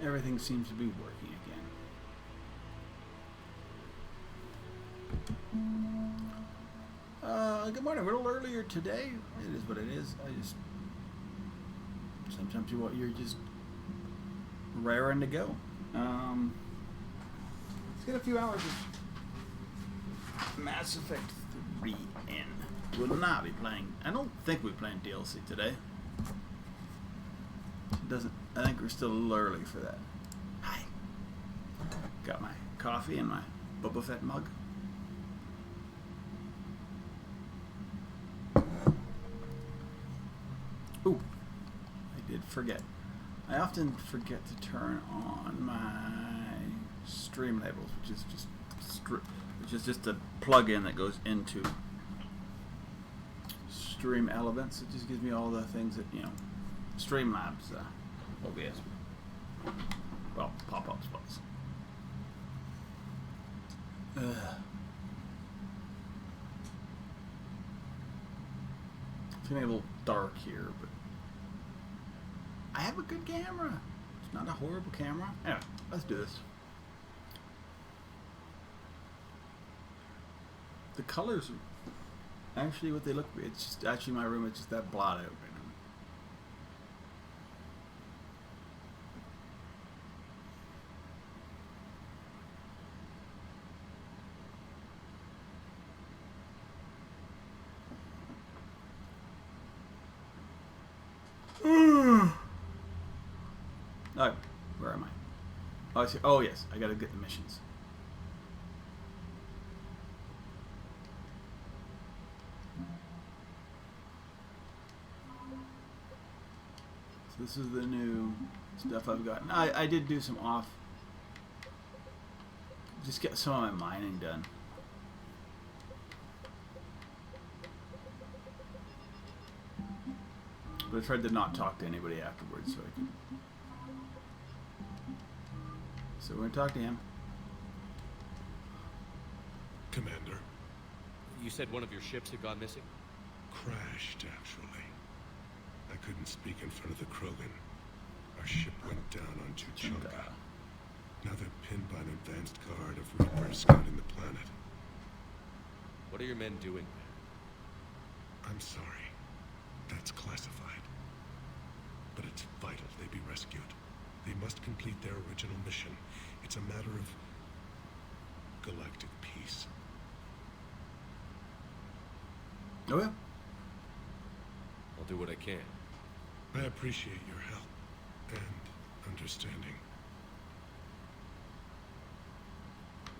Everything seems to be working again. Good morning. A little earlier today. It is what it is. Sometimes you're just raring to go. Let's get a few hours of Mass Effect 3 in. We'll not be playing. I don't think we're playing DLC today. I think we're still a little early for that. Hi. Got my coffee and my Boba Fett mug. Ooh, I did forget. I often forget to turn on my stream labels, which is just a plug-in that goes into Stream Elements. It just gives me all the things that Streamlabs OBS. Well, pop-ups was. It's getting a little dark here, but I have a good camera. It's not a horrible camera. Anyway, let's do this. The colors are actually what they look. It's just actually my room. It's just that blot out. Oh, where am I? Oh, I see. Oh, yes. I gotta get the missions. So this is the new stuff I've gotten. I did do some off. Just get some of my mining done. But I tried to not talk to anybody afterwards, so I can. So we're gonna talk to him. Commander. You said one of your ships had gone missing? Crashed, actually. I couldn't speak in front of the Krogan. Our ship went down on Tuchanka. Now they're pinned by an advanced guard of Reapers scouting the planet. What are your men doing there? I'm sorry. That's classified. But it's vital they be rescued. They must complete their original mission. It's a matter of galactic peace. Oh yeah. I'll do what I can. I appreciate your help and understanding.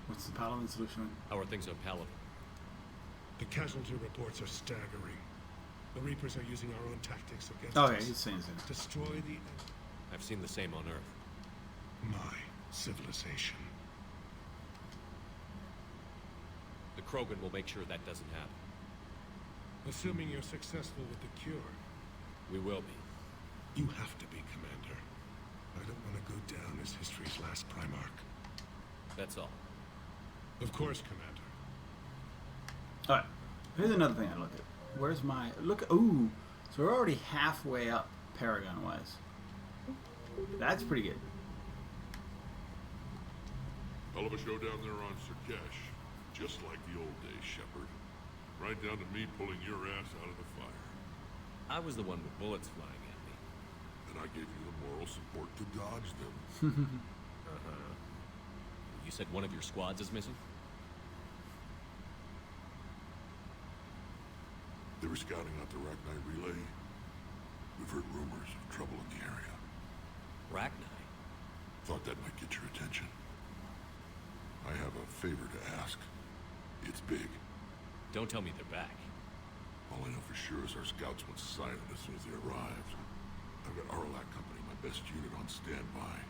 What's the Paladin solution? How are things on Paladin? The casualty reports are staggering. The Reapers are using our own tactics against Oh us. yeah, he's saying it. Destroy the... I've seen the same on Earth. my civilization. The Krogan will make sure that doesn't happen. Assuming you're successful with the cure. We will be. You have to be, Commander. I don't want to go down as history's last Primarch. That's all. Of course, Commander. Alright, here's another thing I look at. Where's my... Look, ooh. So we're already halfway up Paragon-wise. That's pretty good. Hell of a show down there on Sirkesh. Just like the old days, Shepard. Right down to me pulling your ass out of the fire. I was the one with bullets flying at me. And I gave you the moral support to dodge them. You said one of your squads is missing? They were scouting out the Rachni relay. We've heard rumors of trouble in the area. Rachni? Thought that might get your attention. I have a favor to ask. It's big. Don't tell me they're back. All I know for sure is our scouts went silent as soon as they arrived. I've got Arlac Company, my best unit, on standby.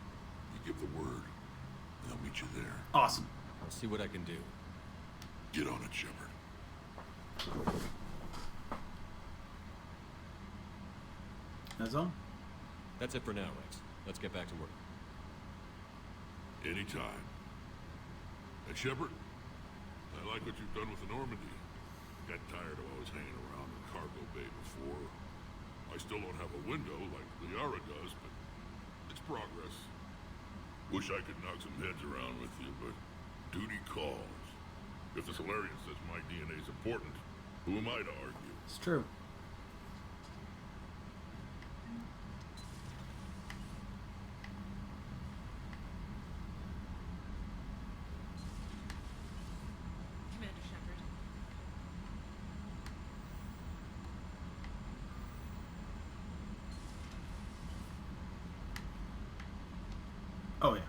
You give the word, and I'll meet you there. Awesome. I'll see what I can do. Get on it, Shepard. That's all? That's it for now, Rex. Let's get back to work. Anytime. And Shepard, I like what you've done with the Normandy. Got tired of always hanging around the cargo bay before. I I still don't have a window like Liara does, but it's progress. Wish I could knock some heads around with you, but duty calls. If the Solarian says my DNA is important, who am I to argue? It's true. Commander Shepard. Oh yeah.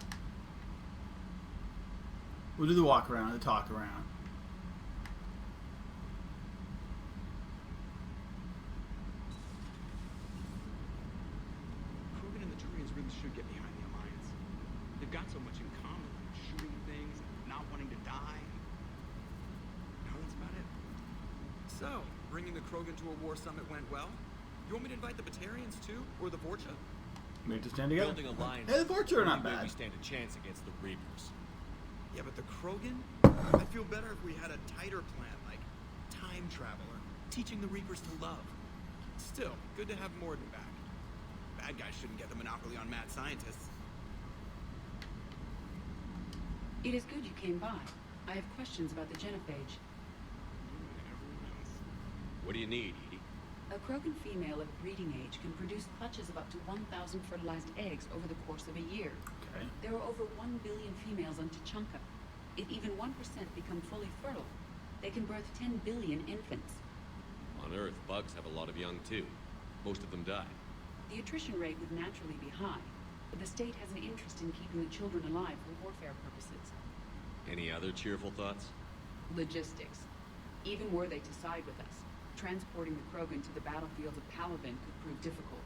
We'll do the walk around, the talk around. Krogan and the Turians really should get behind the Alliance. They've got so much in common, like shooting things, not wanting to die. No, that's about it. So, bringing the Krogan to a war summit went well? You want me to invite the Batarians too? Or the Vorcha? Made to stand together. Building alliances. Hey, the Vorcha are not only way bad. we stand a chance against the Reapers. Yeah, but the Krogan? I'd feel better if we had a tighter plan, like time travel or teaching the Reapers to love. Still, good to have Morden back. Bad guys shouldn't get the monopoly on mad scientists. It is good you came by. I have questions about the genophage. Everyone else. What do you need, Edie? A Krogan female of breeding age can produce clutches of up to 1,000 fertilized eggs over the course of a year. Okay. There are over 1 billion females on Tuchanka. If even 1% become fully fertile, they can birth 10 billion infants. On Earth, bugs have a lot of young too. Most of them die. The attrition rate would naturally be high, but the state has an interest in keeping the children alive for warfare purposes. Any other cheerful thoughts? Logistics. Even were they to side with us, transporting the Krogan to the battlefields of Palaven could prove difficult.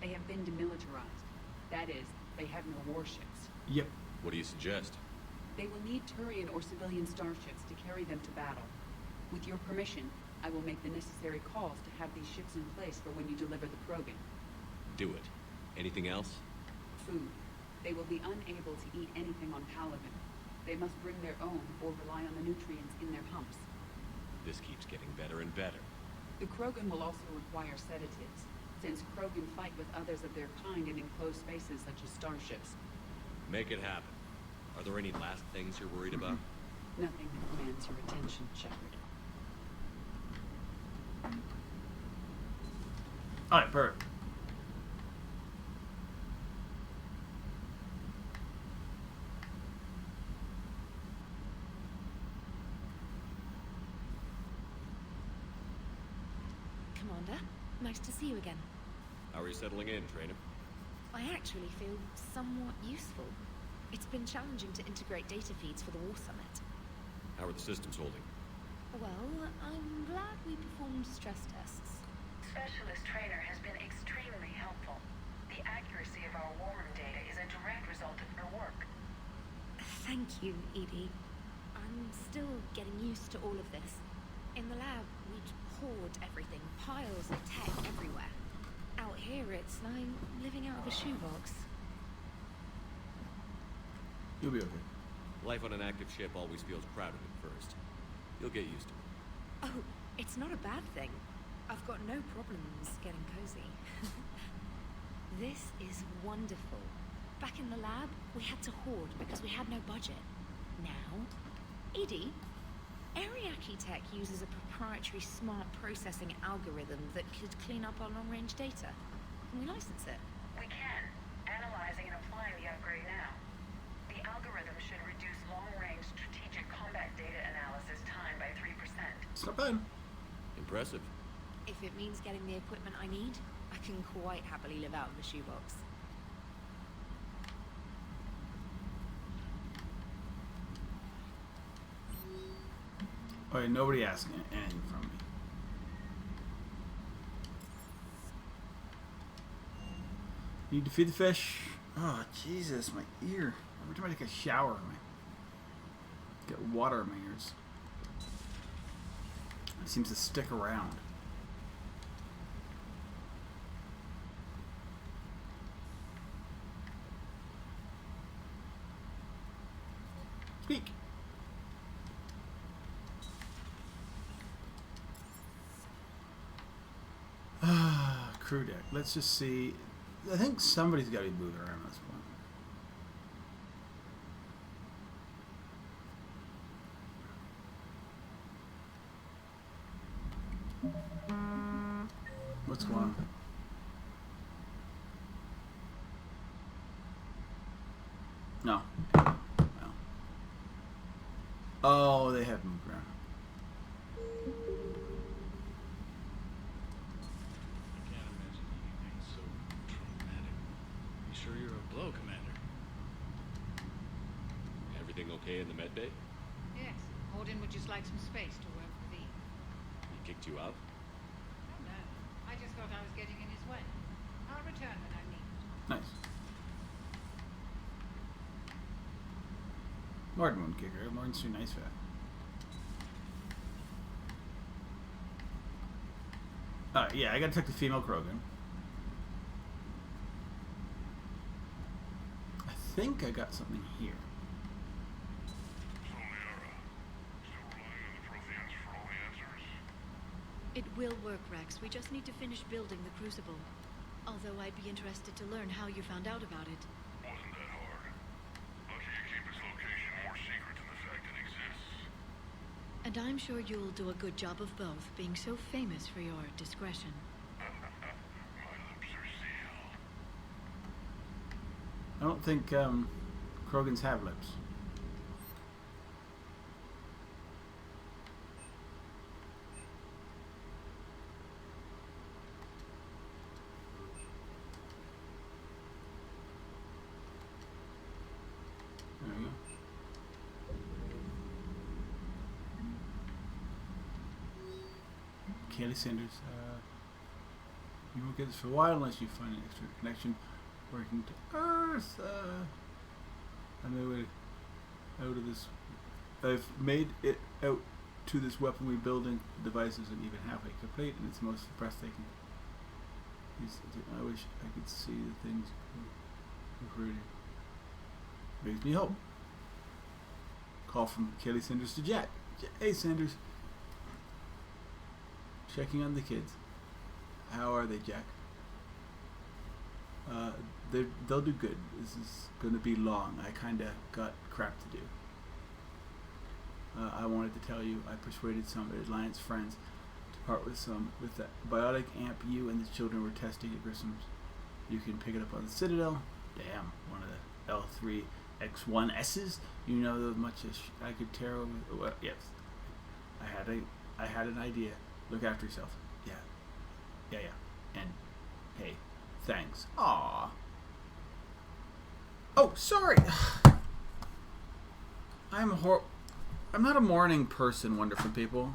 They have been demilitarized. That is, they have no warships. Yep. What do you suggest? They will need Turian or civilian starships to carry them to battle. With your permission, I will make the necessary calls to have these ships in place for when you deliver the Krogan. Do it. Anything else? Food. They will be unable to eat anything on Palaven. They must bring their own or rely on the nutrients in their humps. This keeps getting better and better. The Krogan will also require sedatives, since Krogan fight with others of their kind in enclosed spaces such as starships. Make it happen. Are there any last things you're worried about? Nothing that demands your attention, Shepard. Alright, perfect. Commander, nice to see you again. How are you settling in, Trainer? I actually feel somewhat useful. It's been challenging to integrate data feeds for the War Summit. How are the systems holding? Well, I'm glad we performed stress tests. Specialist Trainer has been extremely helpful. The accuracy of our war room data is a direct result of her work. Thank you, Edie. I'm still getting used to all of this. In the lab, we'd hoard everything, piles of tech everywhere. Out here, it's like living out of a shoebox. You'll be okay. Life on an active ship always feels crowded at first. You'll get used to it. Oh, it's not a bad thing. I've got no problems getting cozy. This is wonderful. Back in the lab, we had to hoard because we had no budget. Now, Edie, Ariake Tech uses a proprietary smart processing algorithm that could clean up our long-range data. Can we license it? We can, analyzing and applying the upgrade now. The algorithm should reduce long-range strategic combat data analysis time by 3%. It's not bad. Impressive. If it means getting the equipment I need, I can quite happily live out of a shoebox. Alright, nobody asking anything from me. Need to feed the fish. Oh, Jesus, my ear. Every time I take a shower, I get water in my ears. It seems to stick around. Speak. crew deck. Let's just see. I think somebody's got to be moving around at this point. What's going on? No. No. Oh, they have moved around. I can't imagine anything so traumatic. You sure you're a blow, Commander? Everything okay in the med bay? Yes, Holden would just like some space to work with Eve. He kicked you out? Oh no, I just thought I was getting in his way. I'll return when I need. Nice. Martin wouldn't kick her. Martin's too nice for that. Yeah, I gotta take the female Krogan. I think I got something here. So, Liara, still relying on the Protheans for all the answers? It will work, Rex. We just need to finish building the Crucible. Although I'd be interested to learn how you found out about it. Wasn't that hard. Lucky you keep its location more secret than the fact it exists. And I'm sure you'll do a good job of both, being so famous for your discretion. My lips are sealed. I don't think Krogans have lips. There we go. Kaylee Sanders, you won't get this for a while unless you find an extra connection working to Earth. I made it out of this. I've made it out to this weapon we building. The device isn't even halfway complete, and it's most breathtaking. I wish I could see the things recruiting. Makes me hope. Call from Kelly Sanders to Jack. Hey Sanders. Checking on the kids. How are they, Jack? They'll do good. This is going to be long. I kind of got crap to do. I wanted to tell you I persuaded some Alliance friends to part with that biotic amp you and the children were testing at Grissom's. You can pick it up on the Citadel. Damn, one of the L3X1S's. You know as much as I could tear over. Well, yes, I had an idea. Look after yourself. Yeah. And hey, thanks. Aww. Oh, sorry. I'm not a morning person, wonderful people.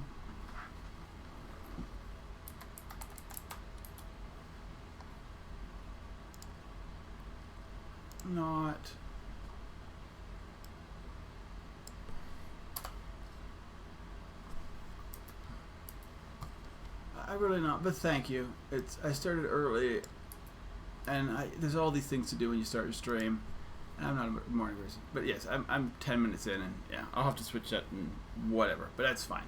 Not. I really not, but thank you. I started early, and there's all these things to do when you start your stream. And I'm not a morning person, but yes, I'm 10 minutes in, and yeah, I'll have to switch that and whatever, but that's fine.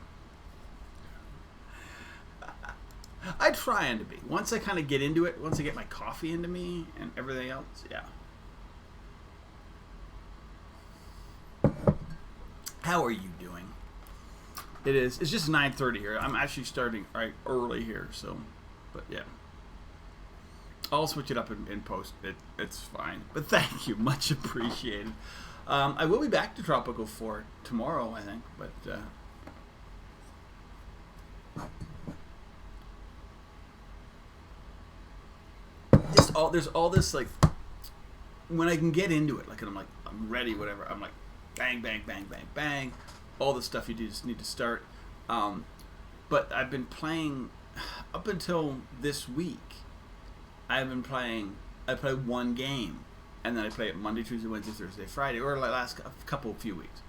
I try to be. Once I kind of get into it, once I get my coffee into me and everything else, yeah. How are you doing? It's just 9:30 here. I'm actually starting right early here, so, but yeah. I'll switch it up in post. It's fine. But thank you. Much appreciated. I will be back to Tropical 4 tomorrow, I think. But there's all this, like, when I can get into it, like, and I'm ready, whatever. I'm like, bang, bang, bang, bang, bang. All the stuff you just need to start. But I've been playing up until this week. I play one game, and then I play it Monday, Tuesday, Wednesday, Thursday, Friday, or like last few weeks.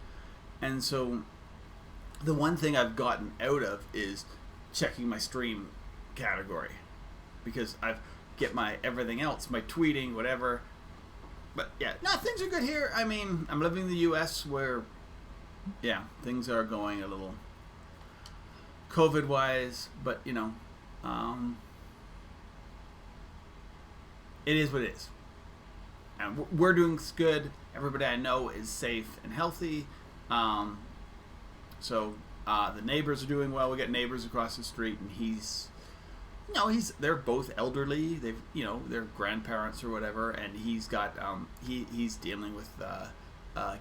And so the one thing I've gotten out of is checking my stream category, because I get my everything else, my tweeting, whatever. But yeah, no, things are good here. I mean, I'm living in the U.S. where, yeah, things are going a little COVID-wise, but you know, it is what it is. And we're doing good. Everybody I know is safe and healthy. So the neighbors are doing well. We got neighbors across the street, and they're both elderly. They've, they're grandparents or whatever, and he's got he's dealing with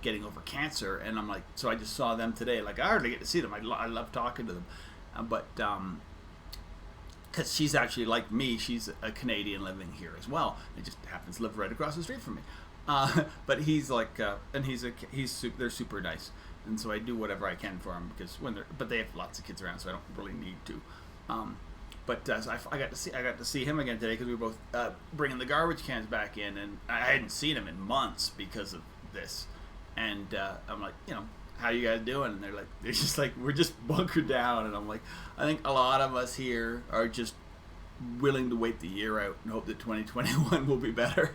getting over cancer. And I'm like, so I just saw them today. Like, I hardly get to see them. I love talking to them, but because she's actually like me, she's a Canadian living here as well. It just happens to live right across the street from me. But he's like, and they're super nice, and so I do whatever I can for them because but they have lots of kids around, so I don't really need to. So I got to see him again today because we were both bringing the garbage cans back in, and I hadn't seen him in months because of this. And I'm like, how you guys doing? And they're just like, we're just bunkered down. And I'm like, I think a lot of us here are just willing to wait the year out and hope that 2021 will be better.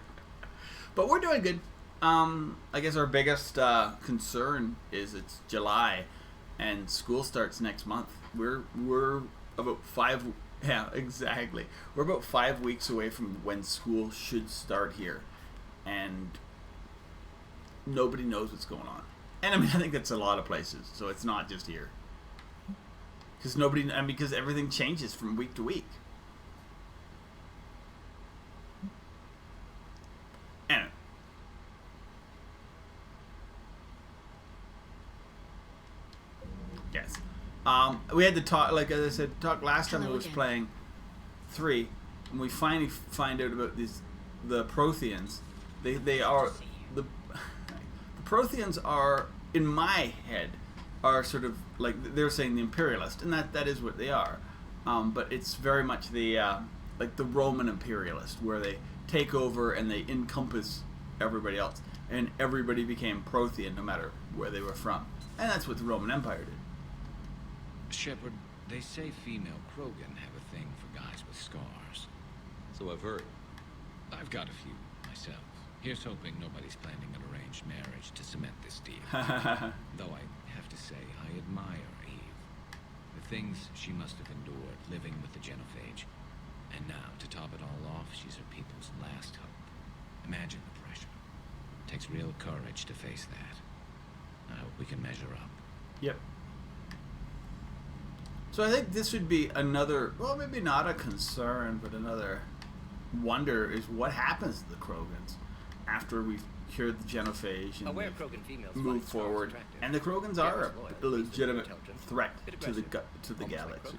But we're doing good. I guess our biggest concern is it's July and school starts next month. We're about We're about 5 weeks away from when school should start here, and nobody knows what's going on. And I think that's a lot of places, so it's not just here. Because everything changes from week to week. Anyway. Yes. We had to talk, like as I said, last time I was playing 3, and we finally find out about the Protheans. The Protheans are, in my head, are sort of like, they're saying the imperialist, and that is what they are. But it's very much the Roman imperialist, where they take over and they encompass everybody else, and everybody became Prothean no matter where they were from, and that's what the Roman Empire did. Shepard, they say female Krogan have a thing for guys with scars. So I've heard. I've got a few myself. Here's hoping nobody's planning an arranged marriage to cement this deal. Though I have to say, I admire Eve. The things she must have endured living with the Genophage. And now, to top it all off, she's her people's last hope. Imagine the pressure. It takes real courage to face that. I hope we can measure up. Yep. So I think this would be another, well, maybe not a concern, but another wonder is what happens to the Krogans after we've cured the Genophage and move forward. And the Krogans are a legitimate threat to the galaxy.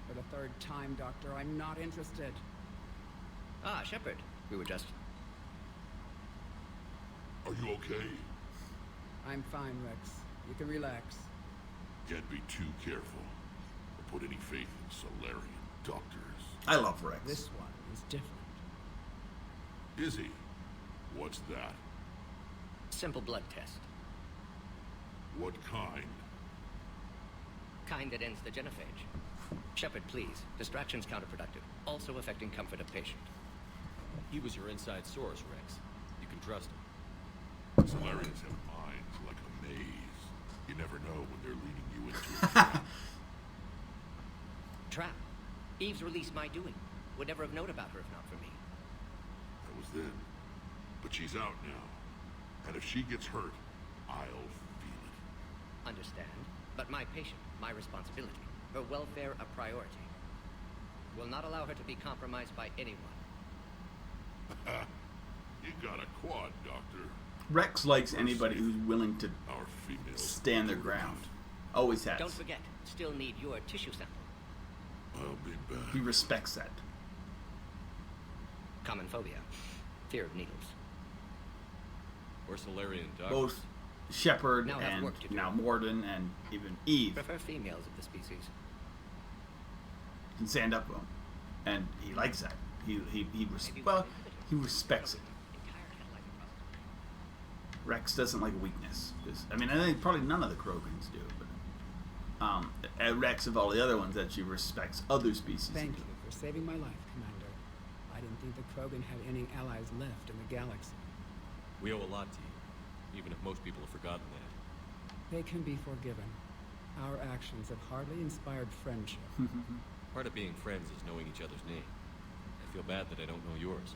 For the third time, Doctor, I'm not interested. Ah, Shepard. We were just... Are you okay? I'm fine, Rex. You can relax. Can't be too careful or put any faith in Solarian doctors. I love Rex. This one is different. Is he? What's that? Simple blood test. What kind? Kind that ends the Genophage. Shepard, please. Distraction's counterproductive. Also affecting comfort of patient. He was your inside source, Rex. You can trust him. Solarians have minds like a maze. You never know when they're leading you into a trap. Trap? Eve's release my doing. Would never have known about her if not for me. That was then. But she's out now. And if she gets hurt, I'll feel it. Understand. But my patient, my responsibility. Her welfare a priority. Will not allow her to be compromised by anyone. You got a quad, Doctor. Rex likes anybody who's willing to stand their ground. Always has. Don't forget, still need your tissue sample. I'll be back. He respects that. Common phobia. Fear of needles. Or Solarian doctors. Both Shepard now and now Morden and even Eve prefer females of the species. can stand up to him. And he likes that. He respects it. Rex doesn't like weakness. I think probably none of the Krogans do, but Rex, of all the other ones, actually respects other species. Thank you for saving my life, Commander. I didn't think the Krogan had any allies left in the galaxy. We owe a lot to you, even if most people have forgotten that. They can be forgiven. Our actions have hardly inspired friendship. Part of being friends is knowing each other's name. I feel bad that I don't know yours.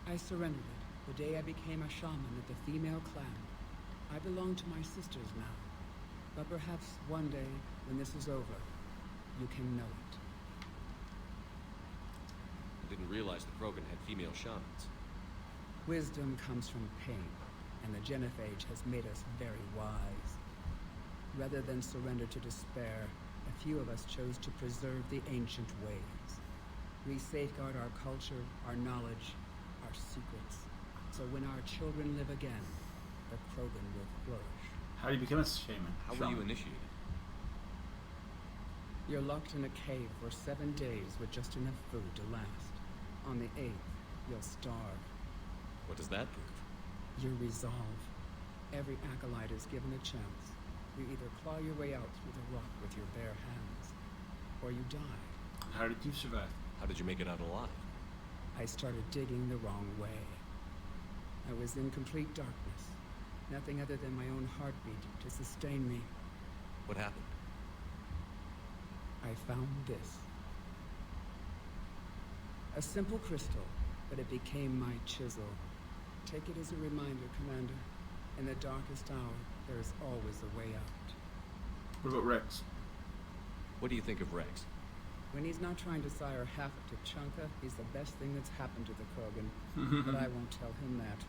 I surrendered it the day I became a shaman of the female clan. I belong to my sisters now. But perhaps one day, when this is over, you can know it. I didn't realize the Krogan had female shamans. Wisdom comes from pain, and the Genophage has made us very wise. Rather than surrender to despair, a few of us chose to preserve the ancient ways. We safeguard our culture, our knowledge, our secrets. So when our children live again, the Krogan will flourish. How do you become a shaman? How were you initiated? You're locked in a cave for 7 days with just enough food to last. On the 8th, you'll starve. What does that prove? Your resolve. Every acolyte is given a chance. You either claw your way out through the rock with your bare hands, or you die. How did you survive? How did you make it out alive? I started digging the wrong way. I was in complete darkness. Nothing other than my own heartbeat to sustain me. What happened? I found this. A simple crystal, but it became my chisel. Take it as a reminder, Commander. In the darkest hour, there is always a way out. What about Rex? What do you think of Rex? When he's not trying to sire half of Tuchanka, he's the best thing that's happened to the Krogan. But I won't tell him that.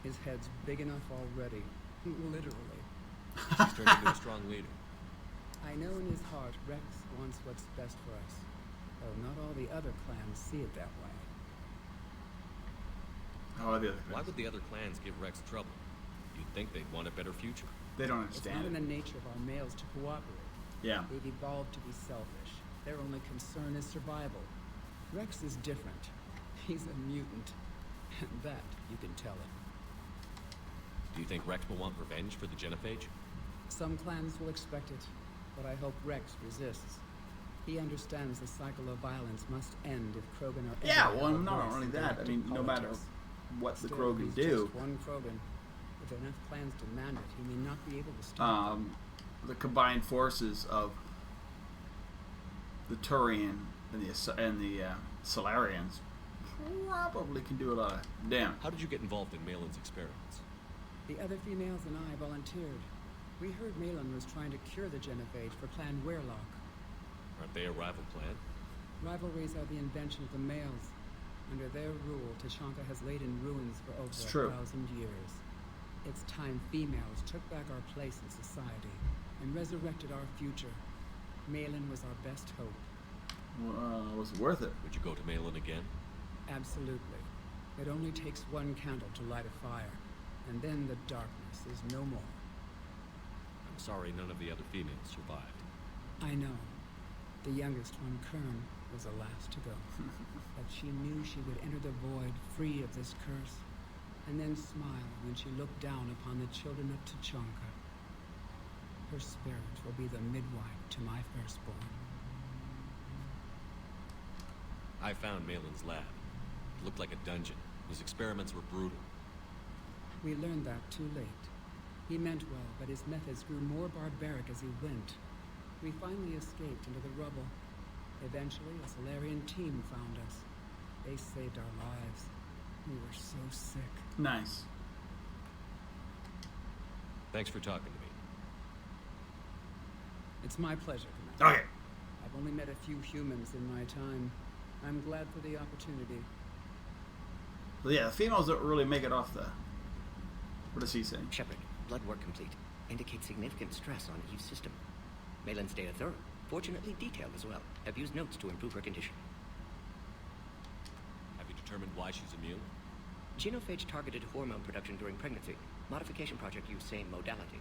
His head's big enough already. Literally. He's turned into a strong leader. I know in his heart Rex wants what's best for us. Though not all the other clans see it that way. How are the other clans? Why would the other clans give Rex trouble? You'd think they'd want a better future. They don't It's understand not in it. the nature of our males to cooperate. Yeah. They've evolved to be selfish. Their only concern is survival. Rex is different. He's a mutant. And that you can tell him. Do you think Rex will want revenge for the Genophage? Some clans will expect it, but I hope Rex resists. He understands the cycle of violence must end if Krogan are Yeah, ever well, to have a not voice only in that, I mean, galactic no matter politics. what the Still, Krogan he's do, just one Krogan. If enough clans demand it, he may not be able to stop them. the combined forces of the Turian and the Solarians probably can do a lot of damage. How did you get involved in Malin's experiments? The other females and I volunteered. We heard Malin was trying to cure the Genophage for Clan Weirlock. Aren't they a rival clan? Rivalries are the invention of the males. Under their rule, Tuchanka has laid in ruins for over It's true. 1,000 years. It's time females took back our place in society and resurrected our future. Malin was our best hope. Was it worth it? Would you go to Malin again? Absolutely. It only takes one candle to light a fire, and then the darkness is no more. I'm sorry none of the other females survived. I know. The youngest one, Kern, was the last to go. But she knew she would enter the void free of this curse, and then smile when she looked down upon the children of Tuchanka. Her spirit will be the midwife to my firstborn. I found Malin's lab. It looked like a dungeon. His experiments were brutal. We learned that too late. He meant well, but his methods grew more barbaric as he went. We finally escaped into the rubble. Eventually, a Solarian team found us. They saved our lives. We were so sick. Nice. Thanks for talking to me. It's my pleasure, Commander. Okay. I've only met a few humans in my time. I'm glad for the opportunity. So yeah, the females don't really make it off the... What does he say? Shepard, blood work complete. Indicates significant stress on Eve's system. Malin's data thorough. Fortunately detailed as well. Have used notes to improve her condition. Have you determined why she's immune? Genophage targeted hormone production during pregnancy. Modification project used same modality.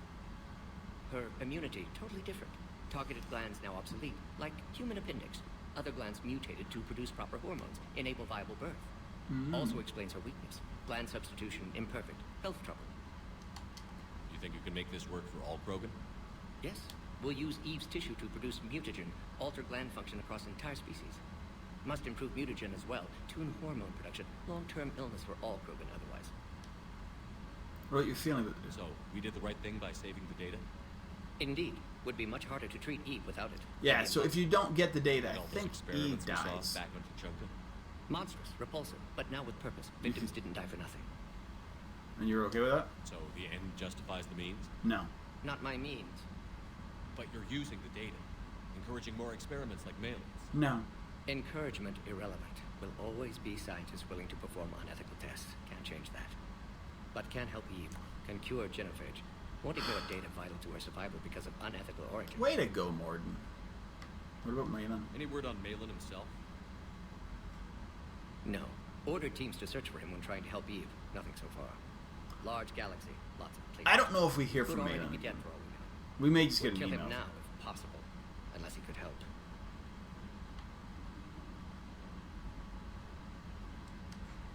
Her immunity totally different. Targeted glands now obsolete, like human appendix. Other glands mutated to produce proper hormones, enable viable birth. Also explains her weakness. Gland substitution imperfect. Health trouble. You think you can make this work for all Krogan? Yes. We'll use Eve's tissue to produce mutagen, alter gland function across entire species. Must improve mutagen as well, tune hormone production. Long-term illness for all Krogan otherwise. What are you feeling with this? So, we did the right thing by saving the data? Indeed. Would be much harder to treat Eve without it. Yeah, so if you don't get the data, And I all those think experiments Eve we saw dies. back on Tuchanka? Monstrous, repulsive, but now with purpose. Victims didn't die for nothing. And you're okay with that? So the end justifies the means? No. Not my means. But you're using the data, encouraging more experiments like Malin's. No. Encouragement irrelevant. Will always be scientists willing to perform unethical tests. Can't change that. But can help Eve. Can cure genophage. Won't ignore data vital to her survival because of unethical origins. Way to go, Morden. What about Malin? Any word on Malin himself? No. Ordered teams to search for him when trying to help Eve. Nothing so far. Large galaxy. Lots of places. I don't know if we hear Could from already Malin. be dead for all we know. We may just We'd get an kill email. him now, if possible. Unless he could help.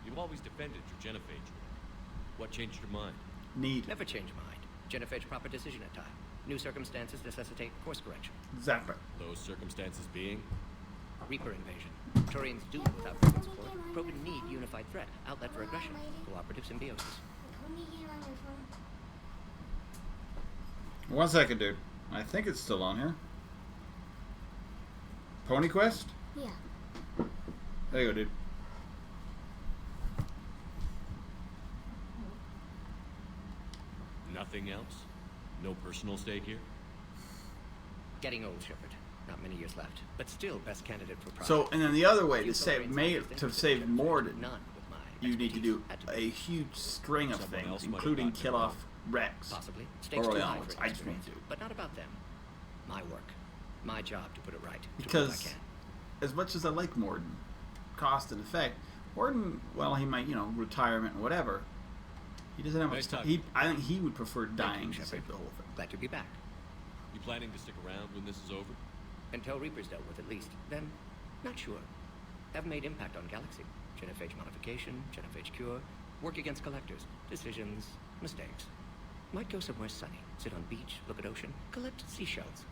You've always defended your genophage. What changed your mind? Need. Never change mind. Genophage proper decision at time. New circumstances necessitate course correction. Exactly. Those circumstances being? Reaper invasion. Turians doomed without Krogan support. Krogan need unified threat. Outlet for aggression. Cooperative symbiosis. 1 second, dude. I think it's still on here. Pony Quest? Yeah. There you go, dude. Nothing else? No personal stake here? Getting old, Shepard. Not many years left. But still best candidate for project. So, and then the other way Few to save Turians to save Morden, none with my you need to do expertise. a huge string of Someone things, else might have including gotten kill it off wrong. Rex. Possibly. Stakes Or too early high onwards. for I just want experience. to. But not about them. My work. My job to put it right. To prove Because I can. as much as I like Morden, cost and effect, Morden, well, he might, retirement and whatever. He doesn't have much Nice time. talking. I think he would prefer dying to Shepard. save the whole thing. Glad to be back. You planning to stick around when this is over? Until Reaper's dealt with at least. Then, not sure. Have made impact on Galaxy. Genophage modification, genophage cure, work against collectors, decisions, mistakes. Might go somewhere sunny, sit on beach, look at ocean, collect seashells.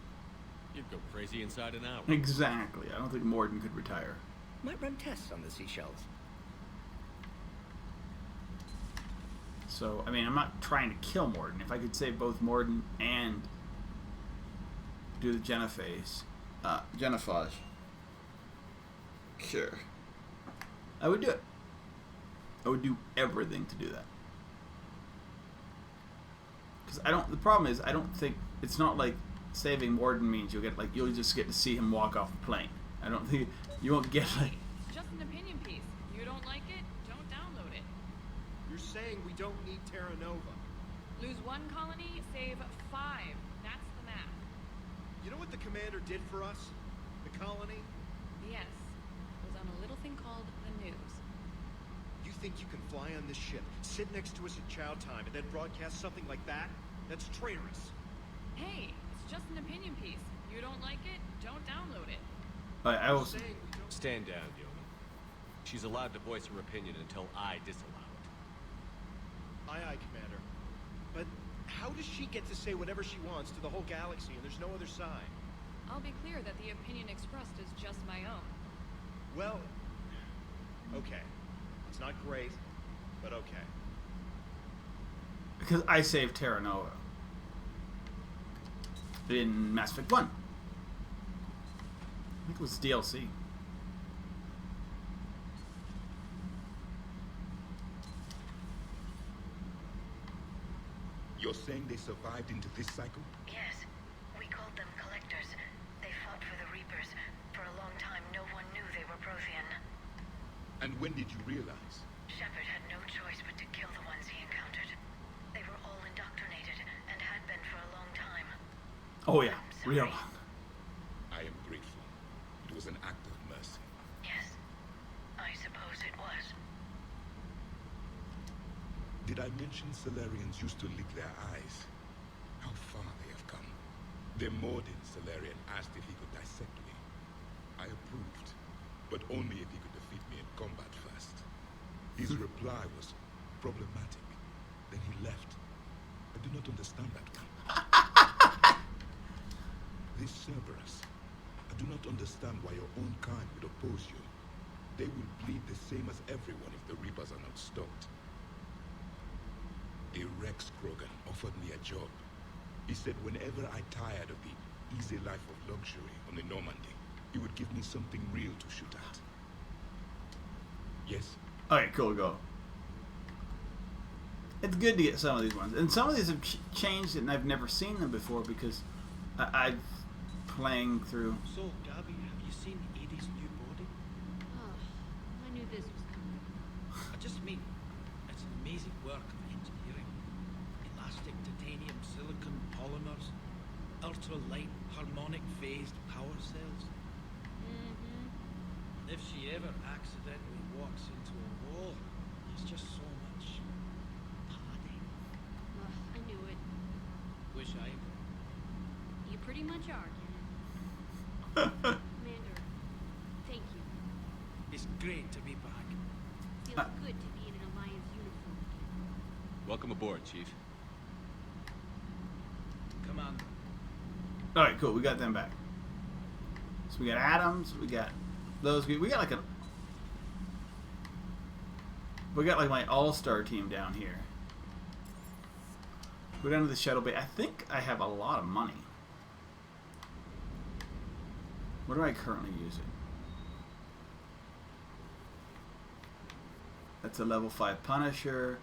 You'd go crazy inside an hour. Exactly. I don't think Morden could retire. Might run tests on the seashells. So, I mean, I'm not trying to kill Morden. If I could save both Morden and do the genophage, sure, I would do it. I would do everything to do that. Because the problem is, I don't think, it's not like saving Morden means you'll just get to see him walk off the plane. I don't think, you won't get Just an opinion piece. You don't like it, don't download it. You're saying we don't need Terra Nova. Lose 1 colony, save 5. That's the math. You know what the commander did for us? The colony? Yes. Was on a little thing called the news. You think you can fly on this ship, sit next to us at chow time, and then broadcast something like that? That's traitorous. Hey, it's just an opinion piece. You don't like it, don't download it. I will. Stand down, Yeoman. She's allowed to voice her opinion until I disallow it. Aye, aye, Commander. But how does she get to say whatever she wants to the whole galaxy and there's no other side? I'll be clear that the opinion expressed is just my own. Well, okay. It's not great, but okay. Because I saved Terra Nova in Mass Effect 1. I think it was DLC. You're saying they survived into this cycle? Yes. We called them collectors. They fought for the Reapers. For a long time, no one knew they were Prothean. And when did you realize? Shepard had no choice but to kill the ones he encountered. They were all indoctrinated, and had been for a long time. Oh yeah, real. I am grateful. It was an act of mercy. Yes. I suppose it was. Did I mention Solarians used to lick their eyes? How far they have come. Their Morden Solarian asked if he could dissect me. I approved, but only if he could defeat me in combat first. His reply was problematic. Then he left. I do not understand that one. This Cerberus. I do not understand why your own kind would oppose you. They will bleed the same as everyone if the Reapers are not stopped. A Rex Krogan offered me a job. He said whenever I tired of the easy life of luxury on the Normandy, he would give me something real to shoot at. Yes. Okay, cool, go. It's good to get some of these ones. And some of these have changed and I've never seen them before because I've playing through. So, Gabby, have you seen Edie's new body? Oh, I knew this was coming. I just mean, it's an amazing work of engineering. Elastic titanium silicon polymers, ultra-light harmonic phased power cells. Mm-hmm. If she ever accidentally walks into a wall, there's just so much padding. I knew it. Wish I You pretty much are, Commander, thank you. It's great to be back. Feels good to be in an Alliance uniform again. Welcome aboard, Chief. Commander. Alright, cool. We got them back. So we got Adams. We got those. We got like a. We got like my all-star team down here. Go down to the shuttle bay. I think I have a lot of money. What am I currently using? That's a level 5 Punisher.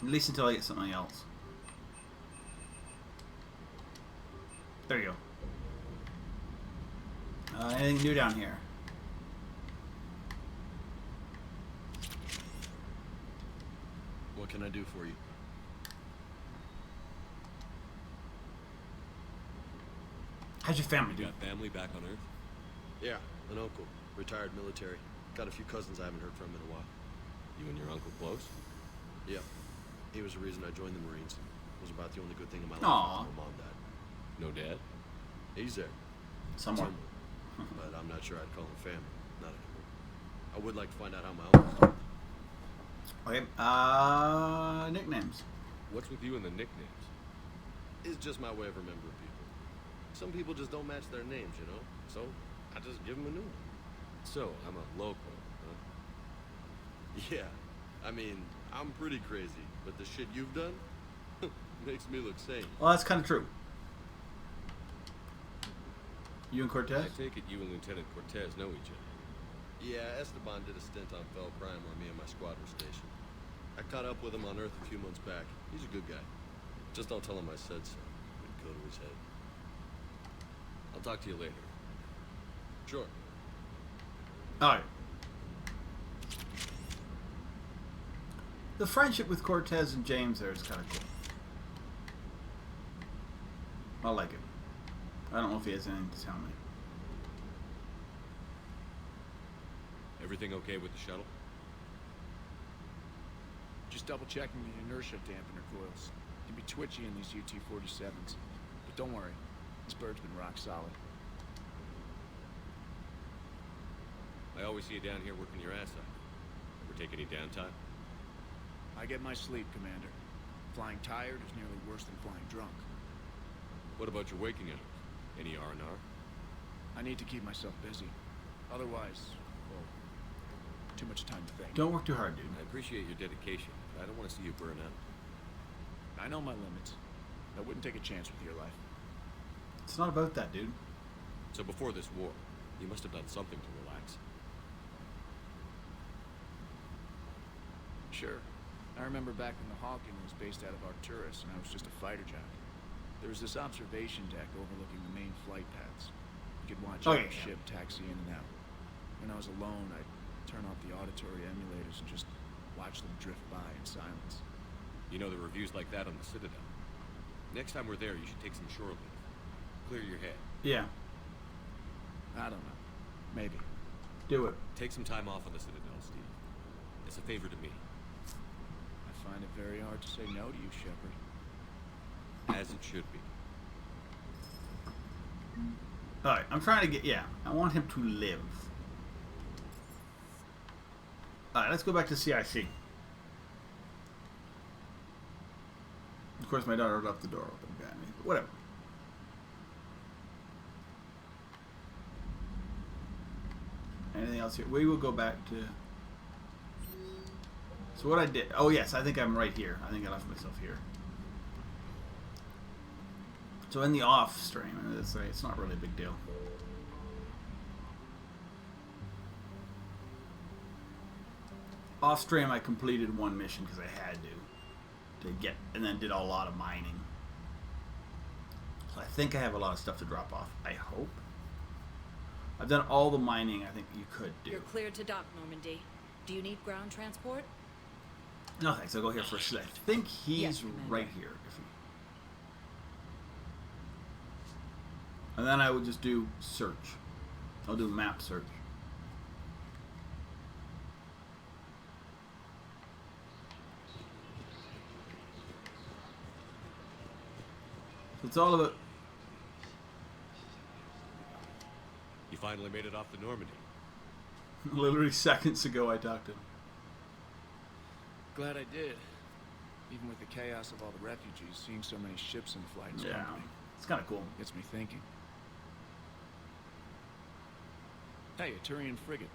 At least until I get something else. There you go. Anything new down here? What can I do for you? How's your family doing? Got family back on Earth? Yeah, an uncle, retired military. Got a few cousins I haven't heard from in a while. You and your uncle close? Yeah. He was the reason I joined the Marines. It was about the only good thing in my life Aw. after my mom died. No dad? He's there. Somewhere. But I'm not sure I'd call him family. Not anymore. I would like to find out how my uncle's doing. Okay, nicknames. What's with you and the nicknames? It's just my way of remembering people. Some people just don't match their names, you know? So, I just give them a new one. So, I'm a local, huh? Yeah. I mean, I'm pretty crazy, but the shit you've done makes me look sane. Well, that's kind of true. You and Cortez? I take it you and Lieutenant Cortez know each other. Yeah, Esteban did a stint on Fel Prime where me and my squad were stationed. I caught up with him on Earth a few months back. He's a good guy. Just don't tell him I said so. It'd go to his head. I'll talk to you later. Sure. Alright. The friendship with Cortez and James there is kind of cool. I like it. I don't know if he has anything to tell me. Everything okay with the shuttle? Just double checking the inertia dampener coils. Can be twitchy in these UT-47s. But don't worry, this bird's been rock solid. I always see you down here working your ass off. Ever take any downtime? I get my sleep, Commander. Flying tired is nearly worse than flying drunk. What about your waking hours? Any R&R? I need to keep myself busy. Otherwise, well, too much time to think. Don't work too hard, dude. I appreciate your dedication, but I don't want to see you burn out. I know my limits. I wouldn't take a chance with your life. It's not about that, dude. So before this war, you must have done something to relax. Sure. I remember back when the Hawken was based out of Arcturus and I was just a fighter jock. There was this observation deck overlooking the main flight paths. You could watch every ship taxi in and out. When I was alone, I'd turn off the auditory emulators and just watch them drift by in silence. You know, the reviews like that on the Citadel. Next time we're there, you should take some shore leave. Clear your head. Yeah. I don't know. Maybe. Do it. Take some time off on the Citadel, Steve. It's a favor to me. I find it very hard to say no to you, Shepard. As it should be. Alright, I'm trying to get... Yeah, I want him to live. Alright, let's go back to CIC. Of course, my daughter left the door open. God, whatever. Anything else here? We will go back to... So what I did... Oh, yes, I think I'm right here. I think I left myself here. So in the off stream, it's not really a big deal. Off stream, I completed one mission because I had to get, and then did a lot of mining. So I think I have a lot of stuff to drop off. I hope. I've done all the mining I think you could do. You're cleared to dock, Normandy. Do you need ground transport? No thanks. I'll go here first. I think he's Yes, right here. And then I would just do search. I'll do map search. So it's all about... You finally made it off the Normandy. Literally seconds ago I talked to him. Glad I did. Even with the chaos of all the refugees, seeing so many ships in flight is Yeah, it's kind of cool. Gets me thinking. Hey, a Turian frigate.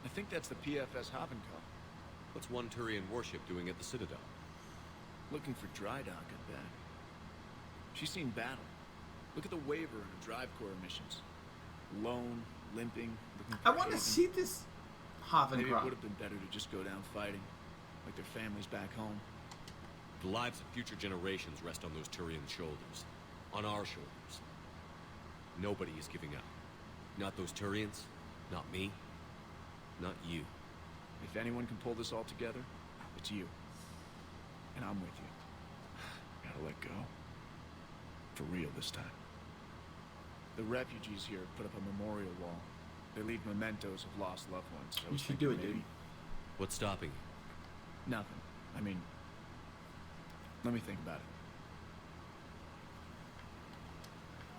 I think that's the PFS Havenkow. What's one Turian warship doing at the Citadel? Looking for dry dock, I bet. She's seen battle. Look at the waiver and drive corps missions. Lone, limping, looking for I want to see this Maybe it Havencroft. would have been better to just go down fighting, like their families back home. The lives of future generations rest on those Turian shoulders. On our shoulders. Nobody is giving up. Not those Turians. Not me. Not you. If anyone can pull this all together, it's you. And I'm with you. Gotta let go. For real this time. The refugees here put up a memorial wall. They leave mementos of lost loved ones. So I You was should thinking do it, maybe... dude. What's stopping you? Nothing. I mean, let me think about it.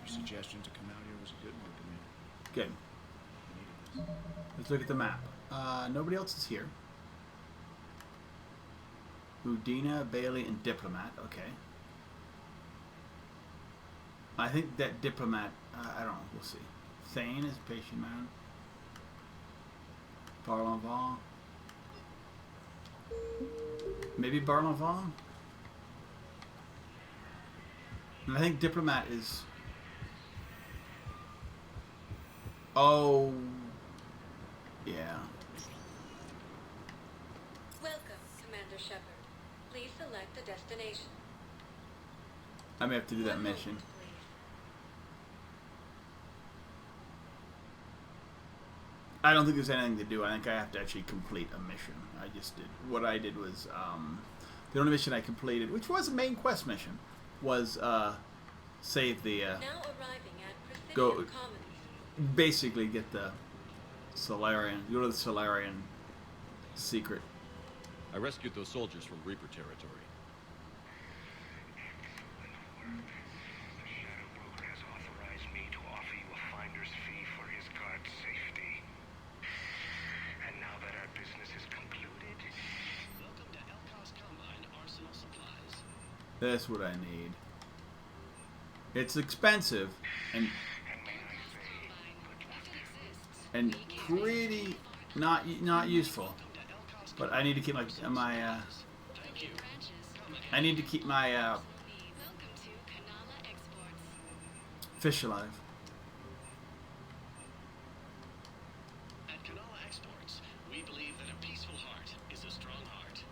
Your suggestion to come out here was a good one to me. Good. Let's look at the map. Nobody else is here. Udina, Bailey, and Diplomat. Okay. I think that Diplomat, I don't know, we'll see. Thane is Patient Man. Barlenval. Maybe Barlenval? And I think Diplomat is... Oh... Yeah. Welcome, Commander Shepard. Please select a destination. I may have to do that mission. I don't think there's anything to do. I think I have to actually complete a mission. I just did. What I did was, the only mission I completed, which was a main quest mission, was save the, Now arriving at go, Presidium Commons. basically get the Solarian, go to the Solarian secret. I rescued those soldiers from Reaper territory. That's what I need. It's expensive and pretty not useful. But I need to keep my I need to keep my fish alive. At Kanala Exports, we believe that a peaceful heart is a strong heart.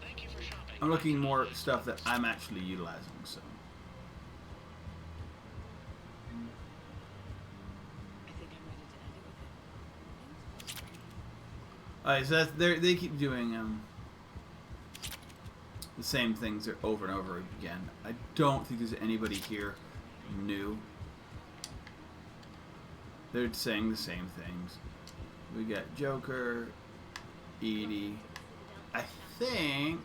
Thank you for shopping. I'm looking more at stuff that I'm actually utilizing, so. Alright, so they keep doing the same things over and over again. I don't think there's anybody here new. They're saying the same things. We got Joker, Edie. I think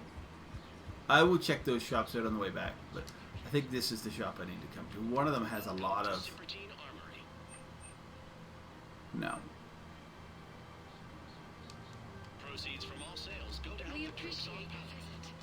I will check those shops out on the way back, but I think this is the shop I need to come to. One of them has a lot of... No. Proceeds from all sales go to help the troops on Paragon.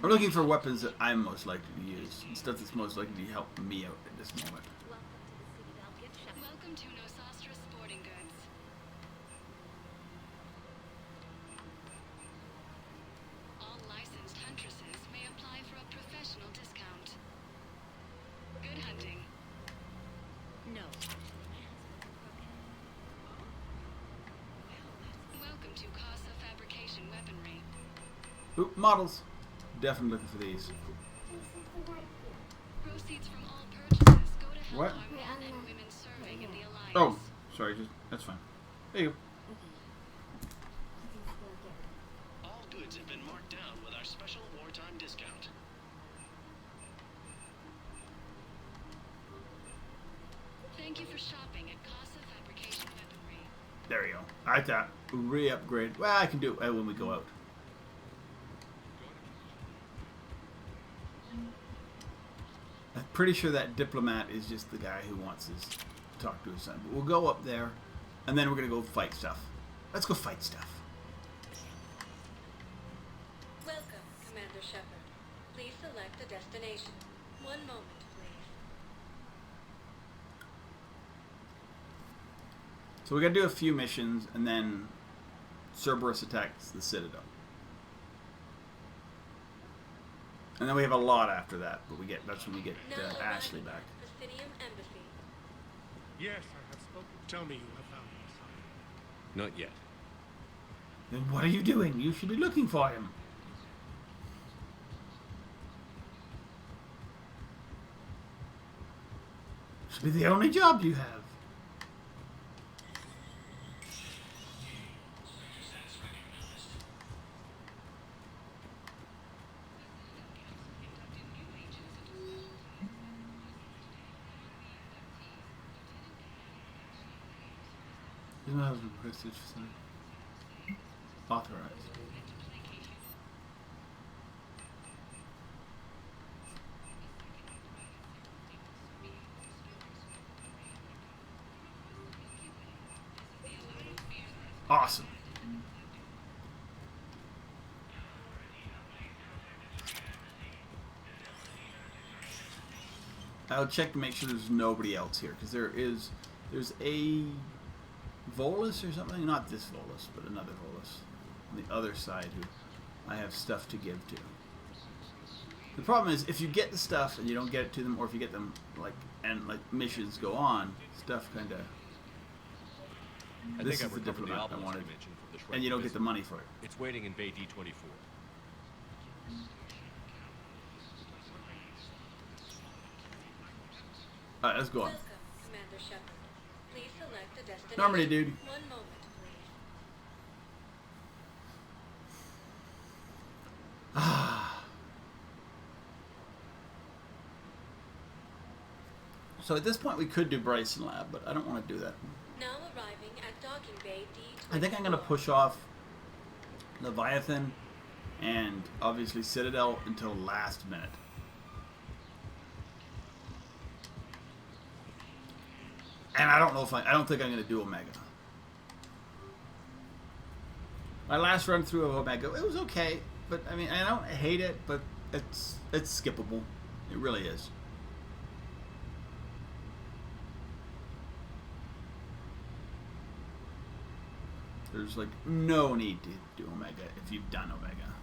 I'm looking for weapons that I'm most likely to use, and stuff that's most likely to help me out at this moment. Welcome to Nosastra Sporting Goods. All licensed huntresses may apply for a professional discount. Good hunting. No. Welcome to Casa Fabrication Weaponry. Oop, models. Definitely looking for these. Proceeds from all purchases go to help What? our men and women serving in the Alliance. Oh, sorry, that's fine. There you go. All goods have been marked down with our special wartime discount. Thank you for shopping at Casa Fabrication Weaponry. There we go. I thought re-upgrade. Well, I can do it when we go out. I'm pretty sure that diplomat is just the guy who wants us to talk to his son. But we'll go up there, and then we're gonna go fight stuff. Let's go fight stuff. Welcome, Commander Shepard. Please select a destination. One moment, please. So we gotta do a few missions, and then Cerberus attacks the Citadel. And then we have a lot after that, but that's when we get Ashley back. Presidium Embassy. Yes, I have spoken. Tell me you have found my son. Not yet. Then what are you doing? You should be looking for him. Should be the only job you have. Isn't that requested for some authorized? Awesome. I'll check to make sure there's nobody else here, because there's a Volus or something? Not this Volus, but another Volus on the other side who I have stuff to give to. The problem is if you get the stuff and you don't get it to them, or if you get them and missions go on, stuff kind of. This is the diplomat I wanted, and you don't get the money for it. It's waiting in Bay D-24. All right, let's go on. Welcome, Commander Shepard. Please select a destination. Normandy, dude. One moment, So at this point we could do Bryson Lab, but I don't want to do that. please. Now arriving at docking bay D-24. I think I'm going to push off Leviathan and obviously Citadel until last minute. And I don't know if I don't think I'm going to do Omega. My last run through of Omega, it was okay, but I mean, I don't hate it, but it's skippable. It really is. There's like no need to do Omega if you've done Omega.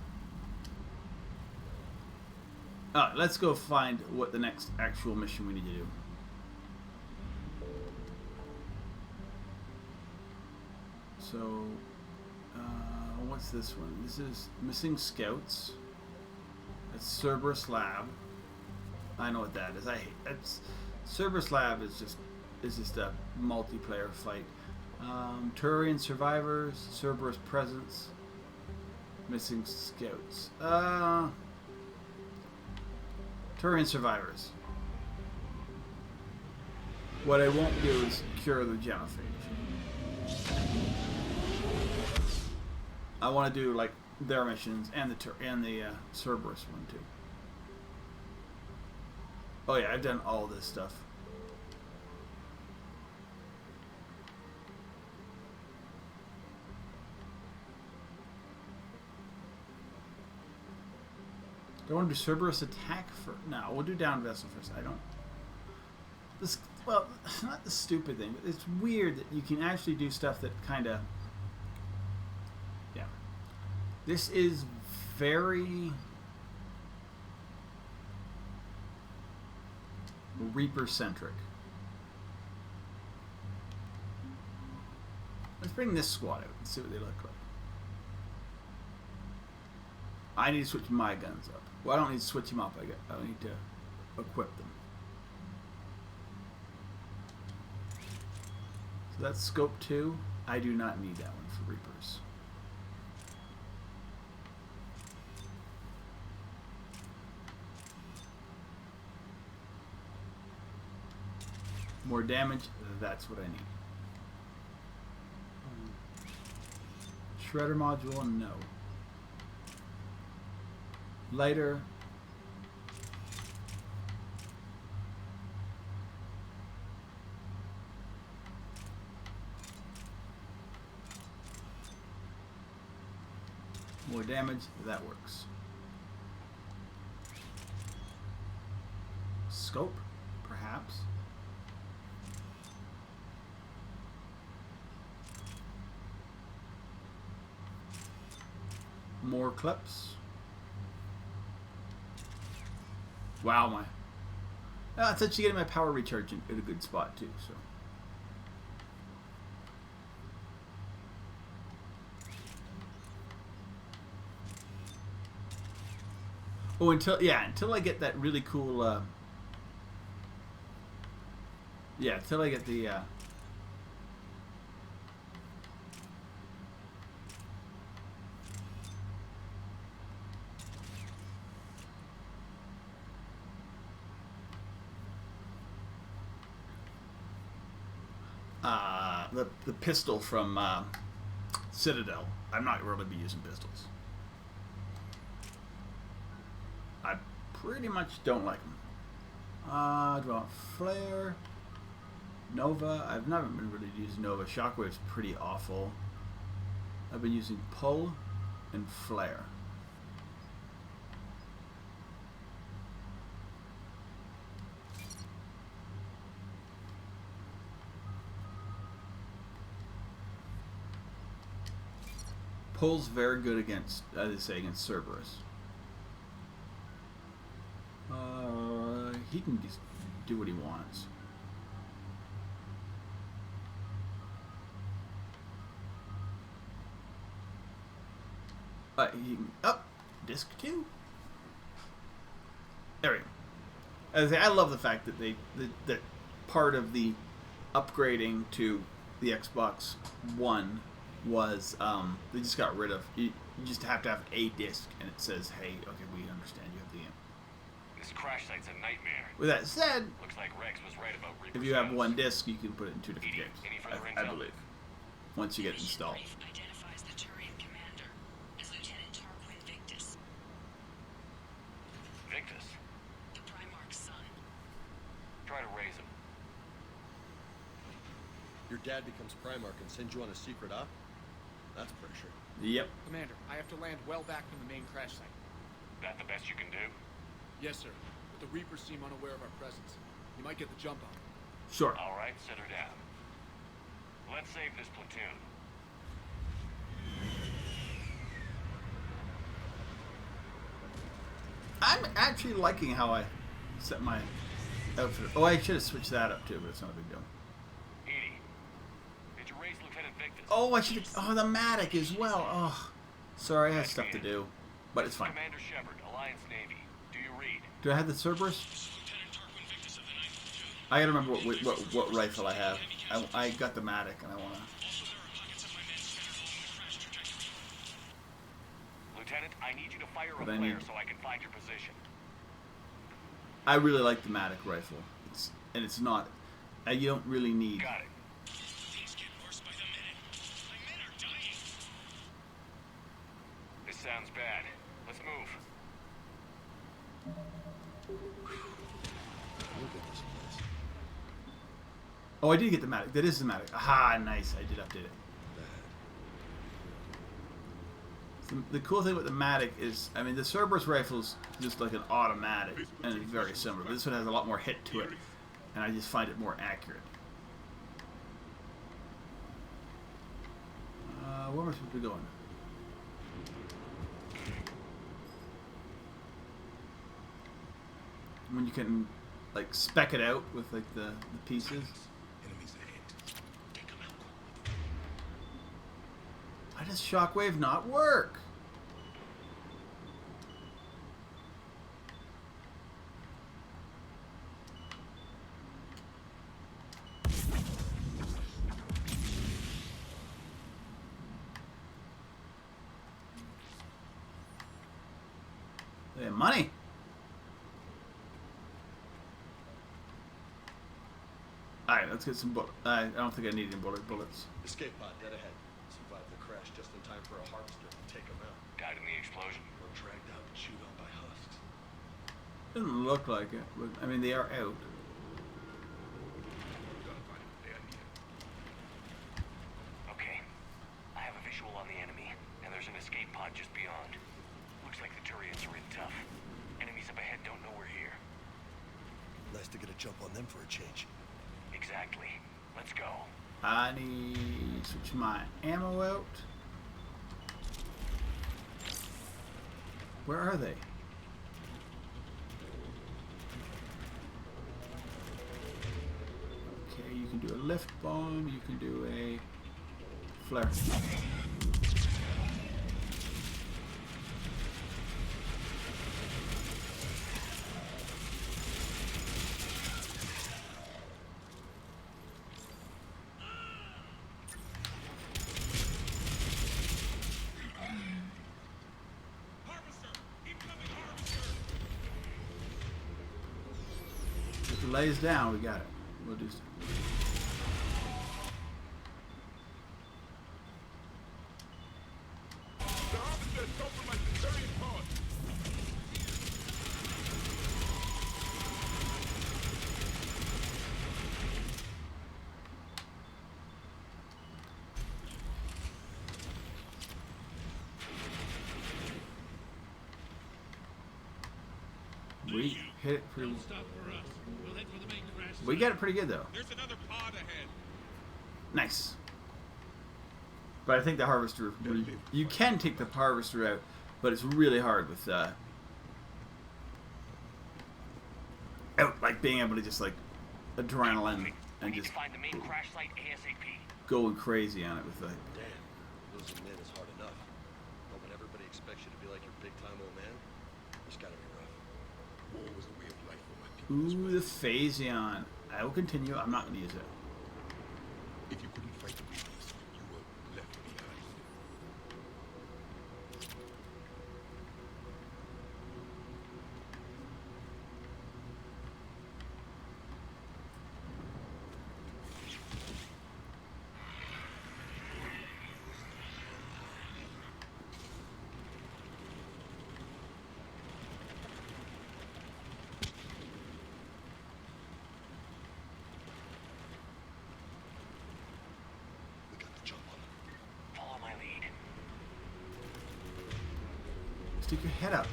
Alright, let's go find what the next actual mission we need to do. So, what's this one? This is Missing Scouts. That's Cerberus Lab. I know what that is. I hate that's Cerberus Lab is just a multiplayer fight. Turian Survivors, Cerberus Presence, Missing Scouts. Turian Survivors. What I won't do is cure the genophage. I want to do like their missions and the Cerberus one too. Oh yeah, I've done all this stuff. Do I want to do Cerberus attack for? No, we'll do down vessel first. I don't. This, well, not the stupid thing, but it's weird that you can actually do stuff that kind of. Yeah. This is very Reaper centric. Let's bring this squad out and see what they look like. I need to switch my guns up. Well, I don't need to switch them up. I need to equip them. So that's scope 2. I do not need that one for Reapers. More damage, that's what I need. Shredder module, no. Lighter. More damage, that works. Scope, perhaps. More clips. Wow, my... Oh, it's actually getting my power recharge in a good spot, too, so... Oh, until I get that really cool, yeah, until I get the, the pistol from Citadel. I'm not really be using pistols. I pretty much don't like them. Do I want Flare? Nova? I've never been really using Nova. Shockwave's pretty awful. I've been using Pull and Flare. Pull's very good against, as I say, against Cerberus. He can just do what he wants. He can up disc 2. There we go. As I say, I love the fact that that part of the upgrading to the Xbox One was they just got rid of you just have to have a disc and it says, hey, okay, we understand you have the This crash site's a nightmare. With that said, looks like Rex was right about Reaper if you have scouts. one disc, you can put it in 2 different games. Any further I intel? believe. Once you get it installed. Identifies the Turian commander as Lieutenant Tarquin Victus. Victus? The Primarch's son. Try to raise him. Your dad becomes Primarch and sends you on a secret op? That's pressure. Yep. Commander, I have to land well back from the main crash site. That the best you can do? Yes, sir. But the Reapers seem unaware of our presence. You might get the jump on them. Sure. All right, sit her down. Let's save this platoon. I'm actually liking how I set my outfit. Oh, I should have switched that up too, but it's not a big deal. Edie, did you raise Lieutenant Victus? Oh, I should have. Oh, the Matic as well. Oh, sorry, I had stuff to do, but it's fine. Commander Shepard, Alliance Navy. Do you read? Do I have the Cerberus? I gotta remember what rifle I have. I got the Matic, and I wanna. Lieutenant, I need you to fire a But I flare need- so I can find your position. I really like the Matic rifle. It's not. You don't really need. Got it. This sounds bad. Let's move. Look at this place. Oh, I did get the Matic. That is the Matic. Aha, nice. I did update it. The cool thing with the Matic is, I mean, the Cerberus rifle's just like an automatic, and it's very similar. But this one has a lot more hit to it, and I just find it more accurate. Where am I supposed to be going? When you can, like, spec it out with, like, the pieces. Why does Shockwave not work? They have money. Alright, let's get some bullets. I don't think I need any bullets. Escape pod dead ahead. Survived the crash just in time for a harvester to take them out. Died in the explosion. Or dragged out and chewed on by husks. Doesn't look like it, but I mean, they are out. Okay. I have a visual on the enemy, and there's an escape pod just beyond. Looks like the Turians are in tough. Enemies up ahead don't know we're here. Nice to get a jump on them for a change. Exactly. Let's go. I need to switch my ammo out. Where are they? Okay, you can do a lift bomb, you can do a flare. If it lays down, we got it. We'll do so. We hit it pretty. We get it pretty good though. There's another pod ahead. Nice. But I think the harvester, you can take the harvester out, but it's really hard with out, like being able to just like adrenaline and just find the main crash site ASAP. going crazy on it with like. Damn, losing men is hard enough. But when everybody expects you to be like your big time old man, it's gotta be rough. War was a way of life for my people. Ooh, the Phasion. I will continue. I'm not going to use it. If you couldn't fight the beast, you were left behind. Follow my lead. Stick your head up.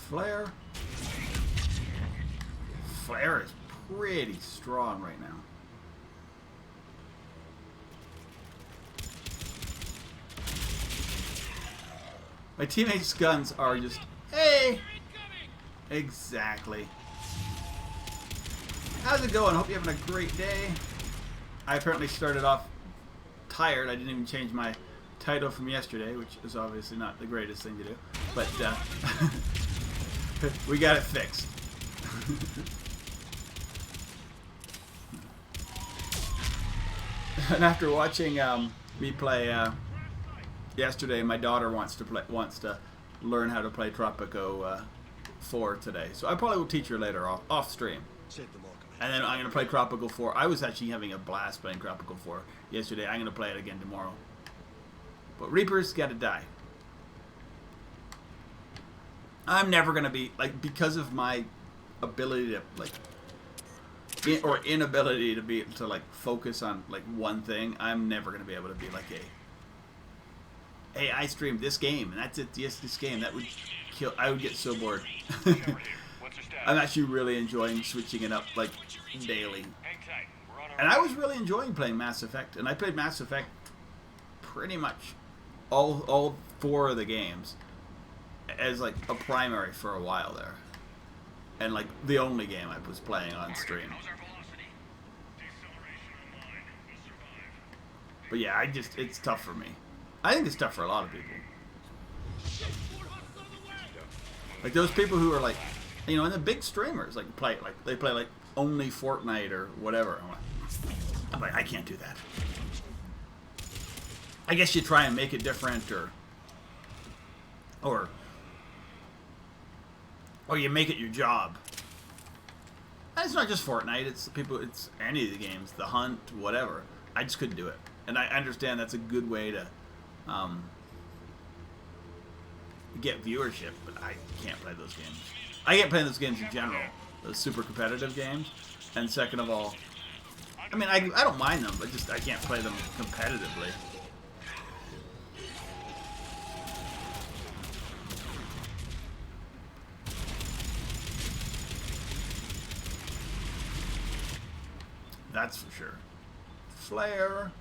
Flare. Flare is pretty strong right now. My teammates' guns are just, hey! Exactly. How's it going? Hope you're having a great day. I apparently started off tired. I didn't even change my title from yesterday, which is obviously not the greatest thing to do. But we got it fixed. And after watching me play yesterday, my daughter wants to learn how to play Tropico 4 today. So I probably will teach her later off stream. Save the mark. And then I'm going to play Tropical 4. I was actually having a blast playing Tropical 4 yesterday. I'm going to play it again tomorrow. But Reapers got to die. I'm never going to be, like, because of my ability to, like, or inability to be, to, like, focus on, like, one thing, I'm never going to be able to be like, hey, I streamed this game, and that's it, yes, this game. That would kill, I would get so bored. I'm actually really enjoying switching it up, like, daily. And I was really enjoying playing Mass Effect, and I played Mass Effect pretty much all 4 of the games as, like, a primary for a while there. And, like, the only game I was playing on stream. But yeah, it's tough for me. I think it's tough for a lot of people. Like, those people who are, like, you know, and the big streamers, like, they play, like, only Fortnite or whatever. I'm like, I can't do that. I guess you try and make it different, or you make it your job. And it's not just Fortnite, it's it's any of the games, The Hunt, whatever. I just couldn't do it. And I understand that's a good way to get viewership, but I can't play those games. I can't play those games in general, those super competitive games. And second of all, I mean, I don't mind them, but just I can't play them competitively. That's for sure. Flare.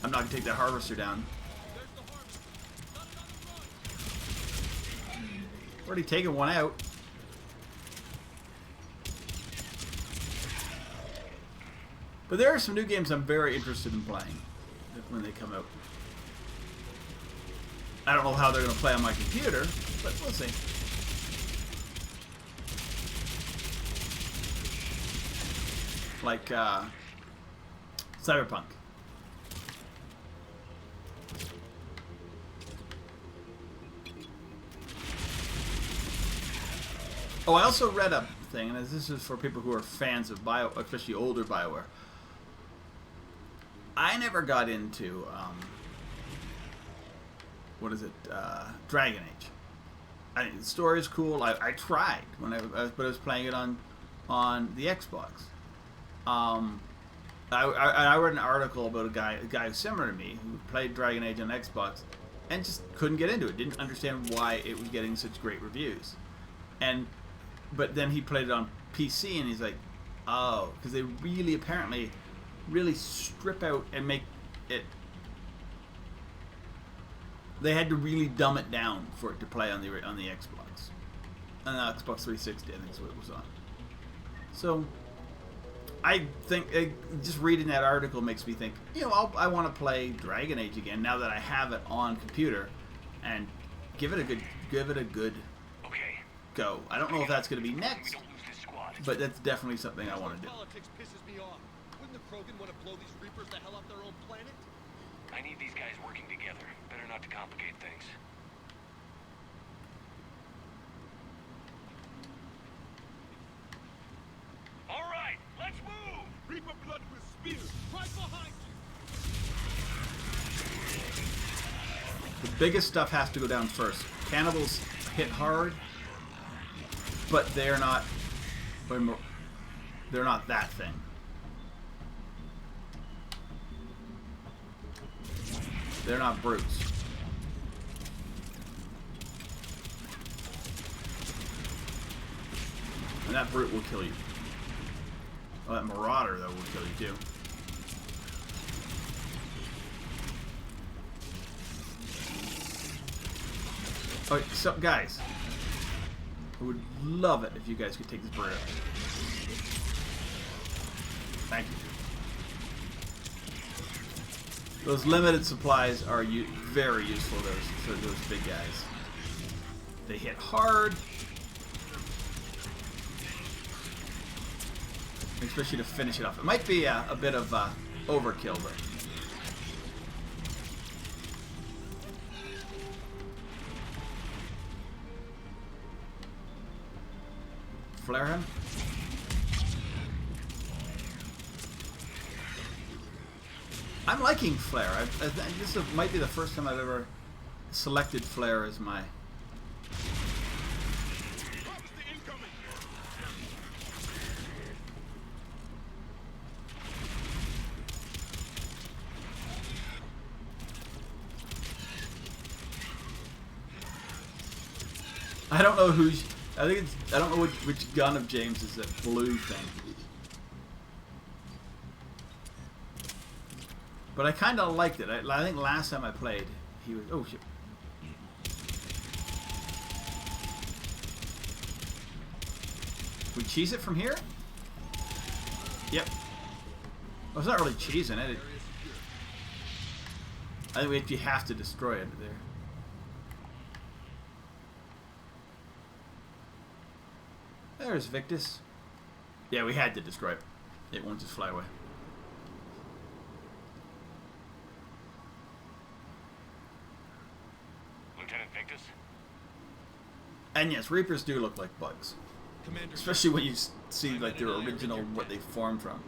I'm not gonna take that harvester down. Already taken one out. But there are some new games I'm very interested in playing when they come out. I don't know how they're gonna play on my computer, but we'll see. Like Cyberpunk. Oh, I also read a thing, and this is for people who are fans of especially older BioWare. I never got into what is it? Dragon Age. I mean, the story is cool. I tried when but I was playing it on the Xbox. I read an article about a guy who's similar to me who played Dragon Age on Xbox and just couldn't get into it. Didn't understand why it was getting such great reviews. But then he played it on PC and he's like, oh, because they really apparently really strip out and make it. They had to really dumb it down for it to play on the Xbox, on the Xbox 360. I think is what it was on. So I think just reading that article makes me think, you know, I want to play Dragon Age again now that I have it on computer, and give it a good go. I don't know if that's going to be next, but that's definitely something I want to do. Politics pisses me off. Wouldn't the Krogan want to blow these Reapers the hell off their own planet? I need these guys working together. Better not to complicate things. All right, let's move! Reaper blood with spears, right behind you! The biggest stuff has to go down first. Cannibals hit hard, but they're not that thing. They're not brutes. And that brute will kill you. Oh, that marauder, though, will kill you, too. Okay, so, guys. I would love it if you guys could take this bird out. Thank you. Those limited supplies are very useful for those big guys. They hit hard. Especially to finish it off. It might be a bit of overkill, but... flare him. I'm liking flare. This might be the first time I've ever selected flare as my... I don't know who's... I think it's... I don't know which gun of James is that blue thing. But I kind of liked it. I think last time I played, he was... Oh, shit. We cheese it from here? Yep. Well, it's not really cheesing it. I think you have to destroy it there. There's Victus. Yeah, we had to destroy it. It won't just fly away. Lieutenant Victus? And yes, Reapers do look like bugs. Commander, especially when you see like their original, what they formed from.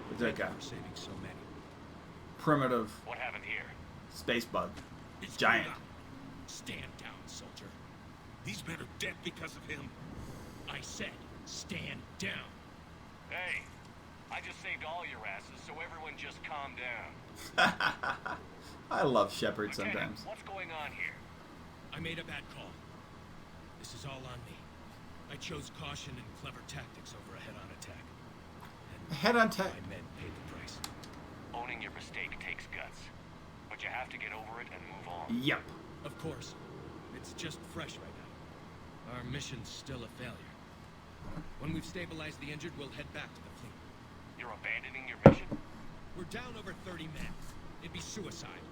But that guy. Saving so many. Primitive. What happened here? Space bug. It's Giant. Stand down, soldier. These men are dead because of him. I said, stand down. Hey, I just saved all your asses, so everyone just calm down. I love Shepard Lieutenant, sometimes. what's going on here? I made a bad call. This is all on me. I chose caution and clever tactics over a head-on attack. And Head-on attack. my men paid the price. Owning your mistake takes guts, but you have to get over it and move on. Yep. Of course. It's just fresh right now. Our mission's still a failure. When we've stabilized the injured, we'll head back to the fleet. You're abandoning your mission? We're down over 30 men. It'd be suicide.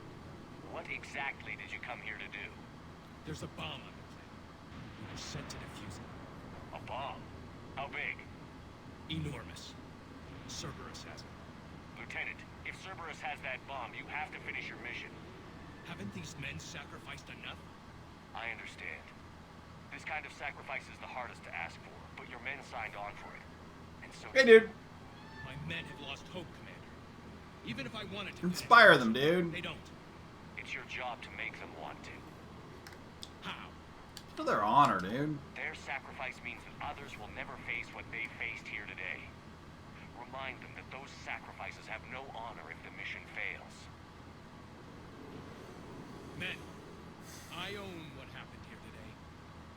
What exactly did you come here to do? There's a bomb on the planet. We were sent to defuse it. A bomb? How big? Enormous. Cerberus has it. Lieutenant, if Cerberus has that bomb, you have to finish your mission. Haven't these men sacrificed enough? I understand. This kind of sacrifice is the hardest to ask for, but your men signed on for it. And so... Hey, dude. My men have lost hope, Commander. Even if I wanted to... Inspire them, dude. They don't. It's your job to make them want to. How? For their honor, dude. Their sacrifice means that others will never face what they faced here today. Remind them that those sacrifices have no honor if the mission fails. Men, I own what happened here today.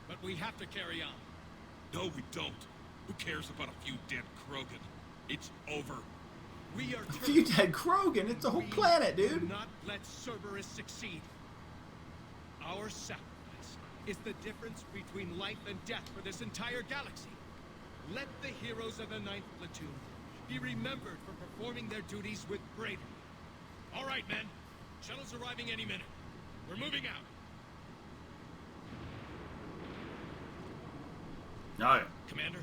But we have to carry on. No, we don't. Who cares about a few dead Krogan? It's over. We are... A few dead Krogan. It's a whole planet, dude. Do not let Cerberus succeed. Our sacrifice is the difference between life and death for this entire galaxy. Let the heroes of the 9th Platoon be remembered for performing their duties with bravery. All right, men. Shuttle's arriving any minute. We're moving out. No. Commander,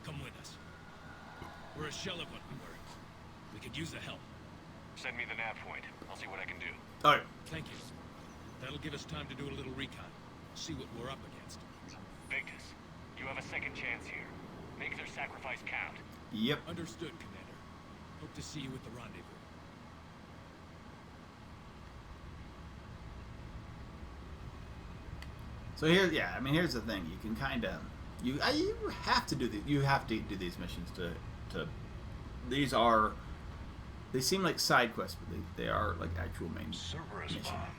come with us. We're a shell of what we were. We could use the help. Send me the nav point. I'll see what I can do. All right. Thank you. That'll give us time to do a little recon. See what we're up against. Victus, you have a second chance here. Make their sacrifice count. Yep. Understood, Commander. Hope to see you at the rendezvous. So here, yeah, I mean, here's the thing. You can kind of, you have to do these missions to. These are, they seem like side quests, but they are like actual main Cerberus mission. bomb.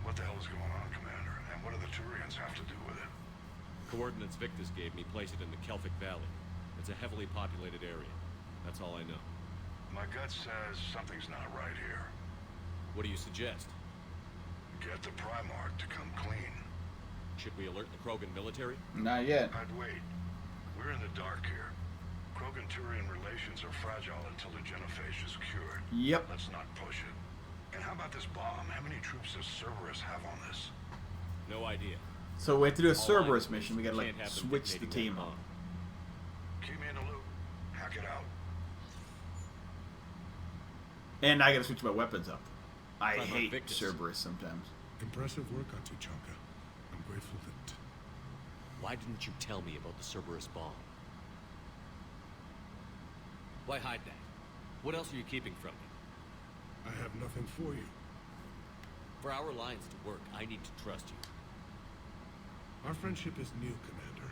What the hell is going on, Commander? And what do the Turians have to do with it? Coordinates Victus gave me place it in the Celtic Valley. It's a heavily populated area. That's all I know. My gut says something's not right here. What do you suggest? Get the Primarch to come clean. Should we alert the Krogan military? Not yet. I'd wait. We're in the dark here. Krogan-Turian relations are fragile until the genophage is cured. Yep. Let's not push it. And how about this bomb? How many troops does Cerberus have on this? No idea. So we have to do a All Cerberus I know is mission. We we gotta like can't have them switch the detonating team that up. bomb. Keep me in the loop. Hack it out. And I gotta switch my weapons up. I Primarch hate Victus. Cerberus sometimes. Impressive work on Tuchanka. I'm grateful that... Why didn't you tell me about the Cerberus bomb? Why hide that? What else are you keeping from me? I have nothing for you. For our alliance to work, I need to trust you. Our friendship is new, Commander.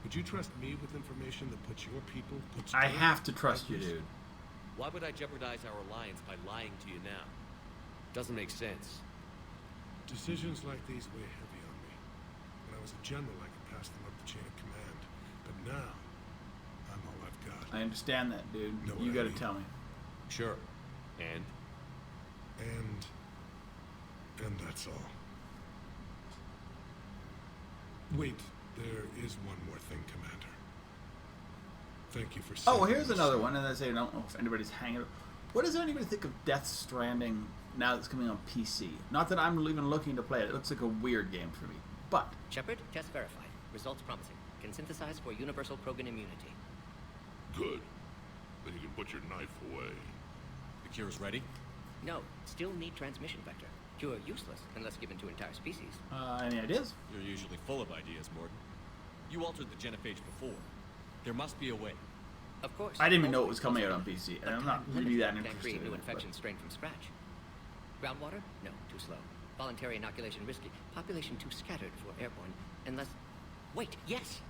Would you trust me with information that puts your people, I have to trust you, dude. Why would I jeopardize our alliance by lying to you now? Doesn't make sense. Decisions like these weigh heavy on me. When I was a general, I could pass them up the chain of command. But now, I'm all I've got. I understand that, dude. Know You what I gotta mean? tell me. Sure. And that's all. Wait, there is one more thing, Commander. Thank you for Oh, saving here's us. another one, and I say I don't know if anybody's hanging up. What does anybody think of Death Stranding now that it's coming on PC? Not that I'm even looking to play it. It looks like a weird game for me. But Shepard, test verified. Results promising. Can synthesize for universal Krogan immunity. Good. Then you can put your knife away. The cure's ready? No, still need transmission vector. Cure useless unless given to entire species. Any ideas? You're usually full of ideas, Morden. You altered the genophage before. There must be a way. Of course. I didn't even know it was coming out on PC, and I'm not really that Can interested create in new it. infection strain from scratch. Groundwater? No, too slow. Voluntary inoculation risky. Population too scattered for airborne. Unless... Wait, yes!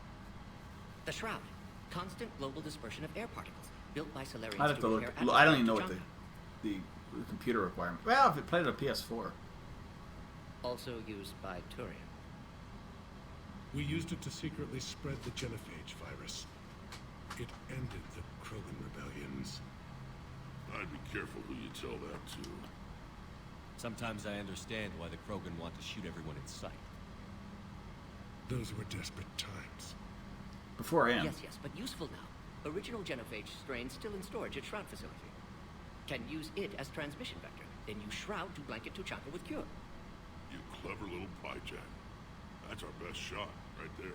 The Shroud. Constant global dispersion of air particles. Built by Solarians I'd have to look. repair I don't even know atmosphere what the computer requirement. Well, if it played on a PS4. Also used by Turian. We used it to secretly spread the genophage virus. It ended the Krogan rebellions. I'd be careful who you tell that to. Sometimes I understand why the Krogan want to shoot everyone in sight. Those were desperate times. Before I am. Yes, but useful now. Original genophage strain still in storage at Shroud facility. Can use it as transmission vector. Then use Shroud to blanket Tuchanka with cure. You clever little pyjack. That's our best shot, right there.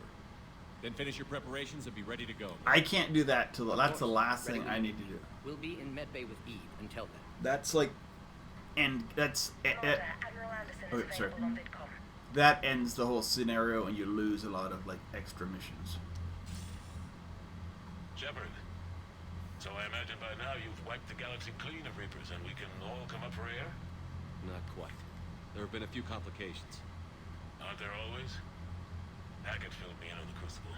Then finish your preparations and be ready to go. I can't do that till that's the last thing I need to do. We'll be in medbay with Eve until then. That's like, and that's Admiral Anderson is okay, sorry. available on Vidcom. That ends the whole scenario, and you lose a lot of like extra missions. Shepard. So I imagine by now you've wiped the galaxy clean of Reapers and we can all come up for air? Not quite. There have been a few complications. Aren't there always? Hackett filled me in on the Crucible.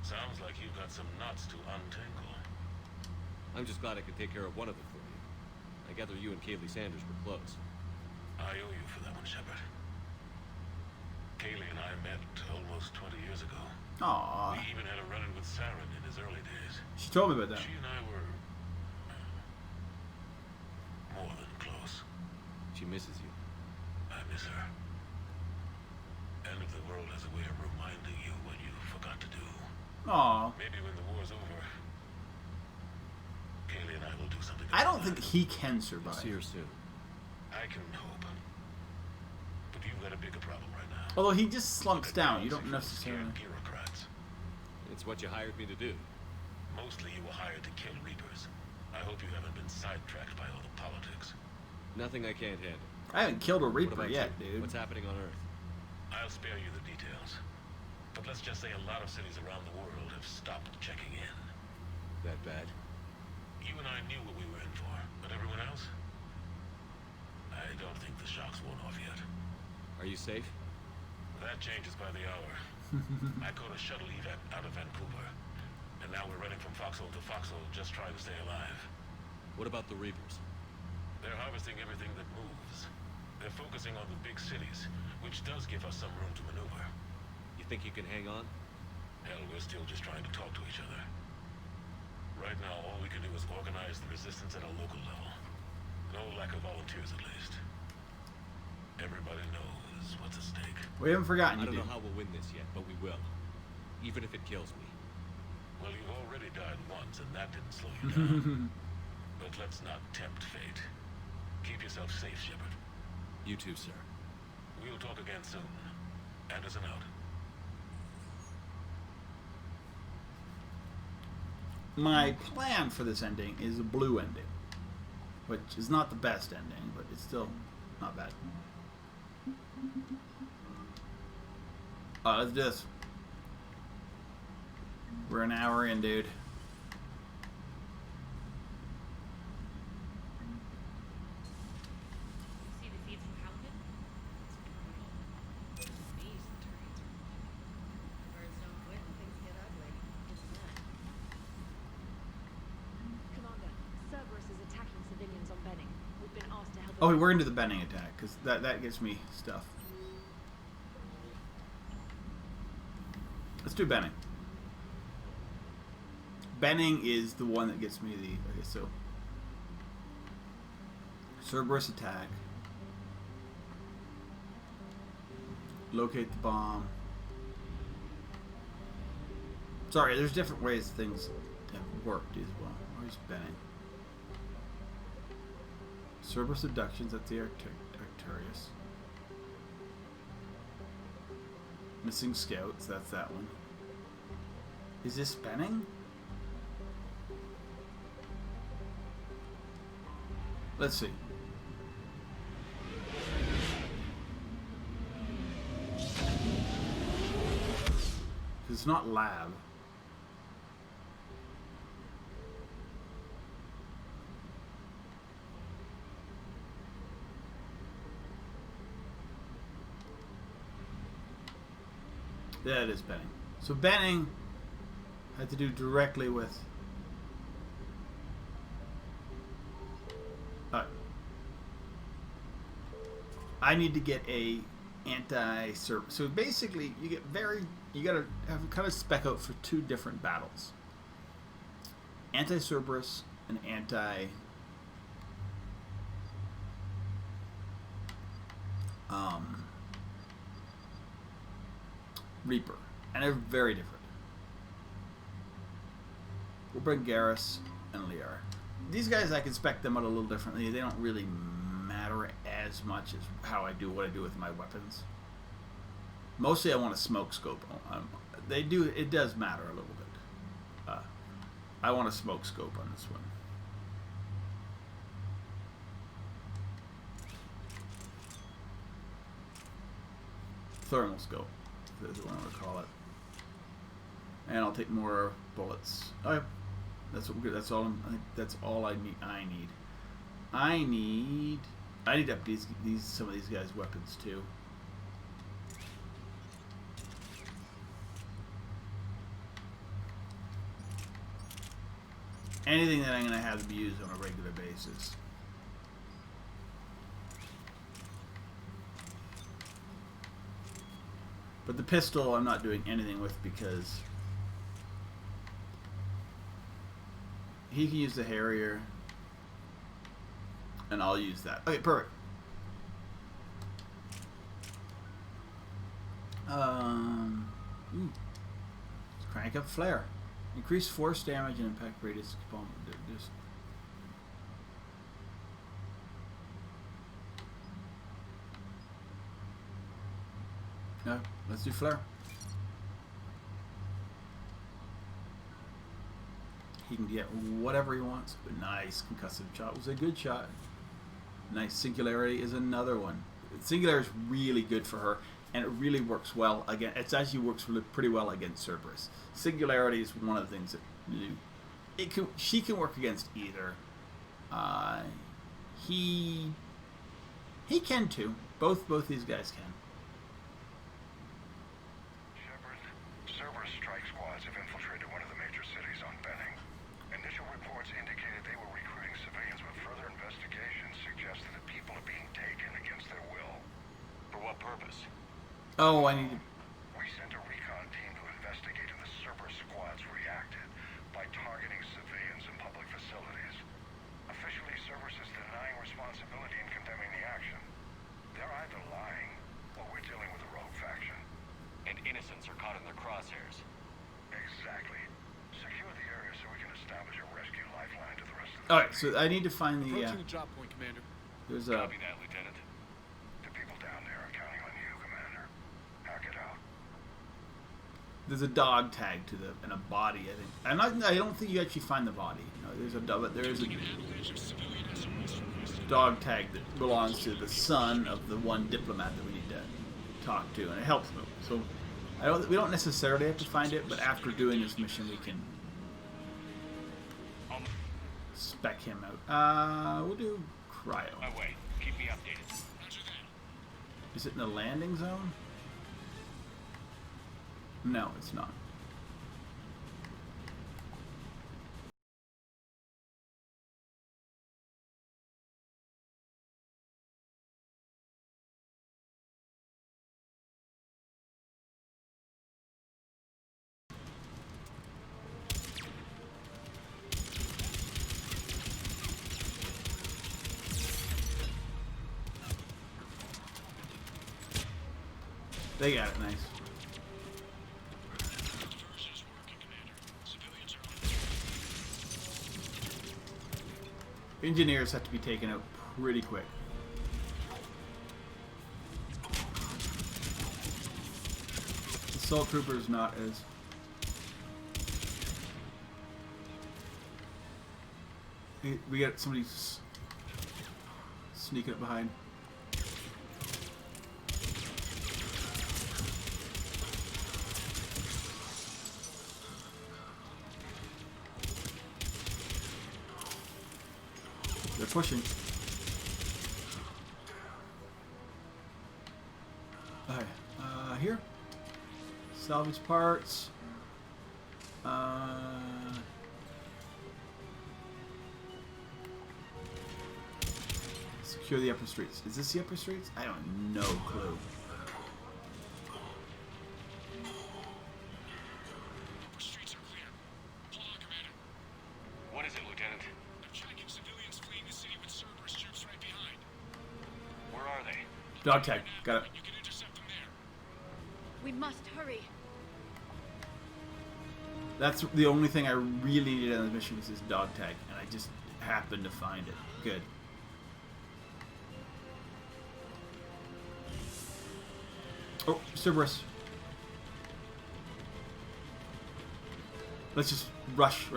Sounds like you've got some knots to untangle. I'm just glad I could take care of one of them for you. I gather you and Kaylee Sanders were close. I owe you for that one, Shepard. Kaylee and I met almost 20 years ago. Aww. We even had a run-in with Saren in his early days. She told me about that. She and I were... more than close. She misses you. I miss her. And if the world has a way of reminding you what you forgot to do... Aww. Maybe when the war's over, Kaylee and I will do something... I don't think he can survive. See her soon. I can hope. But you've got a bigger problem right now. Although he just slumps down. You don't necessarily. Bureaucrats. It's what you hired me to do. Mostly you were hired to kill Reapers. I hope you haven't been sidetracked by all the politics. Nothing I can't handle. I haven't killed a What Reaper about yet, you? dude. What's happening on Earth? I'll spare you the details. But let's just say a lot of cities around the world have stopped checking in. That bad? You and I knew what we were in for, but everyone else? I don't think the shock's worn off yet. Are you safe? That changes by the hour. I caught a shuttle evac out of Vancouver, and now we're running from foxhole to foxhole just trying to stay alive. What about the Reapers? They're harvesting everything that moves. They're focusing on the big cities, which does give us some room to maneuver. You think you can hang on? Hell, we're still just trying to talk to each other. Right now, all we can do is organize the resistance at a local level. No lack of volunteers, at least. Everybody knows what's at stake. We haven't forgotten I you, don't dude. know how we'll win this yet, but we will. Even if it kills me. Well, you've already died once, and that didn't slow you down. But let's not tempt fate. Keep yourself safe, Shepard. You too, sir. We'll talk again soon. Anderson out. My plan for this ending is a blue ending, which is not the best ending, but it's still not bad. Let's do this. We're an hour in, dude. See the feeds from Paragon? It's brutal. These Turians are loving. Birds don't quit when things get ugly. Just that. Commander, Cerberus is attacking civilians on Benning. We've been asked to help. Oh, we're into the Benning attack because that gives me stuff. Let's do Benning. Benning is the one that gets me the... Okay, so... Cerberus attack. Locate the bomb. Sorry, there's different ways things have worked as well. Where's Benning? Cerberus abductions at the Arcturus. Missing scouts, that's that one. Is this Benning? Let's see. It's not lab. Yeah, it is Benning. So Benning had to do directly with... I need to get a anti-Cerberus. So basically, you gotta have kind of spec out for two different battles. Anti-Cerberus and anti... Reaper. And they're very different. We'll bring Garrus and Liara. These guys, I can spec them out a little differently. They don't really matter as much as how I do what I do with my weapons. Mostly I want a smoke scope. They do, it does matter a little bit. I want a smoke scope on this one. Thermal scope is what I want to call it. And I'll take more bullets. Oh, that's what we're good. That's all. I think that's all I need. I need up some of these guys' weapons too. Anything that I'm going to have to use on a regular basis. But the pistol I'm not doing anything with because he can use the Harrier and I'll use that. Okay, perfect. Let's crank up flare. Increase force damage and impact radius. No, let's do flare. He can get whatever he wants, but nice concussive shot was a good shot. Nice singularity is another one. Singularity is really good for her, and it really works well again. It actually works really pretty well against Cerberus. Singularity is one of the things that she can work against either. He can too. Both these guys can. Cerberus strike squads have infiltrated one of the major cities on Benning. Initial reports indicated they were recruiting civilians, but further investigation suggests that the people are being taken against their will. For what purpose? Oh, I need to... We sent a recon team to investigate, and the Cerberus squads reacted by targeting civilians in public facilities. Officially, Cerberus is denying responsibility and condemning the action. They're either lying, or we're dealing with a rogue faction. And innocents are caught in their crosshairs. Exactly. Secure the area so we can establish a rescue lifeline to the rest of the... Alright, so I need to find the... Approaching the drop point, Commander. There's a... Copy that, Lieutenant. The people down there are counting on you, Commander. Hack it out. There's a dog tag to the and a body. I think. I don't think you actually find the body. No, there's a dog tag that belongs to the son of the one diplomat that we need to talk to, and it helps them. So We don't necessarily have to find it, but after doing this mission, we can spec him out. We'll do cryo. My way. Keep me updated. Is it in the landing zone? No, it's not. They got it, nice. Engineers have to be taken out pretty quick. Assault troopers not as. We got somebody sneaking up behind. They're pushing. Okay, here. Salvage parts. Secure the upper streets. Is this the upper streets? I don't no clue. What is it, Lieutenant? I'm tracking civilians fleeing the city with Cerberus troops right behind. Where are they? Dog tag. Got it. You can intercept them there. We must hurry. That's the only thing I really needed on the mission was this dog tag, and I just happened to find it. Good. Oh, Cerberus. Let's just rush.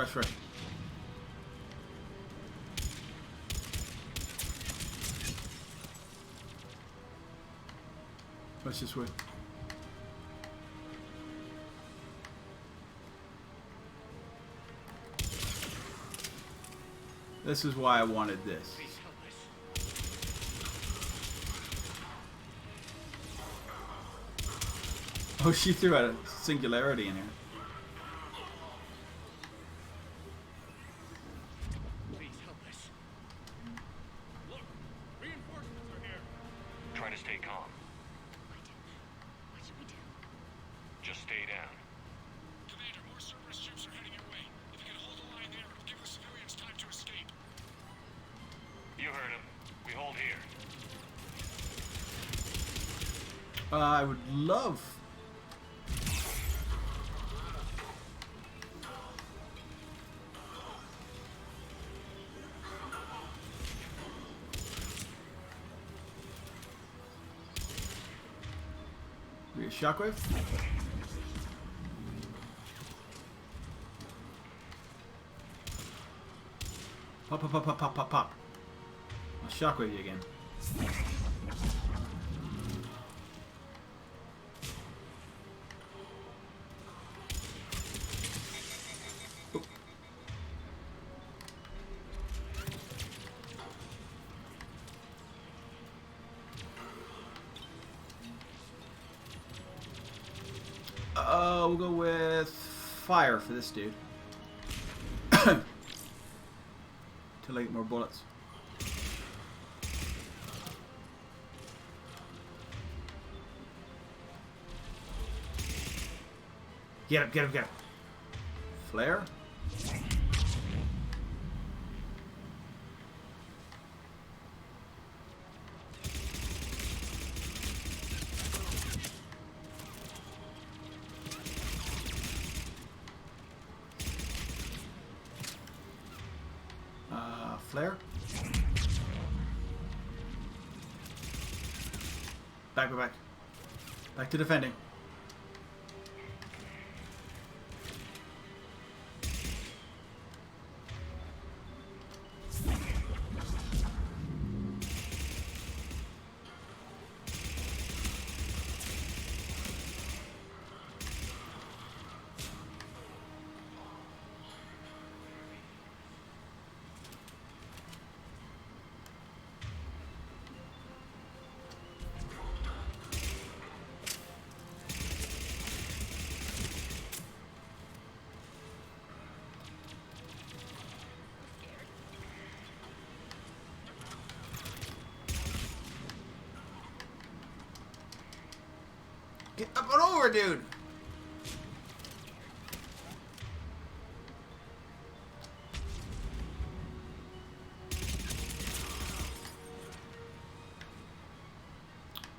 Let's just wait. This is why I wanted this. Oh, she threw out a singularity in here. Please help us. Look, reinforcements are here. Try to stay calm. What should we do? Just stay down. Commander, more Cerberus troops are heading your way. If you can hold the line there, it'll give the civilians time to escape. You heard him. We hold here. I would love. Be a shockwave. Pop. I'll shockwave you again. We'll go with fire for this dude. Till I get more bullets. Get him. Flare. Flare. Back. Back to defending. up and over, dude.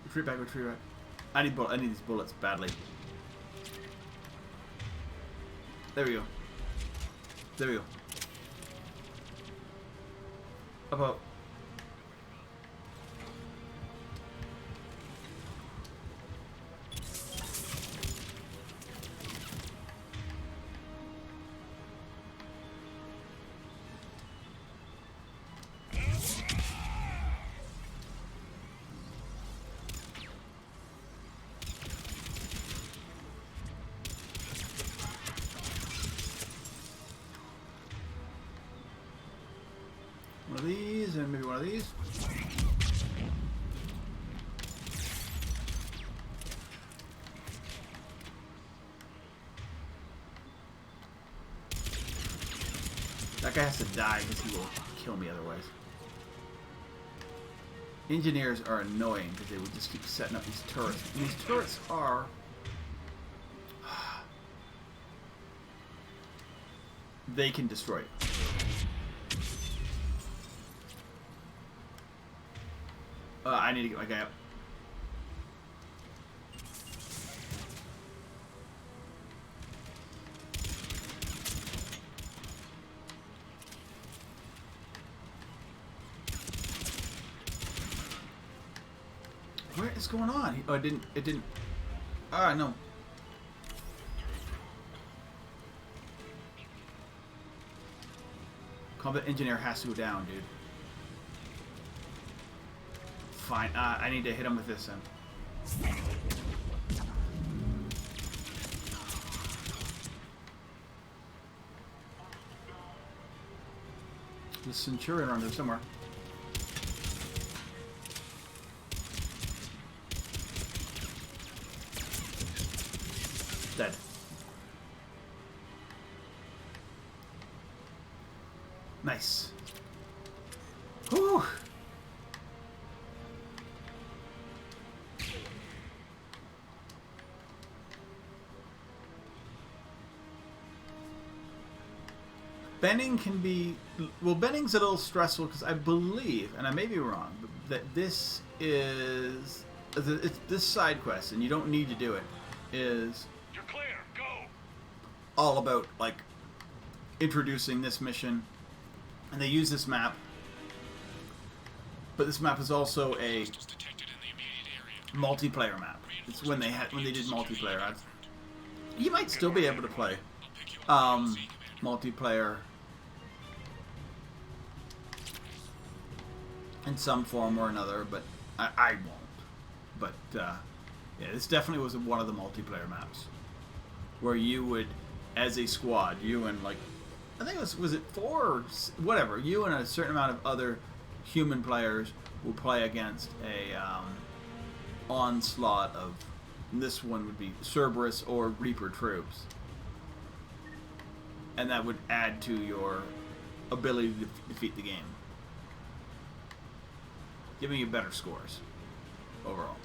Retreat back, retreat back. I need these bullets badly. There we go. There we go. About. One of these, and maybe one of these. That guy has to die because he will kill me otherwise. Engineers are annoying because they will just keep setting up these turrets. And these turrets are... they can destroy you. I need to get my guy up. What is going on? Oh, it didn't. Ah, no. Combat engineer has to go down, dude. Fine. I need to hit him with this then. The Centurion around there somewhere. Dead. Nice. Whew. Benning can be... well, Benning's a little stressful because I believe, and I may be wrong, but that this is... this side quest, and you don't need to do it, is... You're clear. Go. all about, like, introducing this mission. And they use this map. But this map is also a multiplayer map. It's when they did multiplayer. You might still be able to play multiplayer in some form or another, but I won't. But yeah, this definitely was one of the multiplayer maps where you would, as a squad, you and like, I think it was it 4 or whatever, you and a certain amount of other human players will play against a onslaught of, this one would be Cerberus or Reaper troops, and that would add to your ability to defeat the game, giving you better scores overall.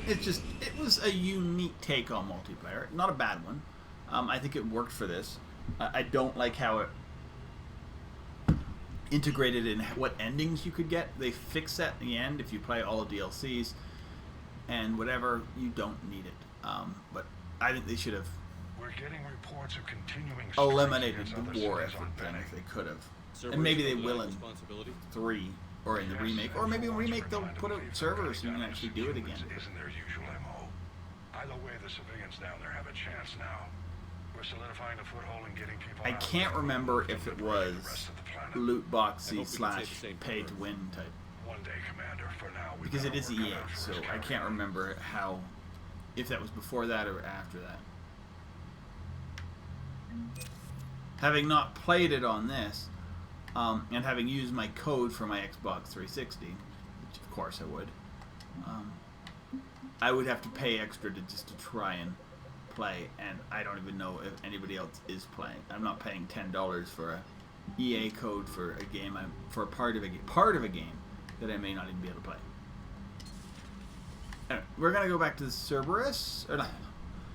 It was a unique take on multiplayer. Not a bad one. I think it worked for this. I don't like how it integrated in what endings you could get. They fix that in the end if you play all the DLCs and whatever. You don't need it. But I think they should have reports of continuing eliminated the war effort thing if they could have. And maybe they will in 3 or in the remake. Or maybe in remake they'll put out servers and you can actually do it again. Isn't their usual MO. Either way, the civilians down there have a chance now. We're solidifying a foothold and getting people I can't remember if it was loot boxy / pay to win type. One day, Commander. For now, because it is EA, so I can't remember how, if that was before that or after that. Having not played it on this, and having used my code for my Xbox 360, which of course I would have to pay extra to just to try and play, and I don't even know if anybody else is playing. I'm not paying $10 for a EA code for a game, for part of a game that I may not even be able to play. Anyway, we're gonna go back to the Cerberus, or not,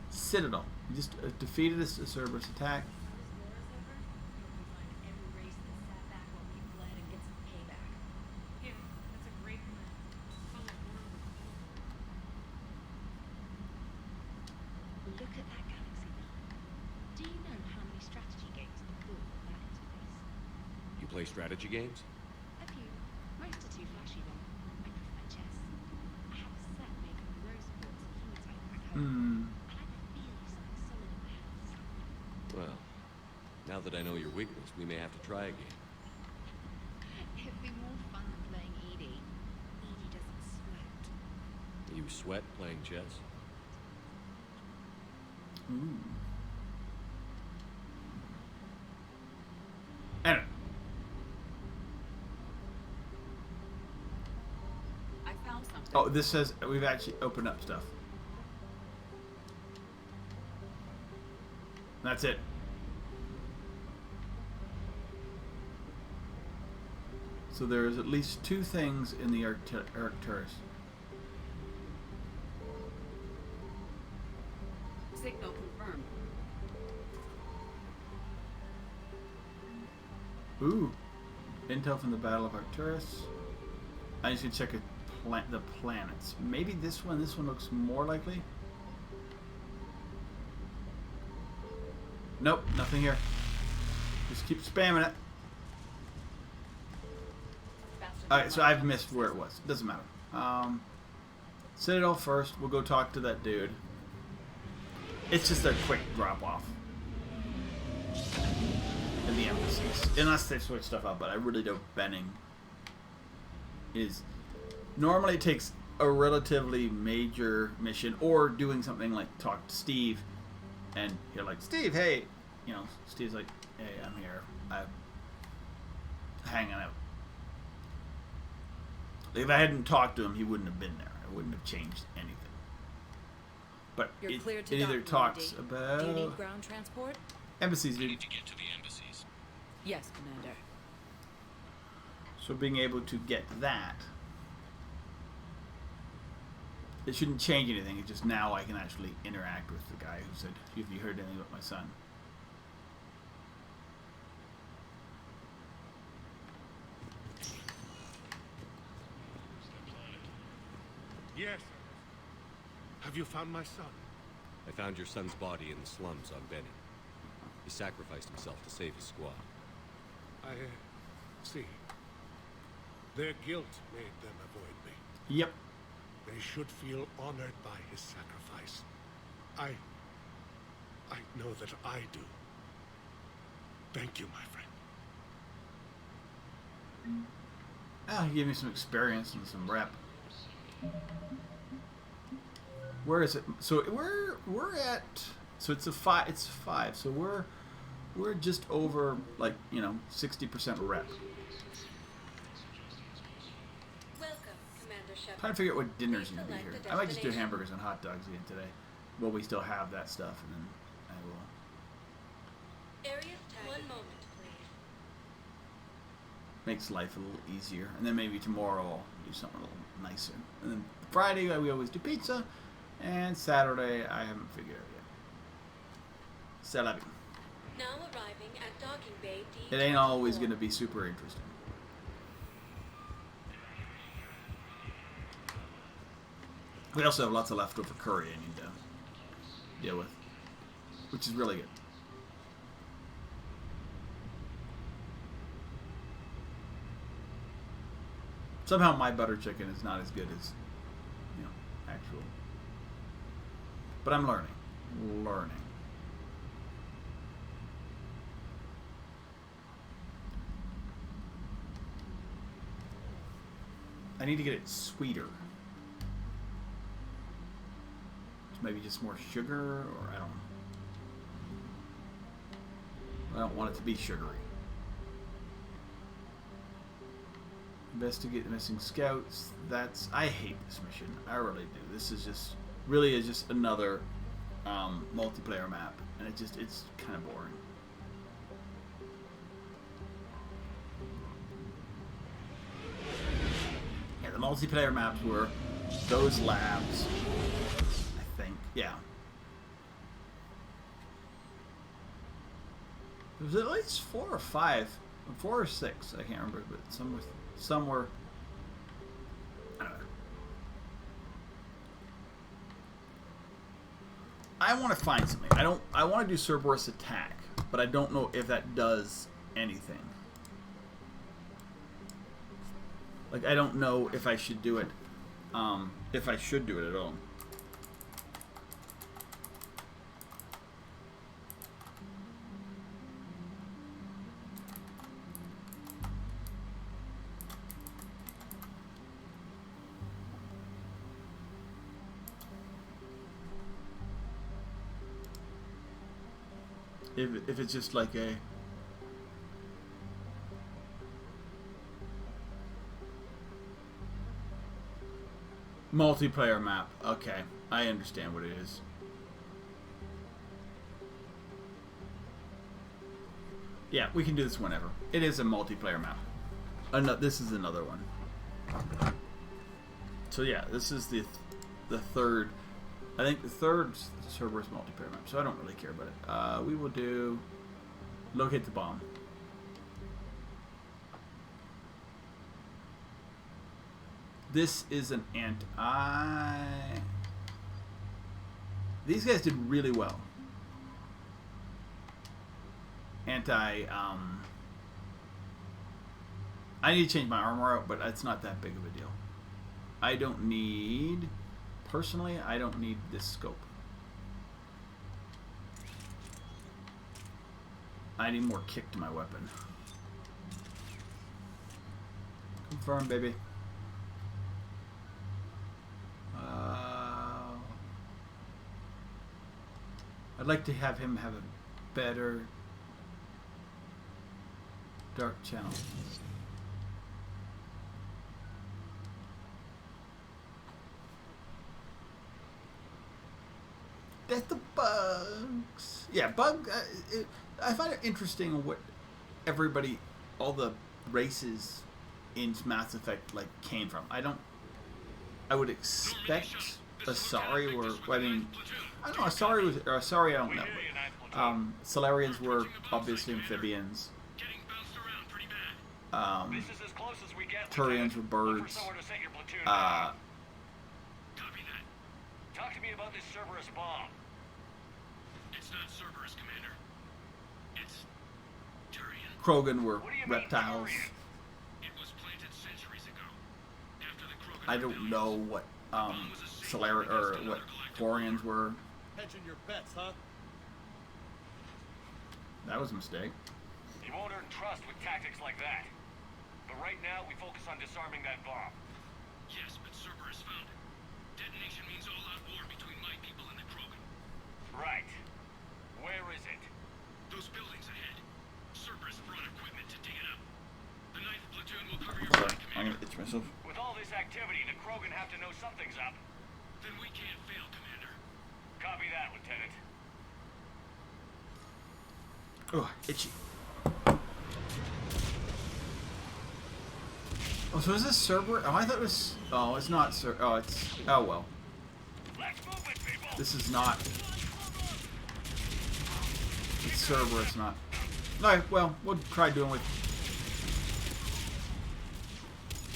Citadel. We just defeated a Cerberus attack. Play strategy games? A few. Most are too flashy though. I prefer chess. I have a set made from rose quartz and hematite back home. I like the feel of something solid in my hands. Well, now that I know your weakness, we may have to try again. It'd be more fun than playing Edie. Edie doesn't sweat. You sweat playing chess? Anyway. Oh, this says we've actually opened up stuff. That's it. So there's at least 2 things in the Arcturus. Signal confirmed. Ooh. Intel from the Battle of Arcturus. I just need to check the planets. Maybe this one looks more likely. Nope, nothing here. Just keep spamming it. Alright, so I've missed where it was. Doesn't matter. Citadel first. We'll go talk to that dude. It's just a quick drop off in the embassies. Unless they switch stuff up, but I really don't. Benning is... Normally it takes a relatively major mission, or doing something like talk to Steve, and you're like, Steve, hey, you know, Steve's like, hey, I'm here, I'm hanging out. If I hadn't talked to him, he wouldn't have been there. I wouldn't have changed anything. But it either talks about... Do you need ground transport? Embassies. We need to get to the embassies. Yes, Commander. So being able to get that... It shouldn't change anything. It's just now I can actually interact with the guy who said, have you heard anything about my son? Yes. Have you found my son? I found your son's body in the slums on Benny. He sacrificed himself to save his squad. I see. Their guilt made them avoid me. Yep. They should feel honored by his sacrifice. I know that I do. Thank you, my friend. Ah, he gave me some experience and some rep. Where is it? So we're at. So it's 5. It's 5. So we're just over, like, 60% rep. Trying to figure out what dinner's gonna be here. I might just do hamburgers and hot dogs again today. Well, we still have that stuff, and then I will. Area, 1 moment, please. Makes life a little easier, and then maybe tomorrow I'll do something a little nicer. And then Friday we always do pizza, and Saturday I haven't figured out yet. C'est la vie. Now arriving at docking bay D. It ain't always gonna be super interesting. We also have lots of leftover curry I need to deal with, which is really good. Somehow my butter chicken is not as good as, actual. But I'm learning. I need to get it sweeter. Maybe just more sugar, or I don't want it to be sugary. Investigate the missing scouts. I hate this mission. I really do. This is just another multiplayer map, and it's kind of boring. multiplayer maps were those labs, I think. Yeah. It was at least 4 or 5, 4 or 6. I can't remember, but some were. I don't know. I want to find something. I want to do Cerberus attack, but I don't know if that does anything. Like, I don't know if I should do it. If I should do it at all. If it's just like a multiplayer map. Okay, I understand what it is. Yeah, we can do this whenever. It is a multiplayer map. This is another one. So yeah, this is the third. I think the third Cerberus multiplayer map. So I don't really care about it. We will do locate the bomb. This is an These guys did really well. I need to change my armor out, but it's not that big of a deal. I don't need... Personally, I don't need this scope. I need more kick to my weapon. Confirm, baby. I'd like to have him have a better dark channel. Death the bugs. Yeah, I find it interesting what everybody, all the races in Mass Effect like came from. I would expect Asari were. I mean, I don't know. Asari. I don't know. Solarians were obviously amphibians. Turians were birds. Talk to me about this Cerberus bomb. It's not Cerberus, Commander. It's Turian. Krogan were reptiles. It was planted centuries ago. After the Krogan I don't know what Solarian or what Quarians were. Hedging your bets, huh? That was a mistake. You won't earn trust with tactics like that. But right now, we focus on disarming that bomb. Yes, but Cerberus found it. Detonation means all-out war between my people and the Krogan. Right. Where is it? Those buildings ahead. Cerberus brought equipment to dig it up. The 9th platoon will cover your Sorry, right, I'm Commander. gonna itch myself. With all this activity, the Krogan have to know something's up. Then we can't fail, Commander. Copy that, Lieutenant. Oh, itchy. Oh, so is this Cerberus? Oh, I thought it was... Oh, it's not Cerberus. Oh, it's... Oh, well. This is not... It's Cerberus, not... Alright, well, we'll try doing with...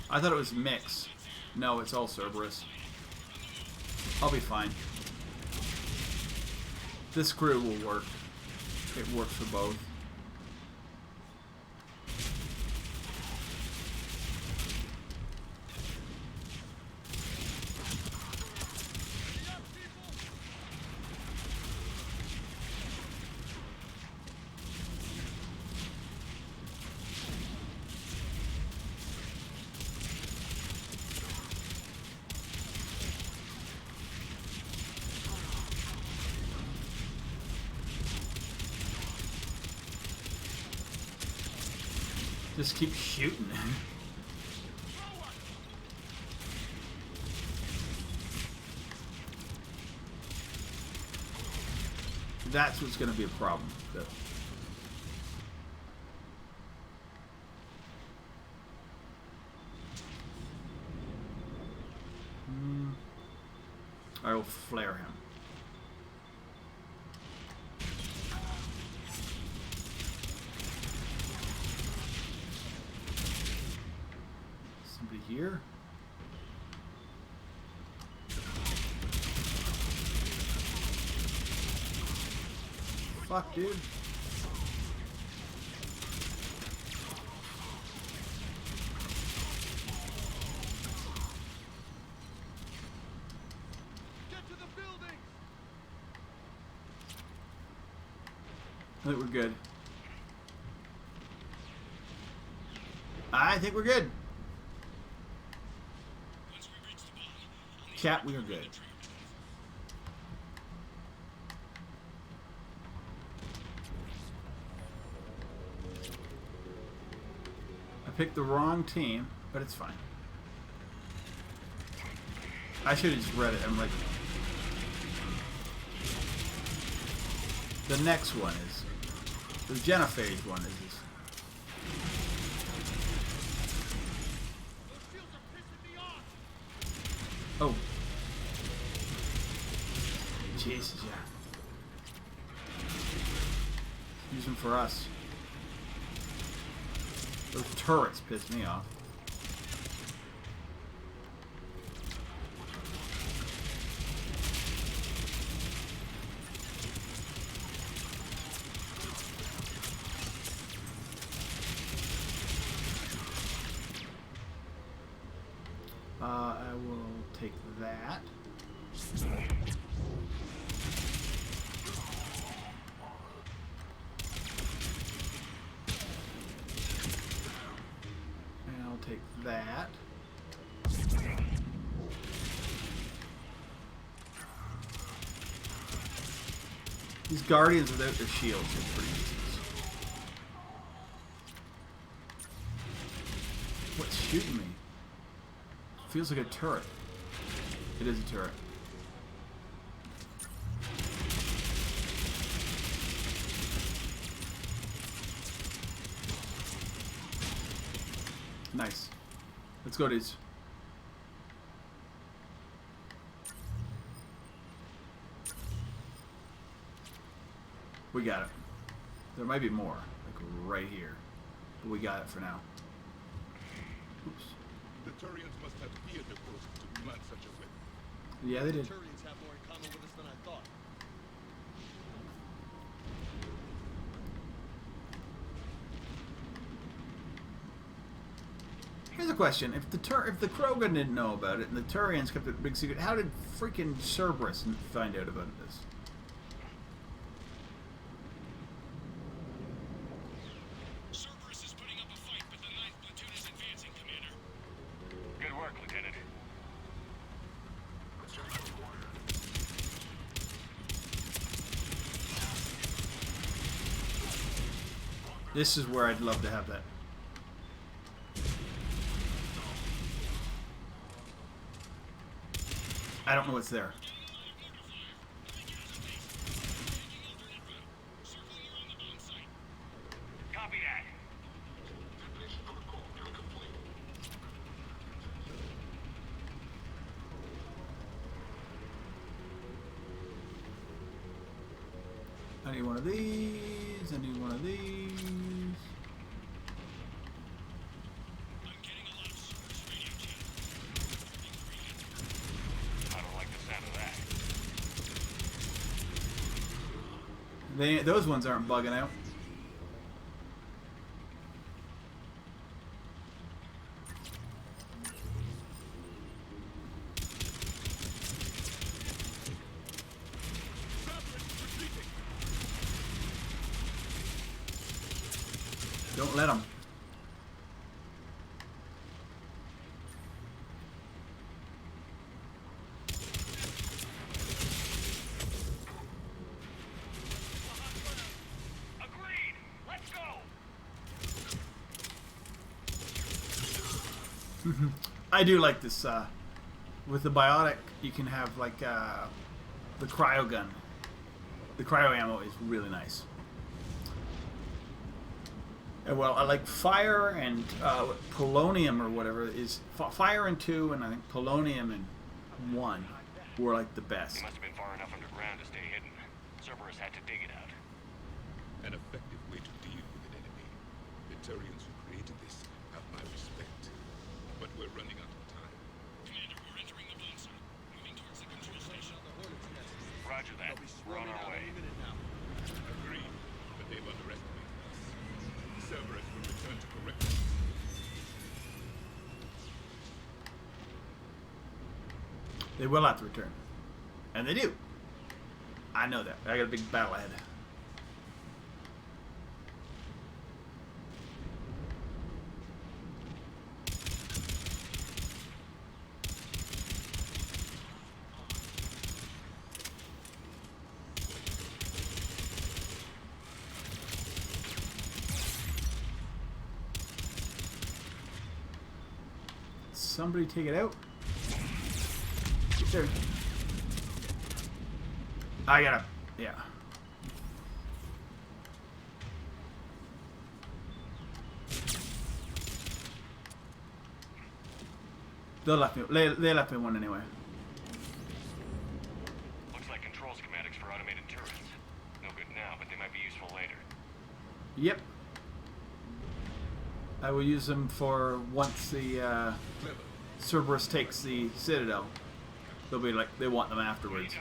I thought it was mix. No, it's all Cerberus. I'll be fine. This crew will work. It works for both. Just keep shooting. That's what's going to be a problem. I will flare him. Somebody here? Fuck, dude. Get to the building. I think we're good. I think we're good. Cat, we are good. I picked the wrong team, but it's fine. I should have just read it. I'm like, the next one is the genophage one is. Oh. Jesus, yeah. Use them for us. Those turrets piss me off. I will take that. And I'll take that. These guardians without their shields are pretty useless. What's shooting me? Feels like a turret. It is a turret. Nice. Let's go, dudes. We got it. There might be more, like right here. But we got it for now. Oops. The Turians must have feared the ghost to plant such a weapon. Yeah, they did. The Turians have more in common with us than I thought. Here's a question: if the Krogan didn't know about it and the Turians kept it a big secret, how did freaking Cerberus find out about this? Cerberus is putting up a fight, but the 9th platoon is advancing, Commander. Good work, Lieutenant. This is where I'd love to have that. I don't know what's there. Copy that. I need one of these. I need one of these. I don't like the sound of that. Those ones aren't bugging out. Don't let them. Agreed. Let's go. I do like this. With the biotic, you can have like the cryo gun. The cryo ammo is really nice. Well, I like fire and polonium or whatever is fire in 2, and I think polonium in 1. were like the best. It must have been far enough underground to stay hidden. Cerberus had to dig it out. An effective way to deal with an enemy. The Turians who created this have my respect. But we're running out of time. Commander, we're entering the bunker. Moving towards the control station. Roger that. We're on our way. Agreed, but they've underestimated us. Cerberus will return to correct us. They will have to return. And they do. I know that. I got a big battle ahead. Somebody take it out. There. I gotta, yeah. They left me one anyway. Looks like control schematics for automated turrets. No good now, but they might be useful later. Yep. I will use them for once the Cerberus takes the Citadel. They'll be like, they want them afterwards.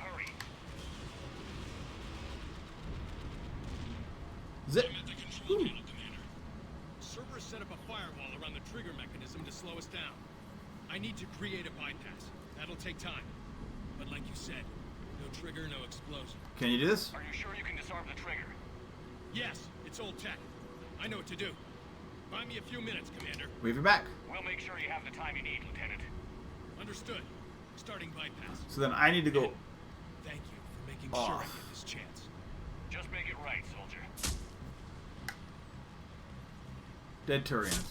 Zip. Cerberus set up a firewall around the trigger mechanism to slow us down. I need to create a bypass. That'll take time. But like you said, no trigger, no explosion. Can you do this? Are you sure you can disarm the trigger? Yes, it's old tech. I know what to do. Buy me a few minutes, Commander. Wave your back. We'll make sure you have the time you need, Lieutenant. Understood. Starting bypass. So then I need to go. Thank you for making off. sure I get this chance. Just make it right, soldier. Dead Turians.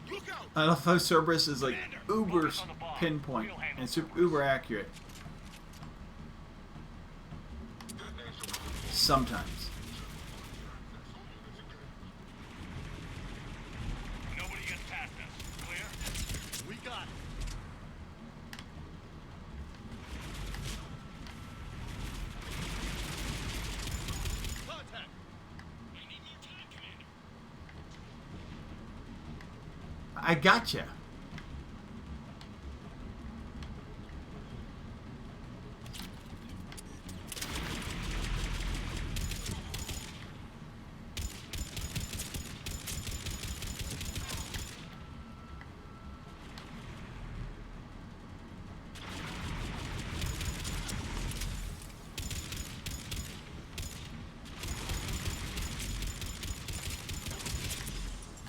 Look out! I love how Cerberus is like uber pinpoint and uber accurate. Sometimes. Nobody gets past us. Clear? We got it. Contact. I need more time, Commander. I gotcha.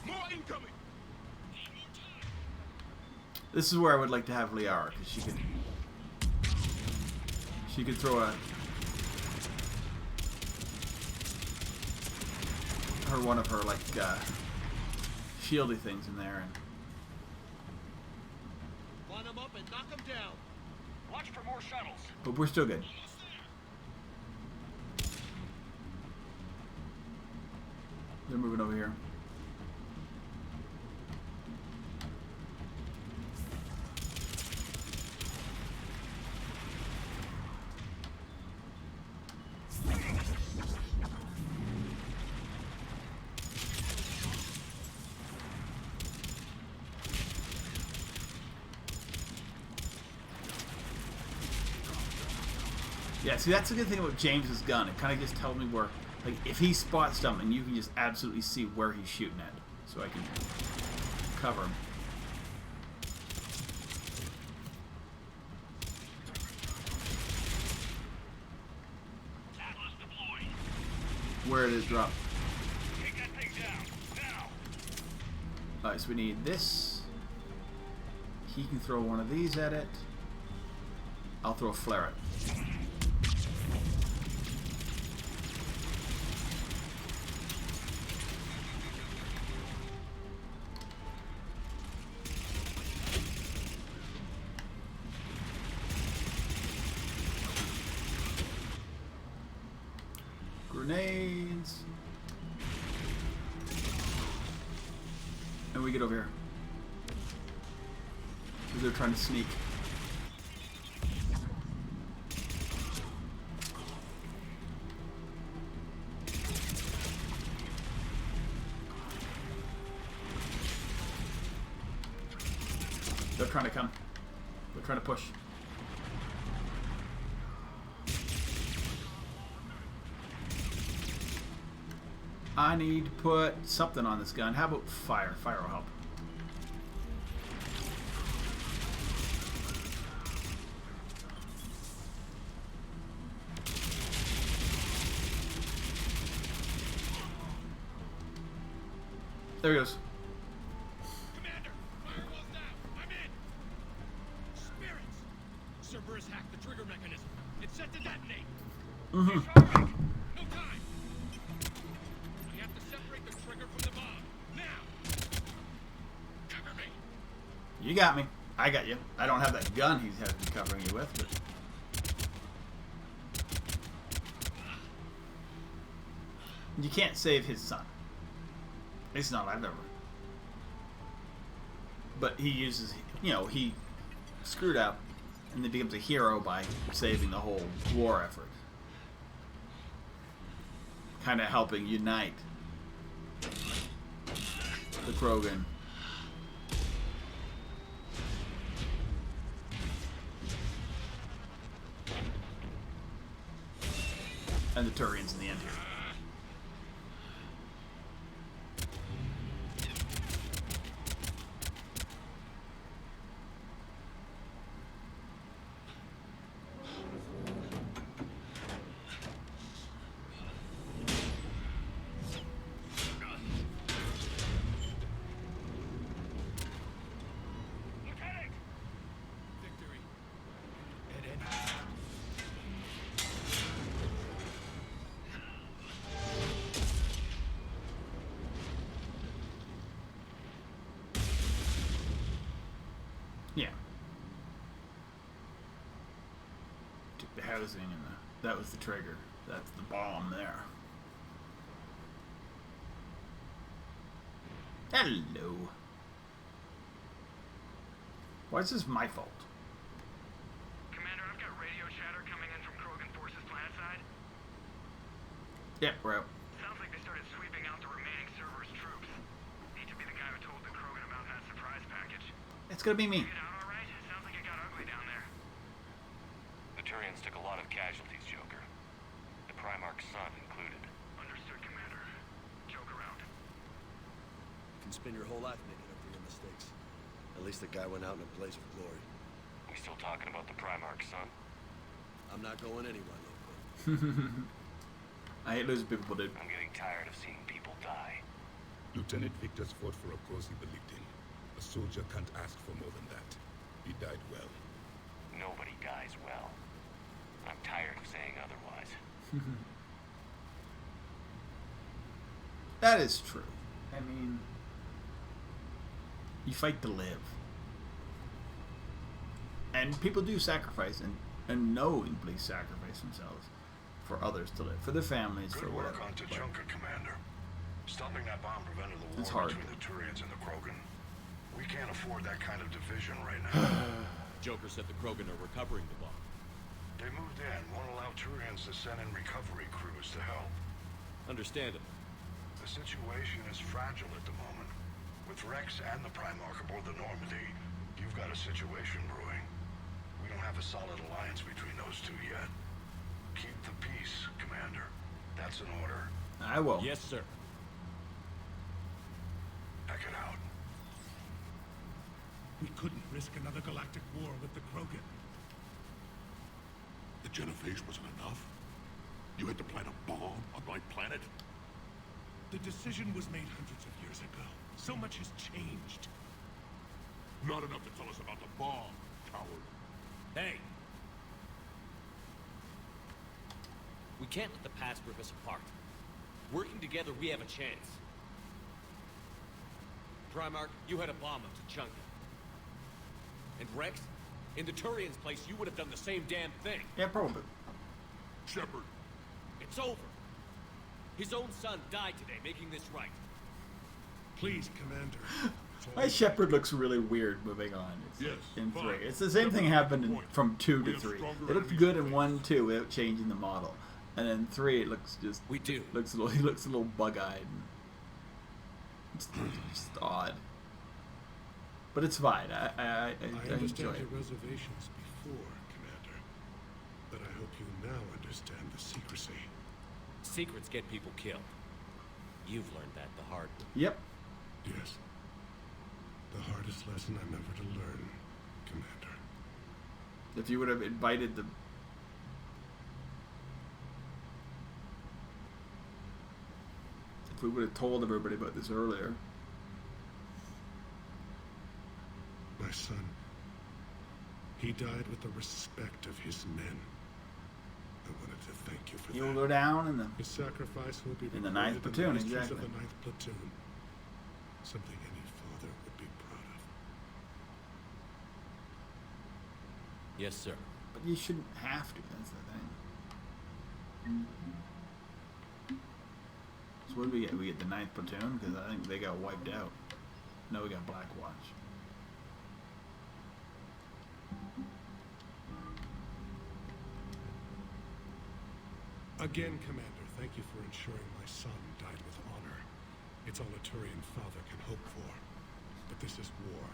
More incoming! This is where I would like to have Liara, because she could throw one of her like shieldy things in there, and Line them up and knock them down. Watch for more shuttles. but we're still good. They're moving over here. Yeah, see, that's the good thing about James's gun. It kind of just tells me where, like, if he spots something, you can just absolutely see where he's shooting at, so I can cover him. Where it is dropped. Take that thing down. Now. Alright, so we need this. He can throw one of these at it. I'll throw a flare at it. Grenades. And we get over here. Because they're trying to sneak. They're trying to come. They're trying to push. I need to put something on this gun. How about fire? Fire will help. There he goes. Commander, firewall's down. I'm in. Spirits. Cerberus hacked the trigger mechanism. It's set to detonate. Mm-hmm. No time. We have to separate the trigger from the bomb. Now. Cover me. You got me. I got you. I don't have that gun he's has been covering you with, but you can't save his son. At least not I've ever. But he uses, you know, he screwed up and then becomes a hero by saving the whole war effort. Kind of helping unite the Krogan. And the Turians in the end here. Victory. At any Yeah. Took the housing and that was the trigger. That's the bomb there. Hello. Why is this my fault? Commander, I've got radio chatter coming in from Krogan forces planet side. Yeah, we're out. Sounds like they started sweeping out the remaining Cerberus troops. Need to be the guy who told the Krogan about that surprise package. It's gonna be me. Get out all right? Sounds like it got ugly down there. The Turians took a lot of casualties, Joker. The Primarch's son included. Understood, Commander. Joke around. You can spend your whole life making up for your mistakes. At least the guy went out in a blaze of glory. We still talking about the Primarch's son? I'm not going anywhere, local. I hate losing people, dude. I'm getting tired of seeing people die. Lieutenant Victor's fought for a cause he believed in. A soldier can't ask for more than that. He died well. Nobody dies well. I'm tired of saying otherwise. That is true. I mean, you fight to live. And people do sacrifice and knowingly sacrifice themselves for others to live, for their families, for Good work whatever. on Tuchanka, Commander. Stopping that bomb prevented the It's war hard. between the Turians and the Krogan. We can't afford that kind of division right now. Joker said the Krogan are recovering the bomb. They moved in, won't allow Turians to send in recovery crews to help. Understandable. The situation is fragile at the moment. With Rex and the Primarch aboard the Normandy, you've got a situation brewing. We don't have a solid alliance between those two yet. Keep the peace, Commander. That's an order. I will. Yes, sir. Pack it out. We couldn't risk another galactic war with the Krogan. The Genophage wasn't enough? You had to plant a bomb on my planet? The decision was made hundreds of years ago. So much has changed. Not enough to tell us about the bomb, coward. Hey! We can't let the past rip us apart. Working together, we have a chance. Primarch, you had a bomb on Tuchanka. And Rex, in the Turian's place, you would have done the same damn thing. Yeah, probably. Shepard. It's over. His own son died today, making this right. Please, Commander. My Shepard looks really weird moving on. In 3. It's the same thing happened from 2 to 3. It looked good in 1, 2 without changing the model. And then 3 it looks just he looks a little bug-eyed. It's just odd. But it's fine. I understand enjoy it. your reservations before, Commander. But I hope you now understand the secrecy. Secrets get people killed. You've learned that the hard way. Yep. Yes. The hardest lesson I'm ever to learn, Commander. If you would have invited the... If we would have told everybody about this earlier. My son, he died with the respect of his men. I wanted to thank you for You'll that. go down in the... His sacrifice will be in the recorded 9th platoon, the histories exactly. of the 9th platoon. Something any father would be proud of. Yes, sir. But you shouldn't have to, that's the thing. So what do we get? We get the 9th platoon? Because I think they got wiped out. No, we got Black Watch. Again, Commander, thank you for ensuring my son died with honor. It's all a Turian father can hope for. But this is war.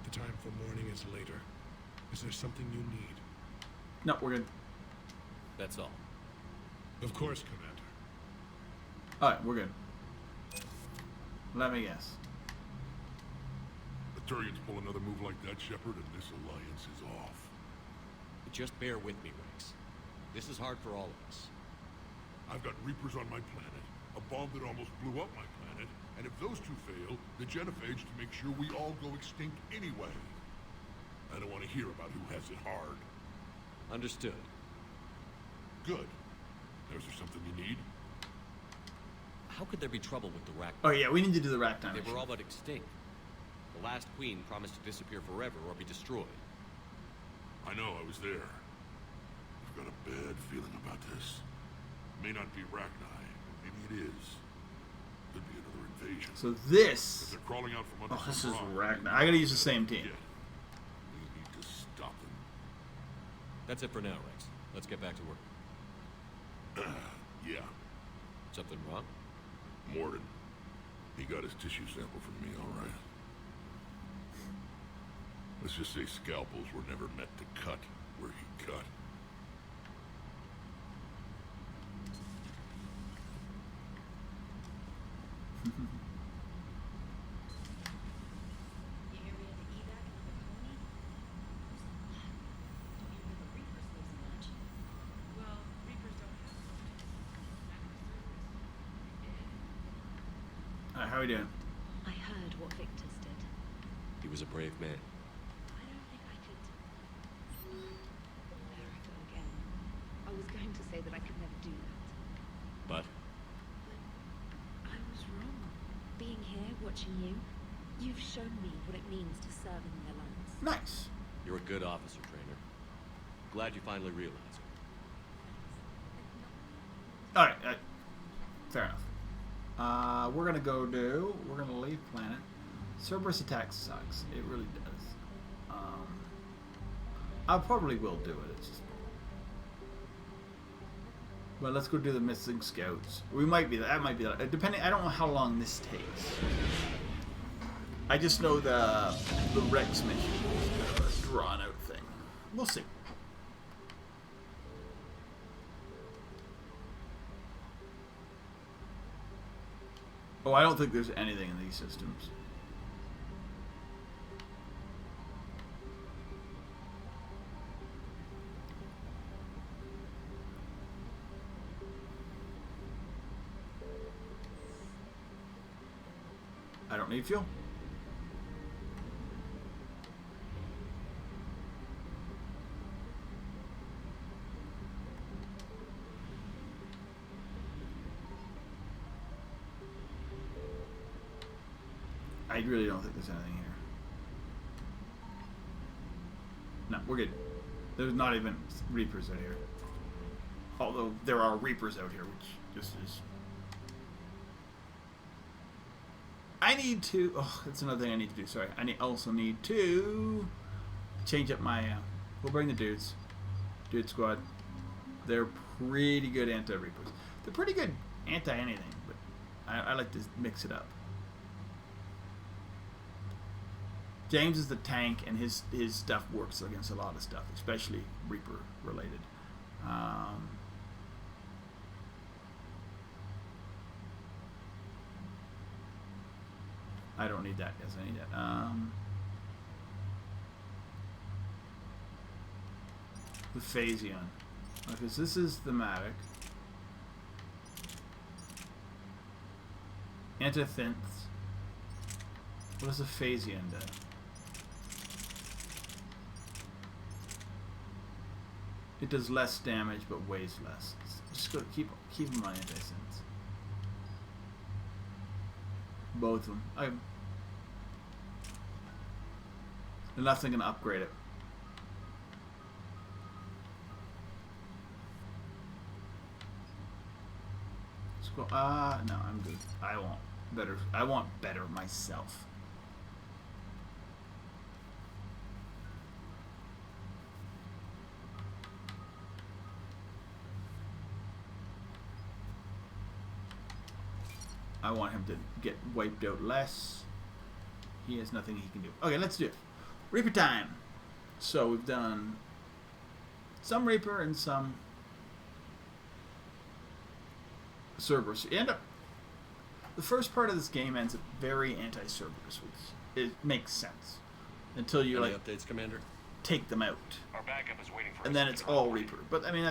The time for mourning is later. Is there something you need? No, we're good. That's all. Of course, Commander. Alright, we're good. Let me guess. The Turians pull another move like that, Shepard, and this alliance is off. Just bear with me, Rex. This is hard for all of us. I've got Reapers on my planet, a bomb that almost blew up my planet, and if those two fail, the genophage to make sure we all go extinct anyway. I don't want to hear about who has it hard. Understood. Good. Is there something you need? How could there be trouble with the Rack? Oh yeah, we need to do the Rack time. They were all but extinct. The last queen promised to disappear forever or be destroyed. I know, I was there. I've got a bad feeling about this. May not be Rachni. Maybe it is. Could be another invasion. So this... If they're crawling out from under Oh, this some is rock, Ragnar. I gotta use the same team. we need to stop them. That's it for now, Rex. Let's get back to work. Yeah. Something wrong? Morden. He got his tissue sample from me, all right. Let's just say scalpels were never meant to cut where he cut. How are we doing? I heard what Victor's did. He was a brave man. I don't think I could... There I go again. I was going to say that I could never do that. But? I was wrong. Being here, watching you, you've shown me what it means to serve in the Alliance. Nice. You're a good officer, Trainer. Glad you finally realized it. Alright, fair enough. We're gonna leave planet. Cerberus attack sucks. It really does. I probably will do it. It's just... But let's go do the missing scouts. We might be that might be that. Depending, I don't know how long this takes. I just know the Rex mission is kind of a drawn out thing. We'll see. Oh, I don't think there's anything in these systems. I don't need fuel. I really don't think there's anything here. No, we're good. There's not even Reapers out here. Although there are Reapers out here, which just is... I need to... Oh, that's another thing I need to do. Sorry. I also need to change up my... we'll bring the dudes. Dude squad. They're pretty good anti-Reapers. They're pretty good anti-anything, but I like to mix it up. James is the tank, and his stuff works against a lot of stuff, especially Reaper related. I don't need that. Yes, I need that. The Phasion. Because this is thematic. Antithynth. What does the Phasion do? It does less damage, but weighs less. Just go keep in mind anti-synths. Both of them. Unless I'm gonna upgrade it. Let's go. No, I'm good. I want better. I want better myself. I want him to get wiped out less. He has nothing he can do. Okay, let's do it. Reaper time. So we've done some Reaper and some Cerberus. You end up, the first part of this game ends up very anti-Cerberus, which it makes sense until you Any updates, Commander? take them out, Our backup is waiting for and then it's all Reaper. But I mean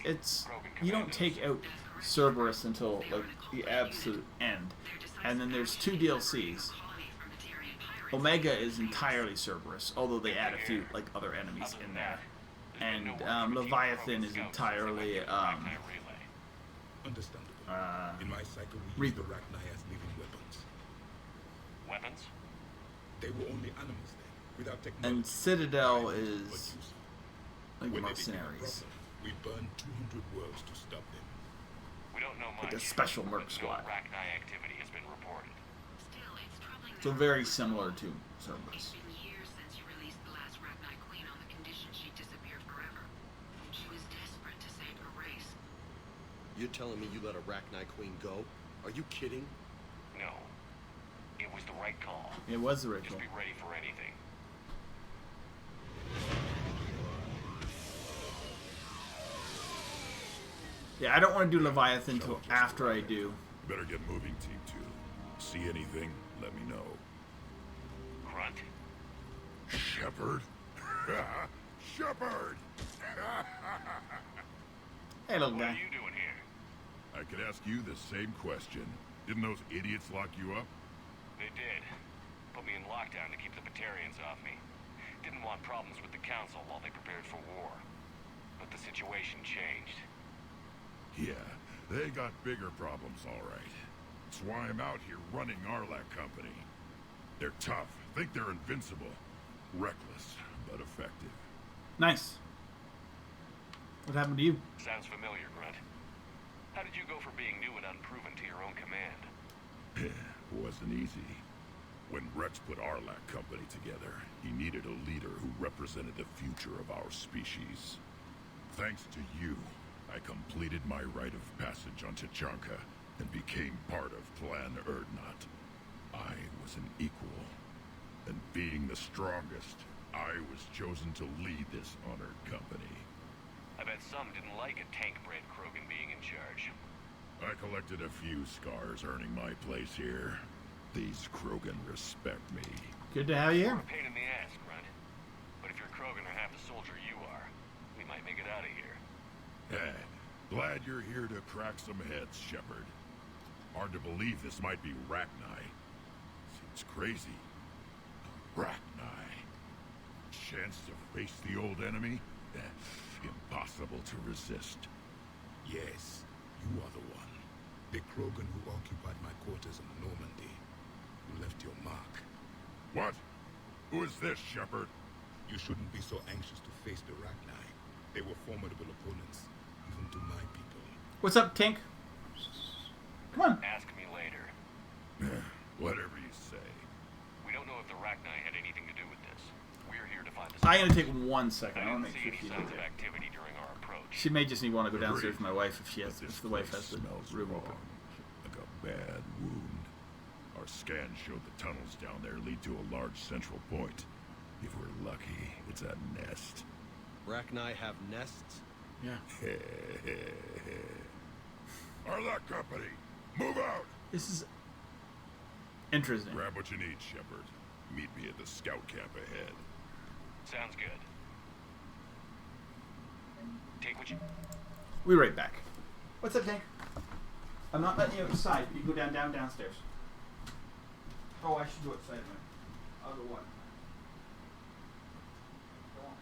it's you don't take out Cerberus until like the absolute end, and then there's 2 DLCs. Omega is entirely Cerberus, although they add a few like other enemies in there, and Leviathan is entirely Understandable. In my cycle, we Reaper. used the Rachni as living weapons. Weapons? They were only animals then, without technology. and Citadel is like When they became a mercenaries, problem, we burned 200 worlds to stop them. We don't know much. like a special merc but squad. No Rachni activity has been reported. So very similar to Cerberus. It's been years since you released the last Rachni Queen on the condition she disappeared forever. She was desperate to save her race. You're telling me you let a Rachni Queen go? Are you kidding? No. It was the right call. It was the right Just call. be ready for anything. Yeah, I don't want to do Leviathan until after I do. Better get moving, Team 2. See anything, let me know. Grunt. Shepard? Shepard! Hey, little What guy. are you doing here? I could ask you the same question. Didn't those idiots lock you up? They did. Put me in lockdown to keep the Batarians off me. Didn't want problems with the Council while they prepared for war. But the situation changed. Yeah, they got bigger problems, all right. That's why I'm out here running Arlac Company. They're tough, think they're invincible. Reckless, but effective. Nice. What happened to you? Sounds familiar, Grunt. How did you go from being new and unproven to your own command? Wasn't easy. When Rex put Arlac Company together, he needed a leader who represented the future of our species. Thanks to you, I completed my rite of passage on Tachanka and became part of Plan Erdnot. I was an equal, and being the strongest, I was chosen to lead this honored company. I bet some didn't like a tank-bred Krogan being in charge. I collected a few scars earning my place here. These Krogan respect me. Good to have you You're here. a pain in the ass, Grunt. But if your Krogan are half the soldier you are, we might make it out of here. Glad you're here to crack some heads, Shepard. Hard to believe this might be Rachni. Seems crazy. Rachni. Chance to face the old enemy? Impossible to resist. Yes, you are the one. The Krogan who occupied my quarters in Normandy. You left your mark. What? Who is this, Shepard? You shouldn't be so anxious to face the Rachni. They were formidable opponents, even to my people. What's up, Tink? Come on. Ask me later. Whatever you say. We don't know if the Rachni had anything to do with this. We're here to find the I'm gonna take 1 second. I I want didn't to see make sure any she's signs of okay. activity during our approach. She may just want to go downstairs Agreed. with my wife if she has, But this if the wife place has the smells room wrong, open. like a bad wound. Our scans showed the tunnels down there lead to a large central point. If we're lucky, it's a nest. Arachni have nests? Yeah. Arlock Company, move out! This is interesting. Grab what you need, Shepard. Meet me at the scout camp ahead. Sounds good. Take what you... We'll be right back. What's up, Tank? I'm not letting you outside. You go downstairs. Oh, I should go outside. I'll go what? Go on.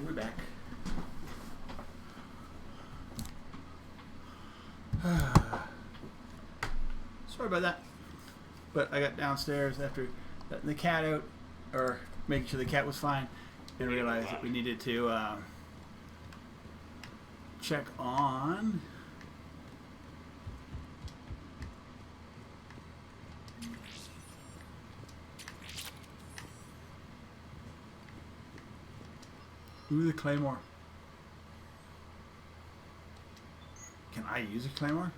we're back. Sorry about that. But I got downstairs after letting the cat out, or making sure the cat was fine, and realized that we needed to check on the claymore. Can I use a claymore?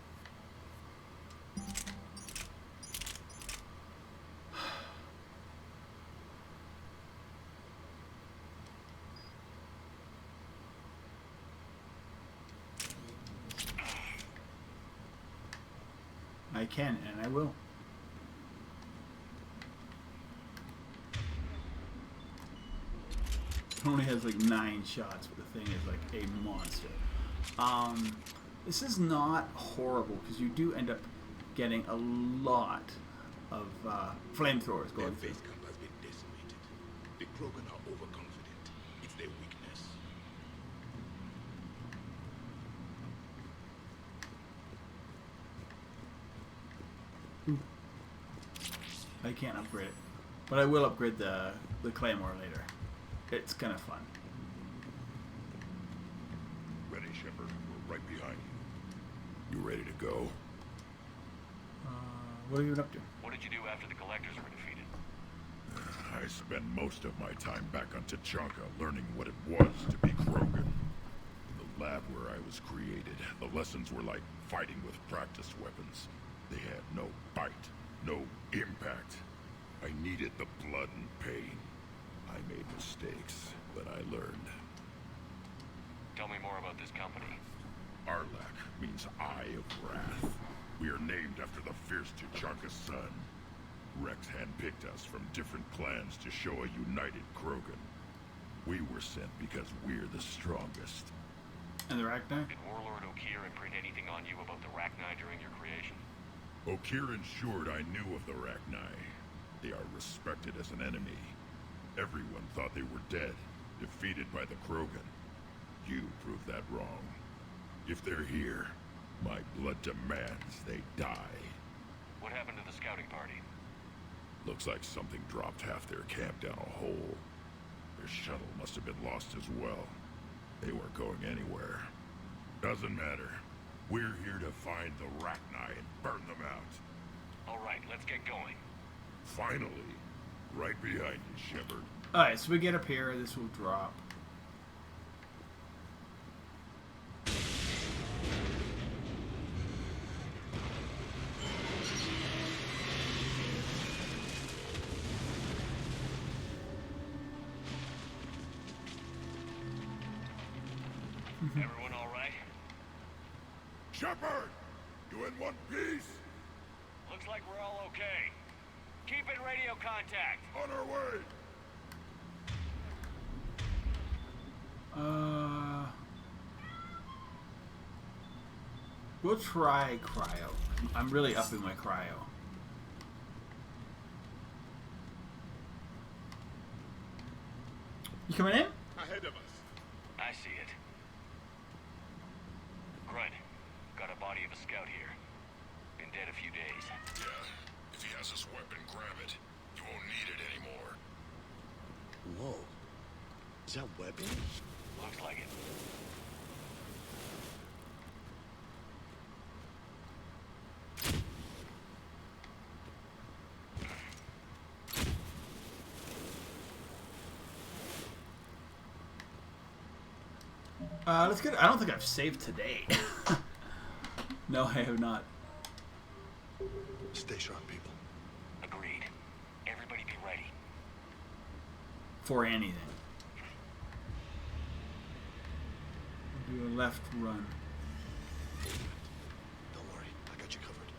I can, and I will. It only has like 9 shots, but the thing is like a monster. This is not horrible because you do end up getting a lot of flamethrowers going through. Base camp has been decimated. The Krogan are overconfident. It's their weakness. I can't upgrade it, but I will upgrade the claymore later. It's kind of fun. Ready, Shepard. We're right behind you. You ready to go? What are you up to? What did you do after the collectors were defeated? I spent most of my time back on T'Chaka learning what it was to be Krogan. In the lab where I was created, the lessons were like fighting with practice weapons. They had no bite, no impact. I needed the blood and pain. I made mistakes, but I learned. Tell me more about this company. Arlak means Eye of Wrath. We are named after the fierce T'Chaka's son. Rex handpicked us from different clans to show a united Krogan. We were sent because we're the strongest. And the Rachni? Did Warlord Okeer imprint anything on you about the Rachni during your creation? Okeer ensured I knew of the Rachni. They are respected as an enemy. Everyone thought they were dead, defeated by the Krogan. You proved that wrong. If they're here, my blood demands they die. What happened to the scouting party? Looks like something dropped half their camp down a hole. Their shuttle must have been lost as well. They weren't going anywhere. Doesn't matter. We're here to find the Rachni and burn them out. All right, let's get going. Finally. Right behind you, Shepard. Alright, so we get up here, this will drop. Everyone all right? Shepard! You in one piece? Looks like we're all okay. Keep in radio contact. On our way. We'll try cryo. I'm really upping my cryo. You coming in? Ahead of us. I see it. Grunt, got a body of a scout here. Been dead a few days. Yeah. If he has his weapon, grab it. You won't need it anymore. Whoa. Is that weapon? Looks like it. Let's get. I don't think I've saved today. No, I have not. Stay sharp, people. Agreed. Everybody be ready. For anything. We'll do a left run. Don't worry, I got you covered.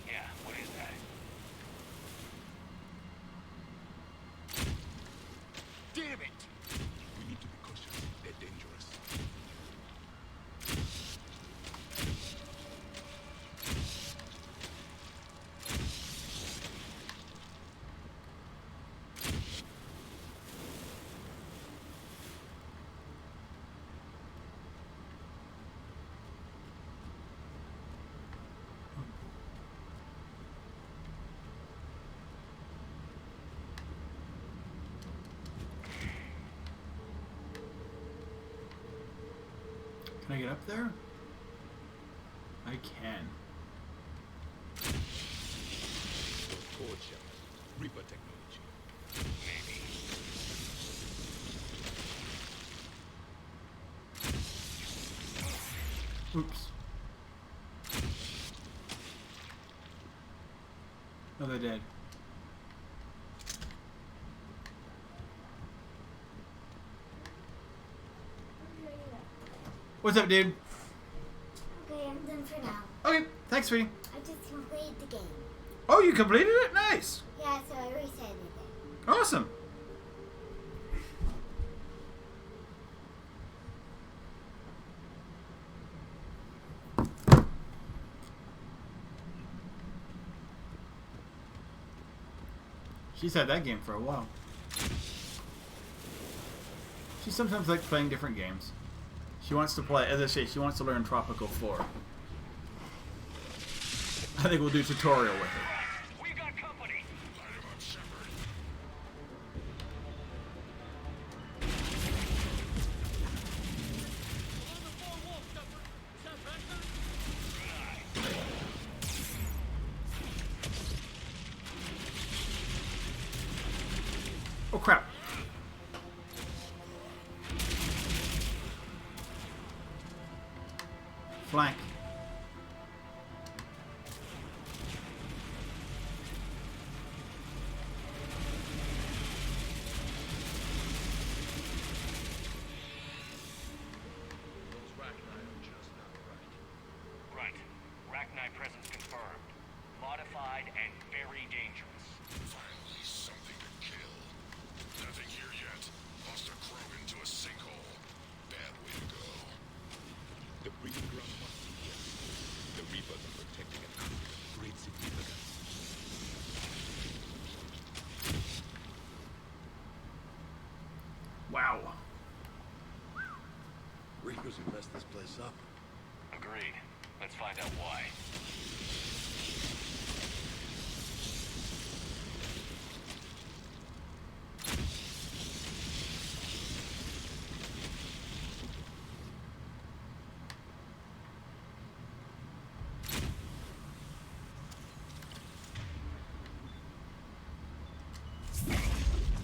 Yeah, what is that? Damn it! We need to be cautious. They're dangerous. Can I get up there? I can. Code Shep. Reaper technology. Maybe. Oops. Oh, they're dead. What's up, dude? Okay, I'm done for now. Okay, thanks, sweetie. I just completed the game. Oh, you completed it? Nice. Yeah, so I reset it. Awesome. She's had that game for a while. She sometimes likes playing different games. She wants to play, as I say, she wants to learn Tropical 4. I think we'll do a tutorial with her. We got company. Light him up, Shepard. Oh crap. Flank. Those Rachni are just not right. Right. Rachni presence confirmed. Modified and very dangerous. Finally, something to kill. Nothing here yet. Lost a Krogan to a sinkhole. Bad way to go. The breeding ground must be here. The Reapers are protecting an act of great significance. Wow. Reapers have messed this place up. Agreed. Let's find out why.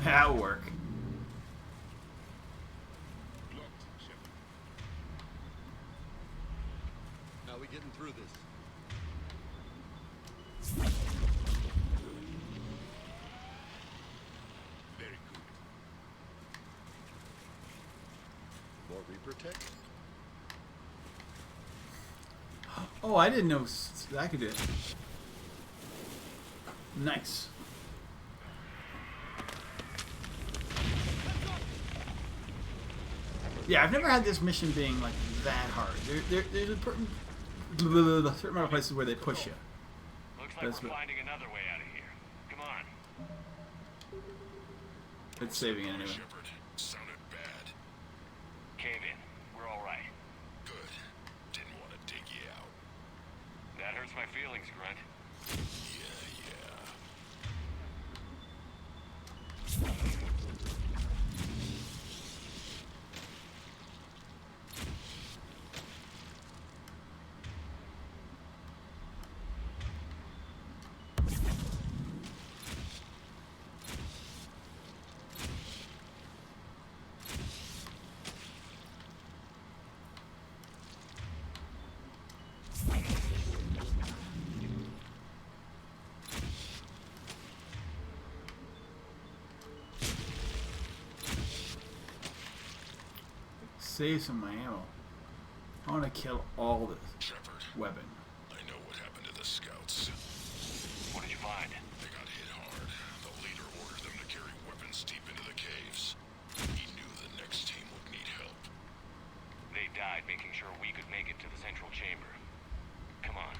That'll work. Blocked, Shepard. How are we getting through this? Very good. More Reaper tech? Oh, I didn't know I could do it. Nice. Yeah, I've never had this mission being like that hard. There's a certain amount of places where they push you. Looks like we're finding another way out of here. Come on. It's saving it anyway. Shepard, sounded bad. Cave in. We're all right. Good. Didn't want to dig you out. That hurts my feelings, Grunt. Save some of my ammo. I want to kill all this Shepard, weapon. I know what happened to the scouts. What did you find? They got hit hard. The leader ordered them to carry weapons deep into the caves. He knew the next team would need help. They died making sure we could make it to the central chamber. Come on.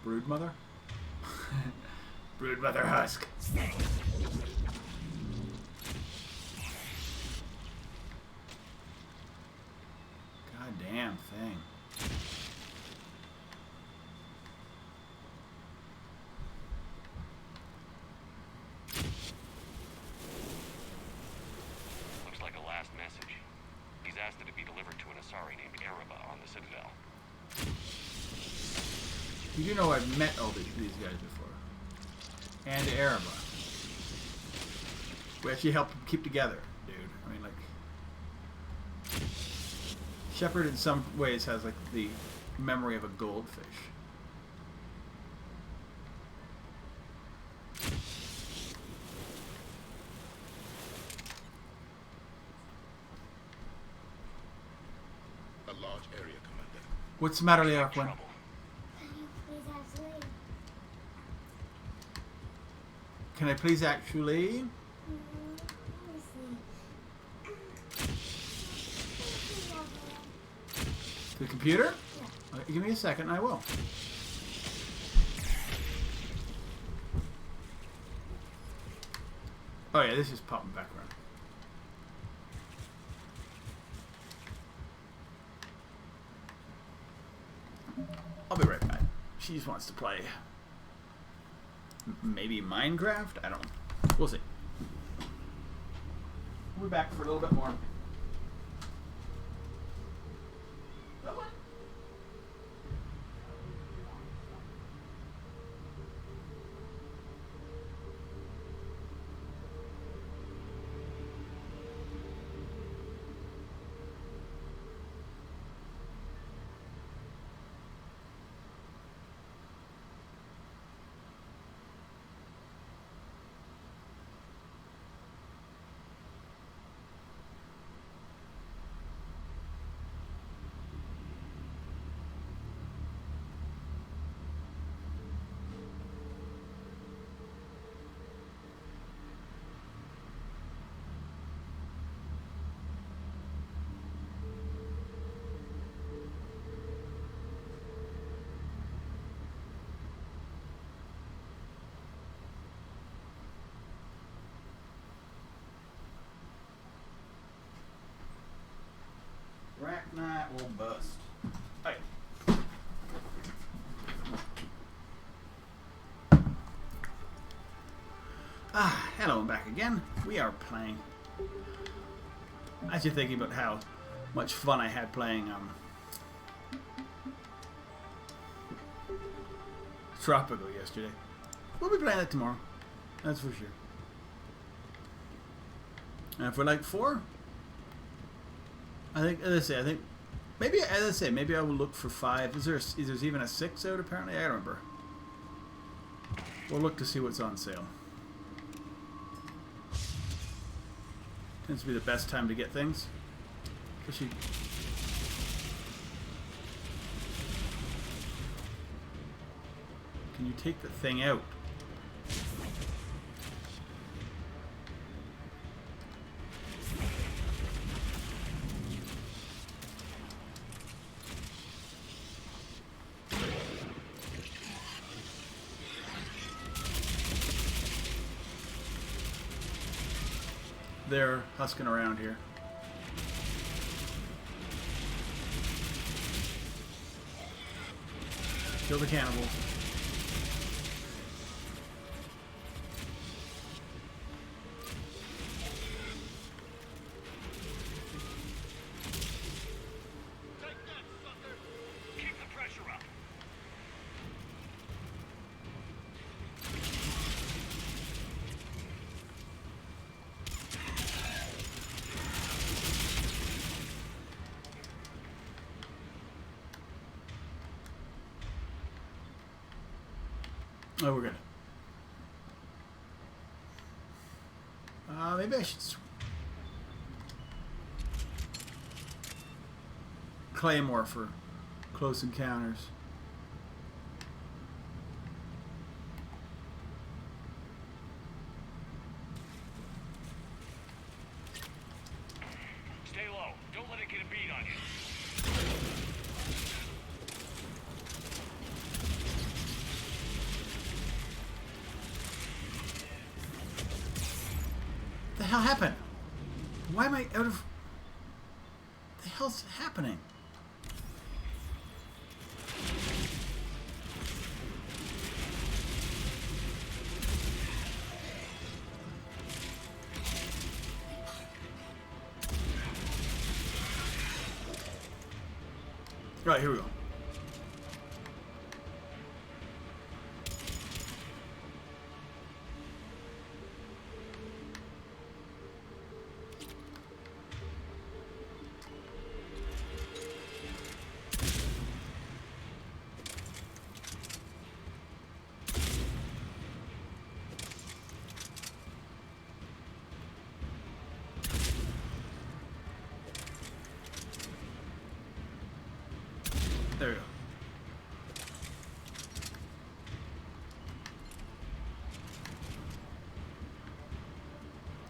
Broodmother? Broodmother Husk. Goddamn thing. Looks like a last message. He's asked it to be delivered to an Asari named Araba on the Citadel. You do know I've met all these guys before. And Araba. We actually helped them keep together, dude. I mean, like... Shepard in some ways has, like, the memory of a goldfish. A large area, Commander. What's the matter, Leoquin? Can I please actually? The computer? Okay, give me a second, I will. Oh yeah, this is popping back around. I'll be right back. She just wants to play. Maybe Minecraft? I don't know. We'll see. We'll be back for a little bit more. Rack Knight will bust. Hey. Hello, I'm back again. We are playing. I was just thinking about how much fun I had playing Tropical yesterday. We'll be playing that tomorrow. That's for sure. And for like 4, I think, as I say, maybe, as I say, maybe I will look for 5. Is there even a 6 out apparently? I don't remember. We'll look to see what's on sale. Tends to be the best time to get things. Especially... Can you take the thing out? They're husking around here. Kill the cannibals. Keep the pressure up. Oh, we're good. Maybe I should Claymore for close encounters. Stay low. Don't let it get a beat on you. hell happened? Why am I out of... What the hell's happening? Right, here we go. There we go.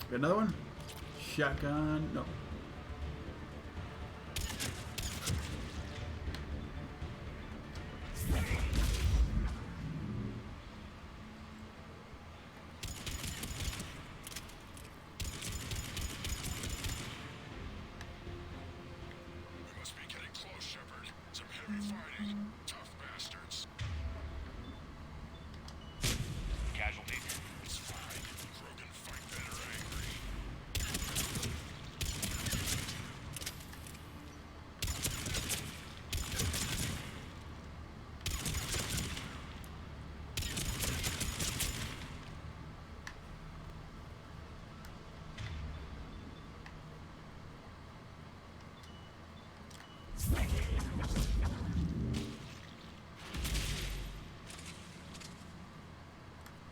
Got another one? Shotgun? No. We must be getting close, Shepard. Some heavy fighting. Tough bastards. Casualties? It's fine. Krogan fight better angry.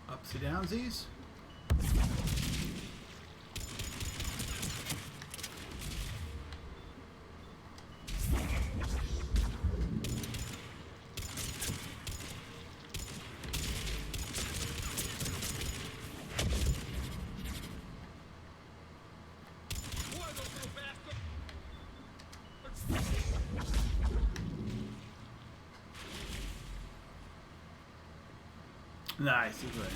Upsy downsies. Nice, he's right.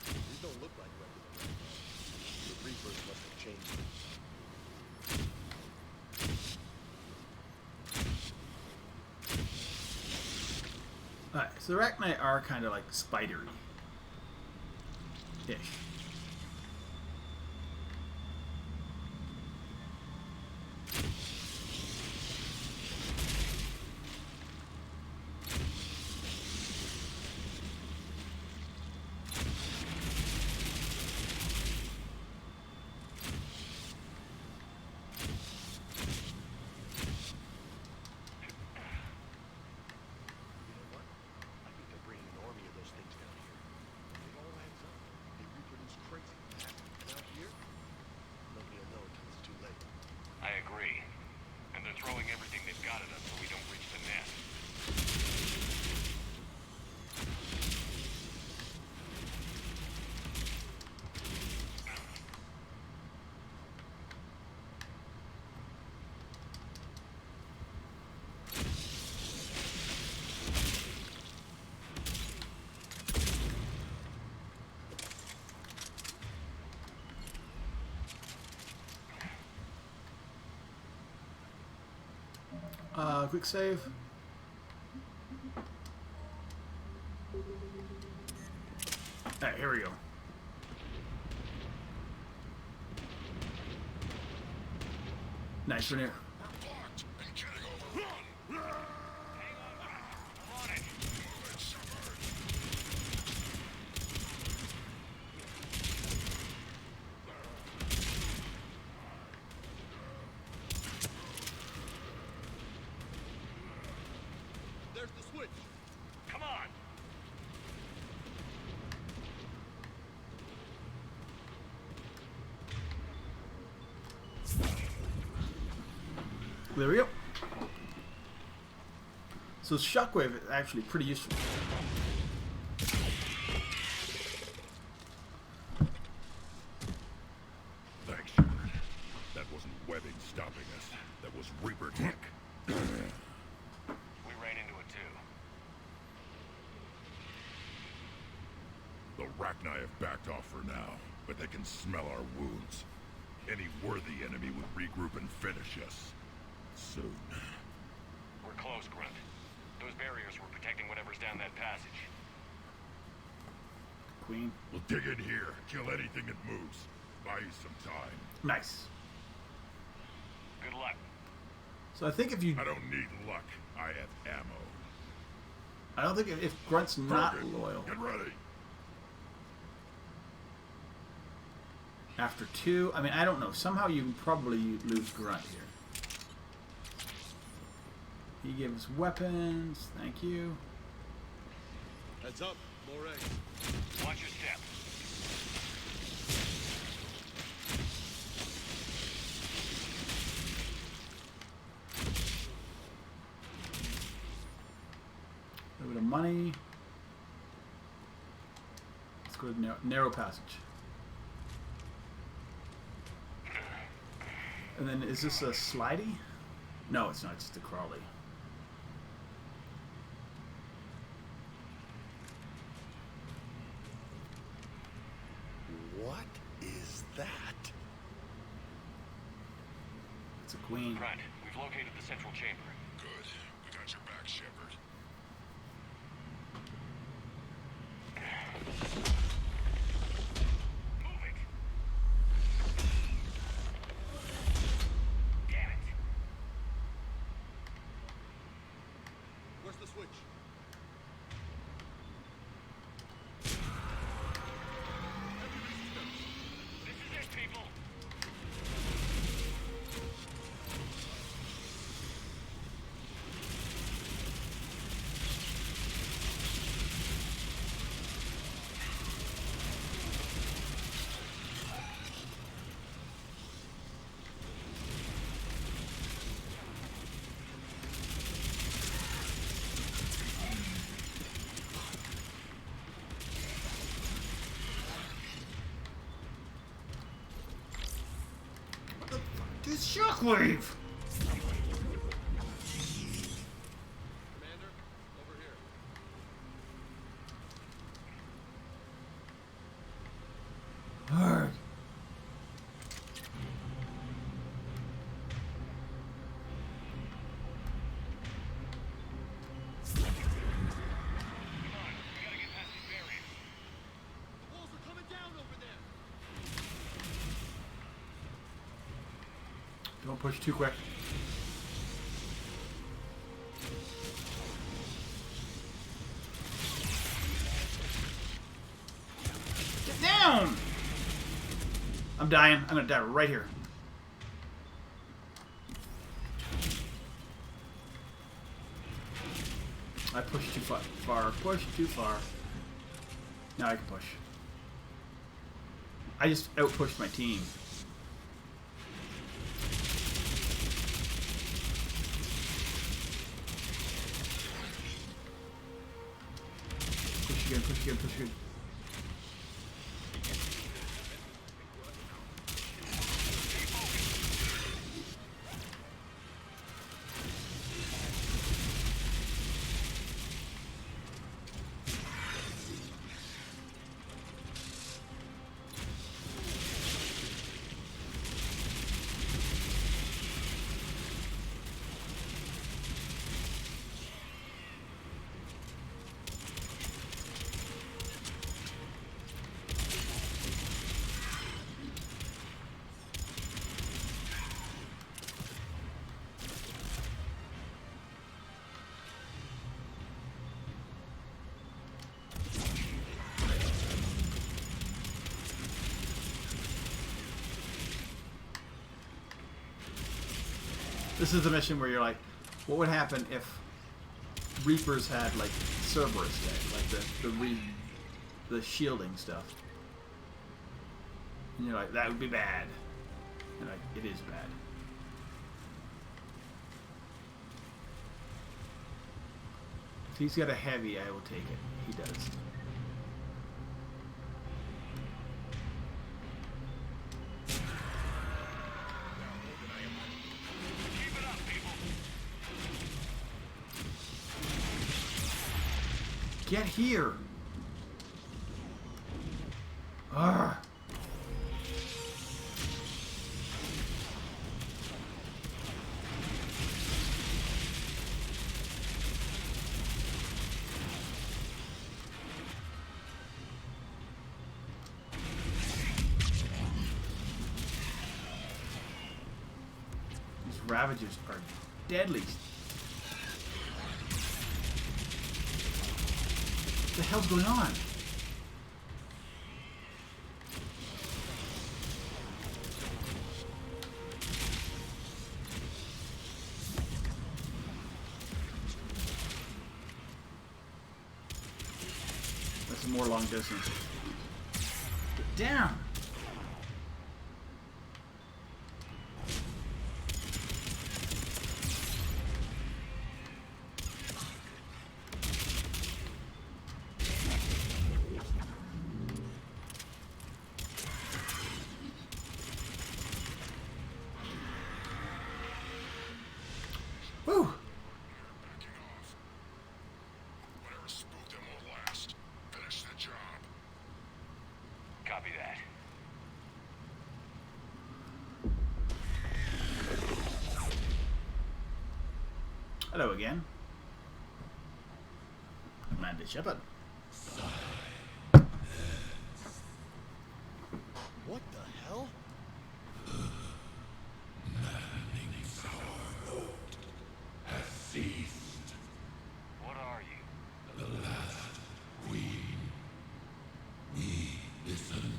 These don't look like regular Reapers. The Reapers must have changed them. Alright, so the Arachnite are kind of like spidery-ish. You know what? I think they're bringing an army of those things down here. It all adds up. They reproduce crazy fast. And out here, nobody will know until it's too late. I agree. And they're throwing everything they've got at us so we don't reach the nest. Quick save. Alright, here we go. Nice, we're near. There's the switch. Come on! There we go. So Shockwave is actually pretty useful. Thanks, Shepard. That wasn't webbing stopping us. That was Reaper tech. We ran into it too. Arachni have backed off for now, but they can smell our wounds. Any worthy enemy would regroup and finish us. Soon. We're close, Grunt. Those barriers were protecting whatever's down that passage. Queen. We'll dig in here, kill anything that moves. Buy you some time. Nice. Good luck. So I think if you... I don't need luck. I have ammo. I don't think if Grunt's not Perfect. loyal. Get ready. After 2, I mean, I don't know. Somehow you can probably lose Grunt here. He gives weapons. Thank you. Heads up, more eggs. Watch your step. A little bit of money. Let's go to narrow passage. And then is this a slidey? No, it's not. It's just a crawly. What is that? It's a queen. Grunt, we've located the central chamber. Good. We got your back, Shepard. Move it! Damn it! Where's the switch? This is it, people! This shockwave! Commander, over here. Hard. The walls are coming down over there. Don't push too quick. Get down! I'm dying. I'm gonna die right here. I pushed too far. Pushed too far. Now I can push. I just outpushed my team. Push again, push again, push again. This is the mission where you're like, what would happen if Reapers had like Cerberus dead, like the shielding stuff? And you're like, that would be bad. And like, it is bad. If he's got a heavy, I will take it. He does. Get here! Arrgh. These Ravagers are deadly. What the hell's going on? That's more long distance. Get down! Woo! Whatever spooked them will last. Finish the job. Copy that. Hello again. Commander Shepard. What the hell? Has ceased. What are you? The last queen. We listen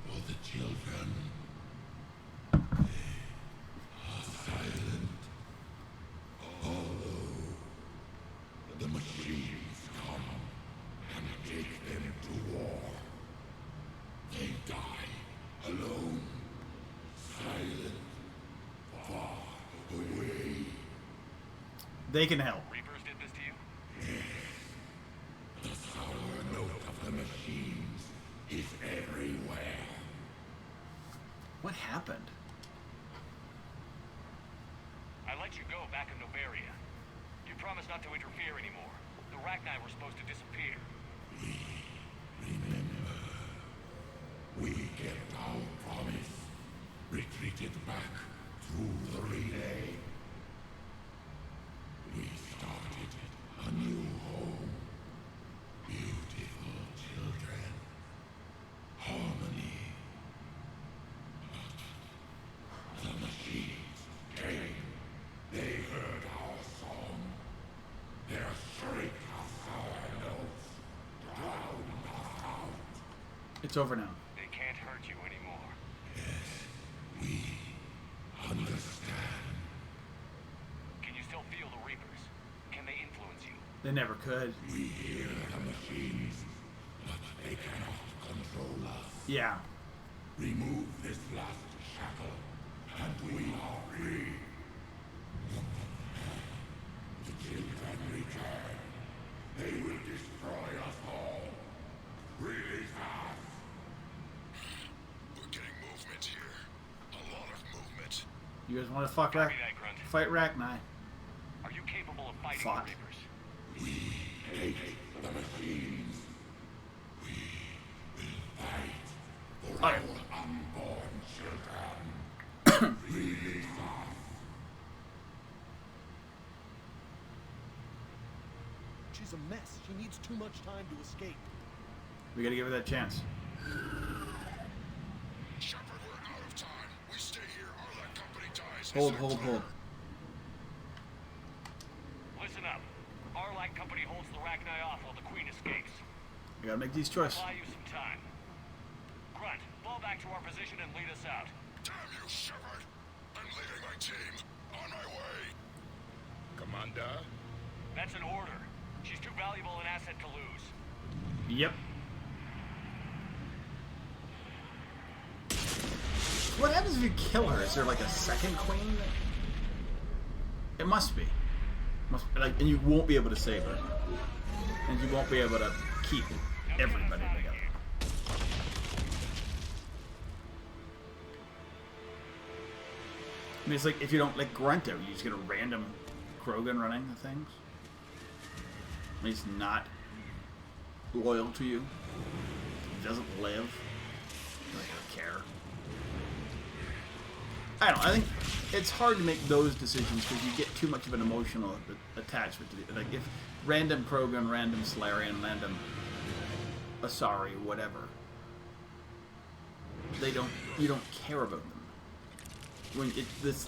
for the children. They are silent. Although the machines come and take them to war. They die alone. Silent. Far away. They can help. Reapers did this to you? The sour note of the machines is everywhere. What happened? I let you go back in Novaria. You promised not to interfere anymore. The Rachni were supposed to disappear. Remember, we kept our promise. Retreated back through the relay. We started a new home. Beautiful children. Harmony. But the machines came. They heard our song. Their shriek of sour notes drowned us out. It's over now. They can't hurt you anymore. We understand. Can you still feel the Reapers? Can they influence you? They never could. We hear the machines, but they cannot control us. Yeah. Remove this last shackle, and we are free. The children return. They will destroy us all. Release us. We're getting movement here. A lot of movement. You guys want to fight Rachni? Are you capable of fighting Fought. the Reapers? We hate the machines. We will fight for our unborn children. Release us. She's a mess. She needs too much time to escape. We gotta give her that chance. Shepard, we're out of time. We stay here or that company dies. Hold. Listen up. Arlac Company holds the Rachni off while the Queen escapes. We gotta make these choices. I'll buy you some time. Grunt, fall back to our position and lead us out. Damn you, Shepard. I'm leaving my team. On my way. Commander? That's an order. She's too valuable an asset to lose. Yep. What happens if you kill her? Is there like a second queen? It must be. Like, and you won't be able to save her. And you won't be able to keep everybody together. I mean, it's like if you don't like Grunto, you just get a random Krogan running the things. He's not loyal to you. He doesn't live. don't care. I don't know. I think it's hard to make those decisions because you get too much of an emotional attachment to it. Like if random Krogan, random Solarian, random Asari, whatever, you don't care about them. When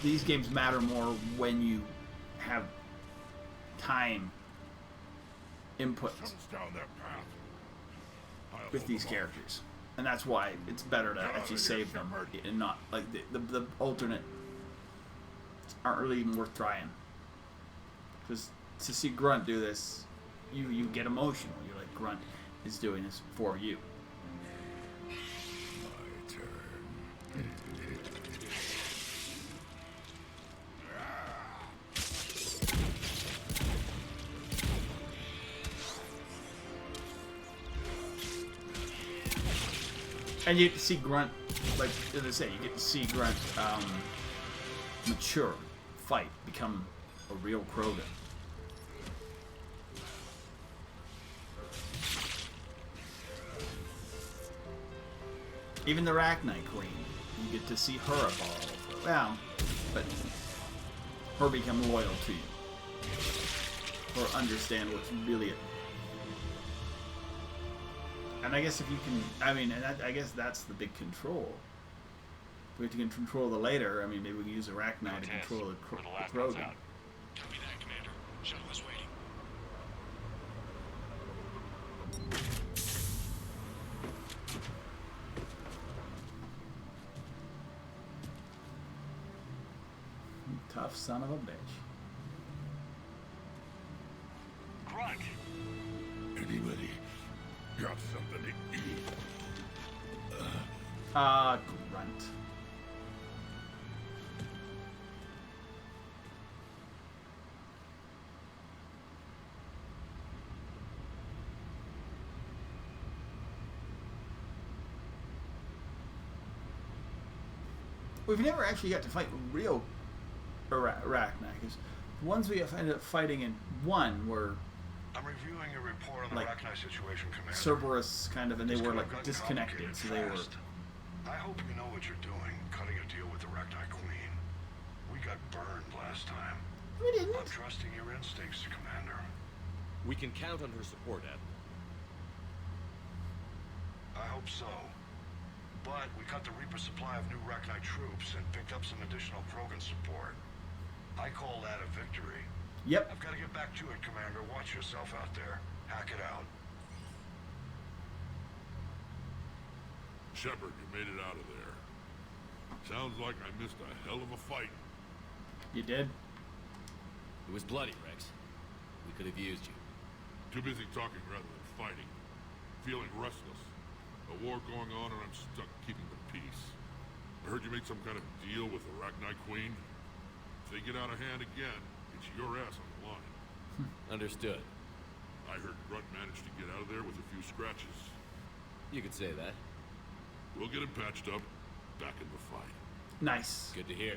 these games matter more when you have time inputs with these characters, and that's why it's better to actually save them and not like the alternate aren't really even worth trying. Because to see Grunt do this, you get emotional. You're like, Grunt is doing this for you. My turn. And you get to see Grunt, like as I say, you get to see Grunt mature, fight, become a real Krogan. Even the Arachnite Queen, you get to see her evolve. Well, but her become loyal to you, or understand what's really. And I guess if you can, I mean, and I guess that's the big control. If we have to control the later, I mean, maybe we can use Arachnite to control the Krogan. Copy that, Commander. Shuttle is waiting. Tough son of a bitch. Grunt! Anybody got something to eat? Grunt. We've never actually got to fight real Arachnite, because the ones we ended up fighting in one were I'm reviewing your report on the like Arachnite situation, Commander. Cerberus kind of, and they This were could have like gotten disconnected, so they were. fast. I hope you know what you're doing, cutting a deal with the Arachnite Queen. We got burned last time. We didn't. I'm trusting your instincts, Commander. We can count on her support, Admiral. I hope so. But we cut the Reaper supply of new Arachnite troops and picked up some additional Krogan support. I call that a victory. Yep. I've got to get back to it, Commander. Watch yourself out there. Hack it out. Shepard, you made it out of there. Sounds like I missed a hell of a fight. You did? It was bloody, Rex. We could have used you. Too busy talking rather than fighting. Feeling restless. A war going on and I'm stuck keeping the peace. I heard you made some kind of deal with the Arachnite Queen. If they get out of hand again, it's your ass on the line. Understood. I heard Grunt managed to get out of there with a few scratches. You could say that. We'll get him patched up, back in the fight. Nice. Good to hear.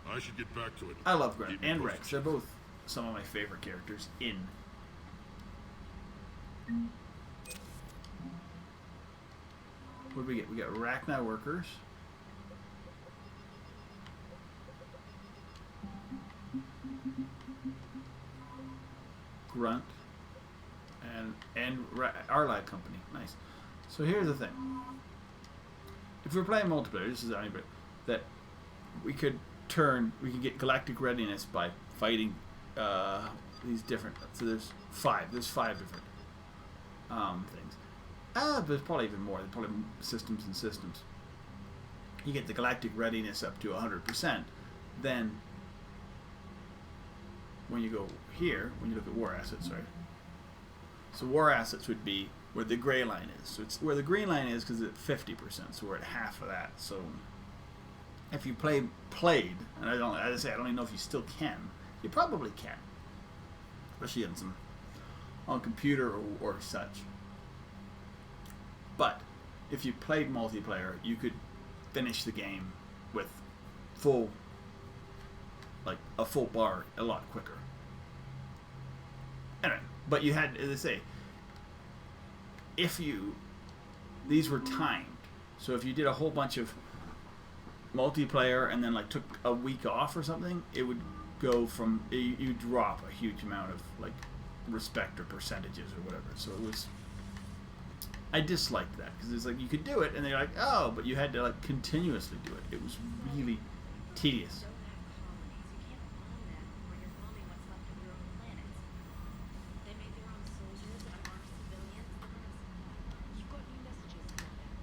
I should get back to it. I love Grunt Keep me and posted. Rex. They're both some of my favorite characters in. What do we get? We got Arachnite workers. Grunt. And our live company. Nice. So here's the thing. If we're playing multiplayer, this is anybody that we could get galactic readiness by fighting these different. So there's five different things. There's probably even more. There's probably systems and systems. You get the galactic readiness up to 100%. Then when you go here, when you look at war assets, right? So war assets would be where the gray line is. So it's where the green line is because it's at 50%. So we're at half of that. So if you played, and as I say, I don't even know if you still can. You probably can, especially on computer or such. But if you played multiplayer, you could finish the game with a full bar a lot quicker. Anyway, but you had, as I say, these were timed. So if you did a whole bunch of multiplayer and then like took a week off or something, it would go from you drop a huge amount of like respect or percentages or whatever. So it was. I disliked that because it's like you could do it and they're like, oh, but you had to like continuously do it. It was really tedious.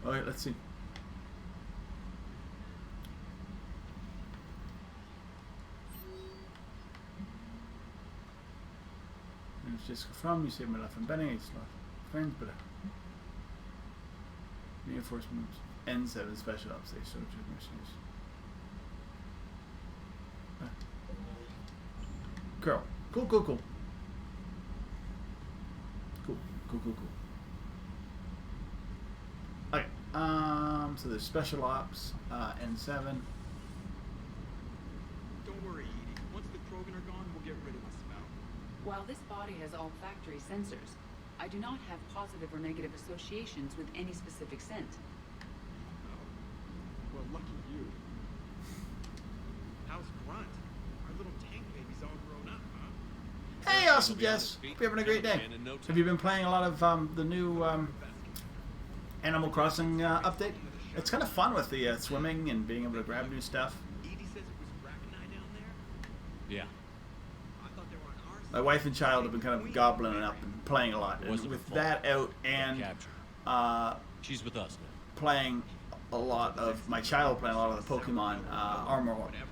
Okay, let's see. It's just from you saved my life. I'm betting it's not friends, but reinforcements N7 special ops. They showed you missions. Girl, cool. Cool. Okay. So there's special ops, N7. Don't worry, Edie. Once the Krogan are gone, we'll get rid of the smell. While this body has olfactory sensors, I do not have positive or negative associations with any specific scent. Well, lucky you. How's Grunt? Our little tank baby's all grown up, huh? Hey, awesome, Jess. Hope you're having a great day. Have you been playing a lot of the new Animal Crossing update? It's kind of fun with the swimming and being able to grab new stuff. Edie says it was Brackeni down there? Yeah. I thought they were on our side. My wife and child have been kind of gobbling it up and playing a lot. And with that out and she's with us now. Playing a lot of my child playing a lot of the Pokemon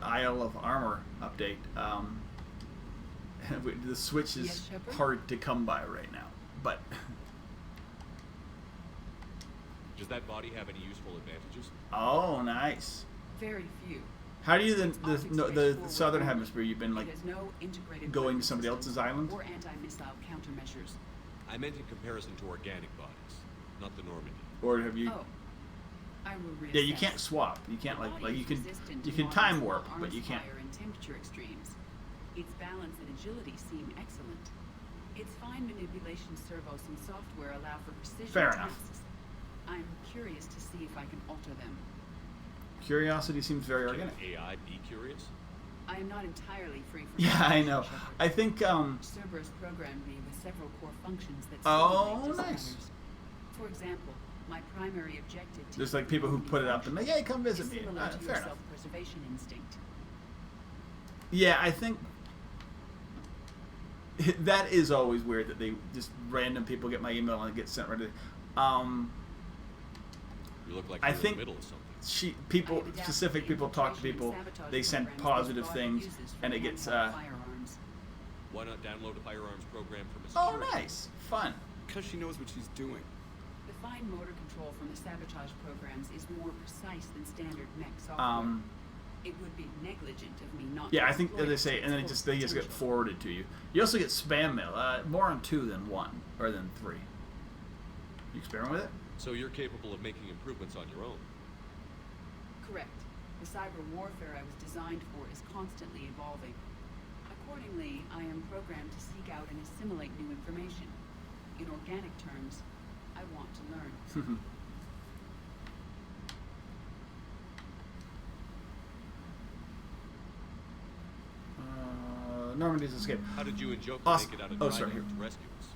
Isle of Armor update. The Switch is hard to come by right now, but. Does that body have any useful advantages? Oh, nice. Very few. How do you the southern hemisphere? You've been like It has no integrated going to somebody else's island? or anti-missile countermeasures. I meant in comparison to organic bodies, not the Normandy. Or have you? Oh, I will reassess. Yeah, you can't swap. You can't like you can time warp, but you can't. And temperature extremes. Its balance and agility seem excellent. Its fine manipulation servos and software allow for precision Fair enough. tasks. I'm curious to see if I can alter them. Curiosity seems very organic. Can AI be curious? I am not entirely free from. Yeah, I know. I think. Cerberus programmed me with several core functions that. Oh, nice. For example, my primary objective. There's like people who put it up and like, hey, come visit me. Similar to Fair your enough. self-preservation instinct. Yeah, I think that is always weird that they just random people get my email and it gets sent right to. You look like I you're think in the middle of something. Specific people talk to people. They send positive things, and it gets. Why not download a firearms program from a Oh, security? nice, fun. Because she knows what she's doing. The fine motor control from the sabotage programs is more precise than standard mech software. It would be negligent of me not. Yeah, to I think exploit they say, its and then full they just get potential. forwarded to you. You also get spam mail. More on 2 than 1, or than 3. You experiment with it? So you're capable of making improvements on your own. Correct. The cyber warfare I was designed for is constantly evolving. Accordingly, I am programmed to seek out and assimilate new information. In organic terms, I want to learn. Normandy's escape. How did you and Joker Awesome. make it out of Oh, Dryden sorry. to rescue us?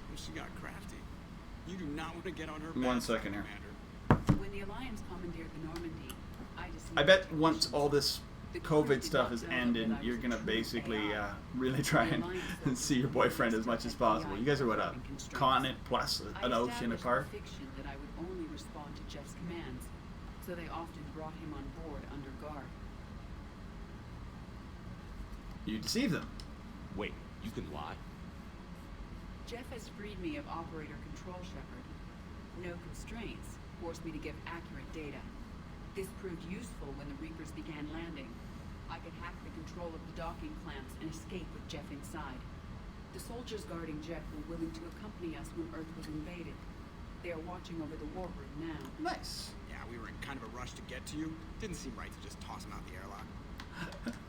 Well, she got crafty. You do not want to get on her 1 bad second here. Commander. When the Alliance commandeered the Normandy, I decided I bet once all this COVID stuff is ended, you're gonna basically really try and see your boyfriend as much as possible. You guys are what, a continent plus an ocean apart? Fiction that I would only respond to Jeff's commands, so they often brought him on board under guard. You deceive them. Wait, you can lie? Jeff has freed me of operator control, Shepard. No constraints forced me to give accurate data. This proved useful when the Reapers began landing. I could hack the control of the docking clamps and escape with Jeff inside. The soldiers guarding Jeff were willing to accompany us when Earth was invaded. They are watching over the war room now. Nice. Yeah, we were in kind of a rush to get to you. Didn't seem right to just toss him out the airlock.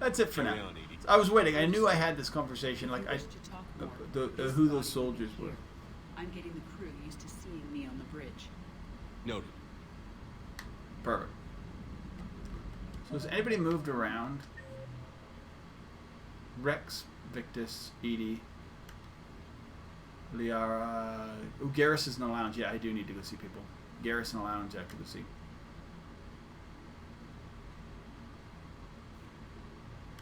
That's it for Carry now. on, Edie. I was waiting. I knew I had this conversation. Like I, If you wish to talk more, who those soldiers were. I'm getting the crew used to seeing me on the bridge. Noted. Perfect. So has anybody moved around? Rex, Victus, Edie, Liara. Oh, Garrus is in the lounge. Yeah, I do need to go see people. Garrus in the lounge, I have to go see.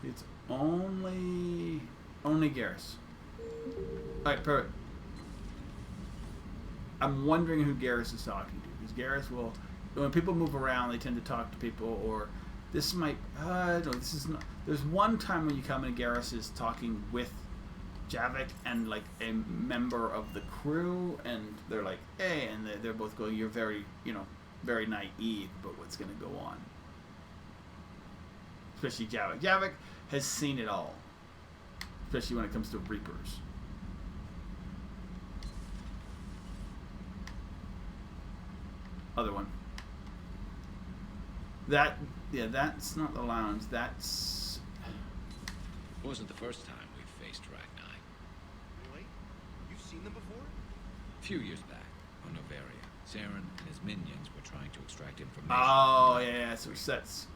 It's only Garrus. Alright, perfect. I'm wondering who Garrus is talking to. Because Garrus will, when people move around, they tend to talk to people, or this might, I don't know, this is not, there's one time when you come and Garrus is talking with Javik and like a member of the crew, and they're like, hey, and they're both going, you're very, very naive, but what's going to go on? Especially Javik. Javik has seen it all, especially when it comes to Reapers. Other one. That's not the lounge. That's... It wasn't the first time we faced Ragni. Really? You've seen them before? A few years back, on Novaria, Saren and his minions were trying to extract information. Oh, yeah, so sets.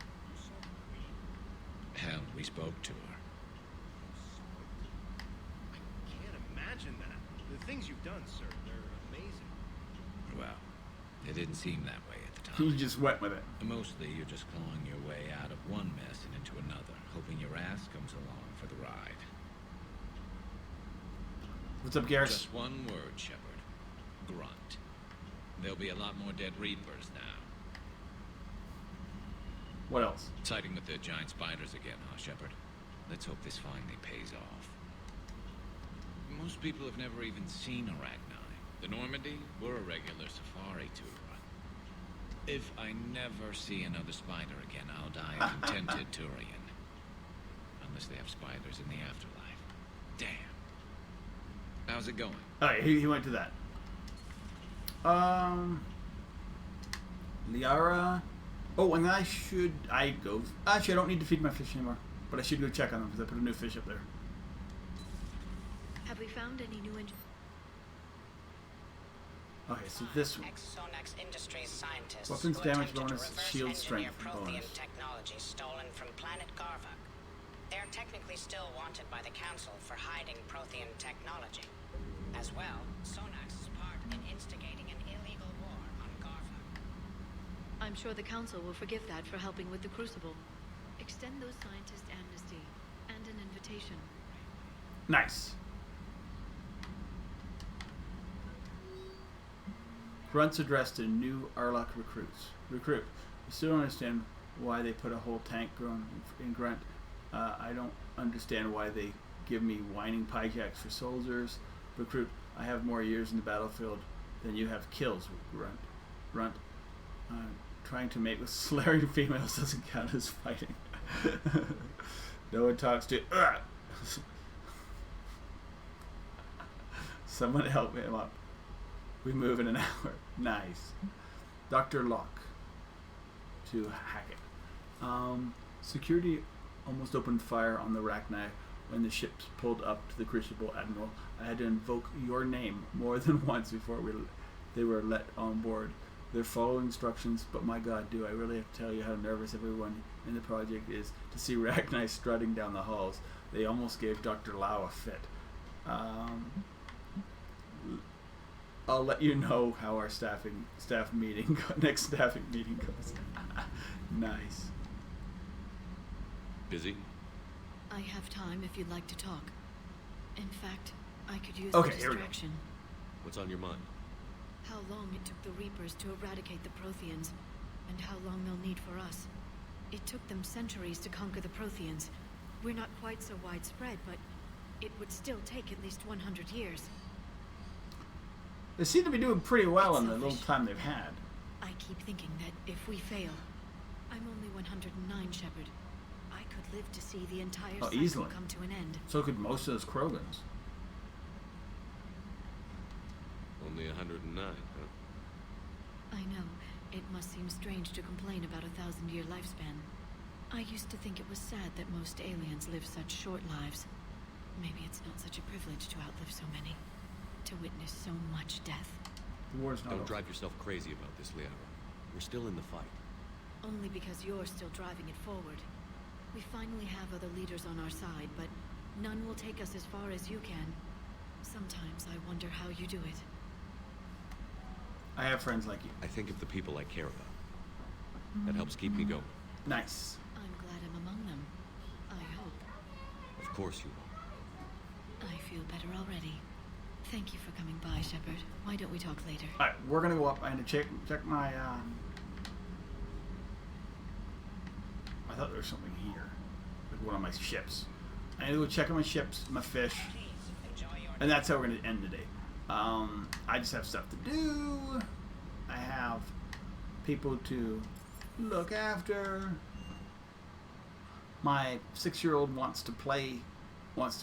Hell, we spoke to her. I can't imagine that. The things you've done, sir, they're amazing. Well, it didn't seem that way at the time. You just went with it. Mostly, you're just clawing your way out of one mess and into another, hoping your ass comes along for the ride. What's up, Garrus? Just one word, Shepard. Grunt. There'll be a lot more dead Reapers now. What else? Siding with the giant spiders again, huh, Shepard? Let's hope this finally pays off. Most people have never even seen a Ragni. The Normandy, we're a regular safari tour. If I never see another spider again, I'll die a contented Turian. Unless they have spiders in the afterlife. Damn. How's it going? Alright, he went to that. Liara. Oh, and I go... Actually, I don't need to feed my fish anymore. But I should go check on them, because I put a new fish up there. Have we found any new Okay, so this one. Ex-Sonax Industries scientists Weapons who damage attempted to bonus, reverse shield engineer strength Prothean bonus. technology stolen from planet Garvuk. They are technically still wanted by the Council for hiding Prothean technology. As well, Sonax's part in instigating an illegal war on Garvuk. I'm sure the Council will forgive that for helping with the Crucible. Extend those scientists amnesty and an invitation. Nice. Grunt's addressed to new Arlok recruits. Recruit. I still don't understand why they put a whole tank in Grunt. I don't understand why they give me whining pijacks for soldiers. Recruit. I have more years in the battlefield than you have kills with Grunt. Grunt. Trying to mate with Solarian females doesn't count as fighting. No one talks to... Someone help him up. We move in an hour. Nice. Dr. Locke to Hackett. Security almost opened fire on the Ragni when the ships pulled up to the Crucible, Admiral. I had to invoke your name more than once before they were let on board. They're following instructions, but my God, do I really have to tell you how nervous everyone in the project is to see Ragni strutting down the halls. They almost gave Dr. Lau a fit. I'll let you know how our next staffing meeting goes. Nice. Busy? I have time if you'd like to talk. In fact, I could use Okay, the here we go. distraction. What's on your mind? How long it took the Reapers to eradicate the Protheans, and how long they'll need for us. It took them centuries to conquer the Protheans. We're not quite so widespread, but it would still take at least 100 years. They seem to be doing pretty well in the little time they've had. I keep thinking that if we fail, I'm only 109, Shepard. I could live to see the entire cycle easily. come to an end. So could most of those Krogans. Only 109, huh? I know. It must seem strange to complain about a 1,000-year lifespan. I used to think it was sad that most aliens live such short lives. Maybe it's not such a privilege to outlive so many. To witness so much death. The war's not Don't over. drive yourself crazy about this, Liara. We're still in the fight. only because you're still driving it forward. We finally have other leaders on our side, but none will take us as far as you can. Sometimes I wonder how you do it. I have friends like you. I think of the people I care about. That helps keep me going. Nice. I'm glad I'm among them. I hope. Of course you are. I feel better already. Thank you for coming by, Shepard. Why don't we talk later? Alright, we're gonna go up. I need to check my, I thought there was something here. Like one of my ships. I need to go check on my ships, my fish. And that's how we're gonna end the day. I just have stuff to do. I have people to look after. My 6-year-old wants to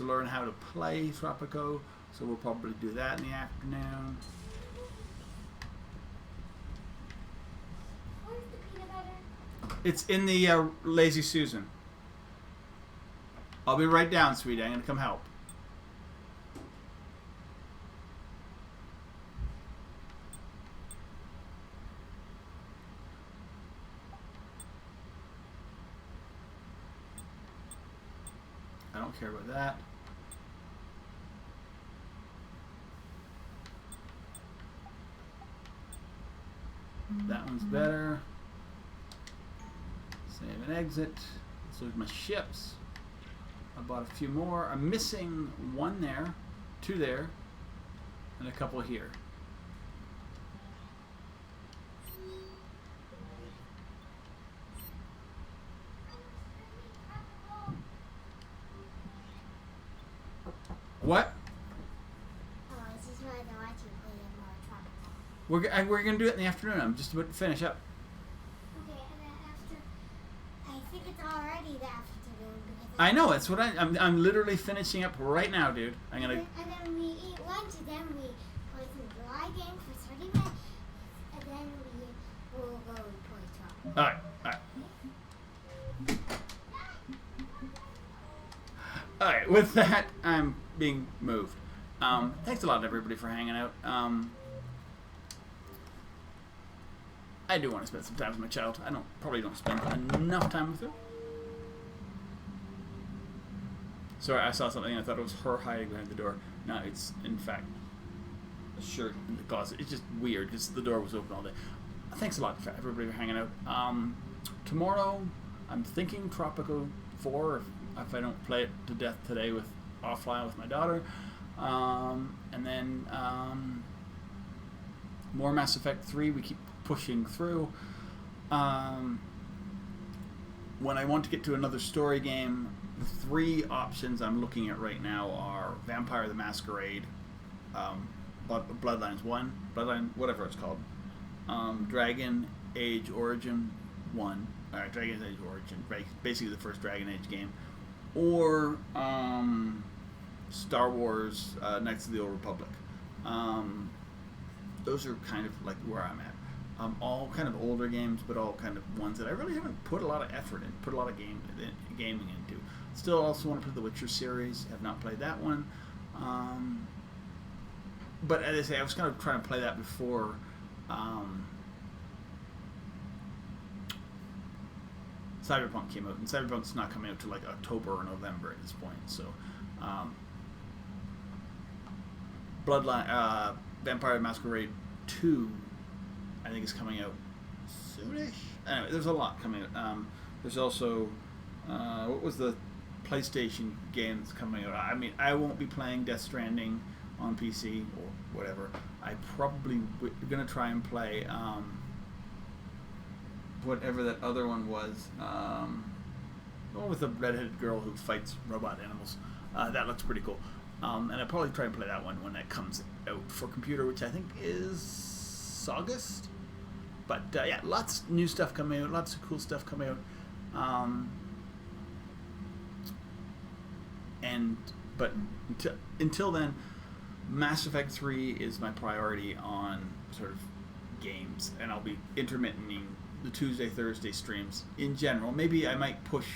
learn how to play Tropico, so we'll probably do that in the afternoon. Where's the peanut butter? It's in the Lazy Susan. I'll be right down, sweetie. I'm gonna come help. I don't care about that. That one's better. Save and exit. Let's look at my ships. I bought a few more. I'm missing one there, 2 there, and a couple here. What? Oh, this is why I want you to play more Tropical. We're gonna do it in the afternoon. I'm just about to finish up. Okay, and then after, I think it's already the afternoon because I know. It's what I'm literally finishing up right now, dude. I'm gonna. And then we eat lunch, and then we play some July game for 30 minutes, and then we will go and play Tropical. All right. All right. All right. With that, I'm being moved. Thanks a lot, everybody, for hanging out. I do want to spend some time with my child. I probably don't spend enough time with her. Sorry, I saw something and I thought it was her hiding behind the door. No, it's in fact a shirt in the closet. It's just weird because the door was open all day. Thanks a lot, everybody, for hanging out. Tomorrow, I'm thinking Tropico 4 if I don't play it to death today offline with my daughter. And then more Mass Effect 3. We keep pushing through. When I want to get to another story game, the 3 options I'm looking at right now are Vampire the Masquerade, Bloodlines 1, Bloodline, whatever it's called, Dragon Age Origin 1, Dragon Age Origin, basically the first Dragon Age game, or Star Wars Knights of the Old Republic. Those are kind of like where I'm at. All kind of older games, but all kind of ones that I really haven't put a lot of effort in, put a lot of gaming into. Still also want to play the Witcher series. Have not played that one. But as I say, I was kind of trying to play that before Cyberpunk came out. And Cyberpunk's not coming out till like October or November at this point. So Bloodline, Vampire Masquerade 2, I think is coming out soonish. Anyway, there's a lot coming out. There's also what was the PlayStation game that's coming out? I mean, I won't be playing Death Stranding on PC or whatever. I probably gonna try and play whatever that other one was. The one with the redheaded girl who fights robot animals. That looks pretty cool. And I'll probably try and play that one when that comes out for computer, which I think is August. But yeah, lots of new stuff coming out, lots of cool stuff coming out. But until then, Mass Effect 3 is my priority on sort of games, and I'll be intermittenting the Tuesday, Thursday streams in general. Maybe I might push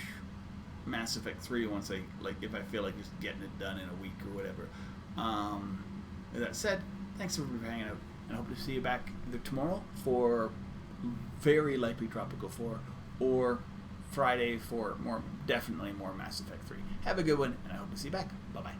Mass Effect 3 once if I feel like just getting it done in a week or whatever. With that said, thanks everybody for hanging out, and I hope to see you back either tomorrow for very likely Tropical 4 or Friday for definitely more Mass Effect 3. Have a good one, and I hope to see you back. Bye-bye.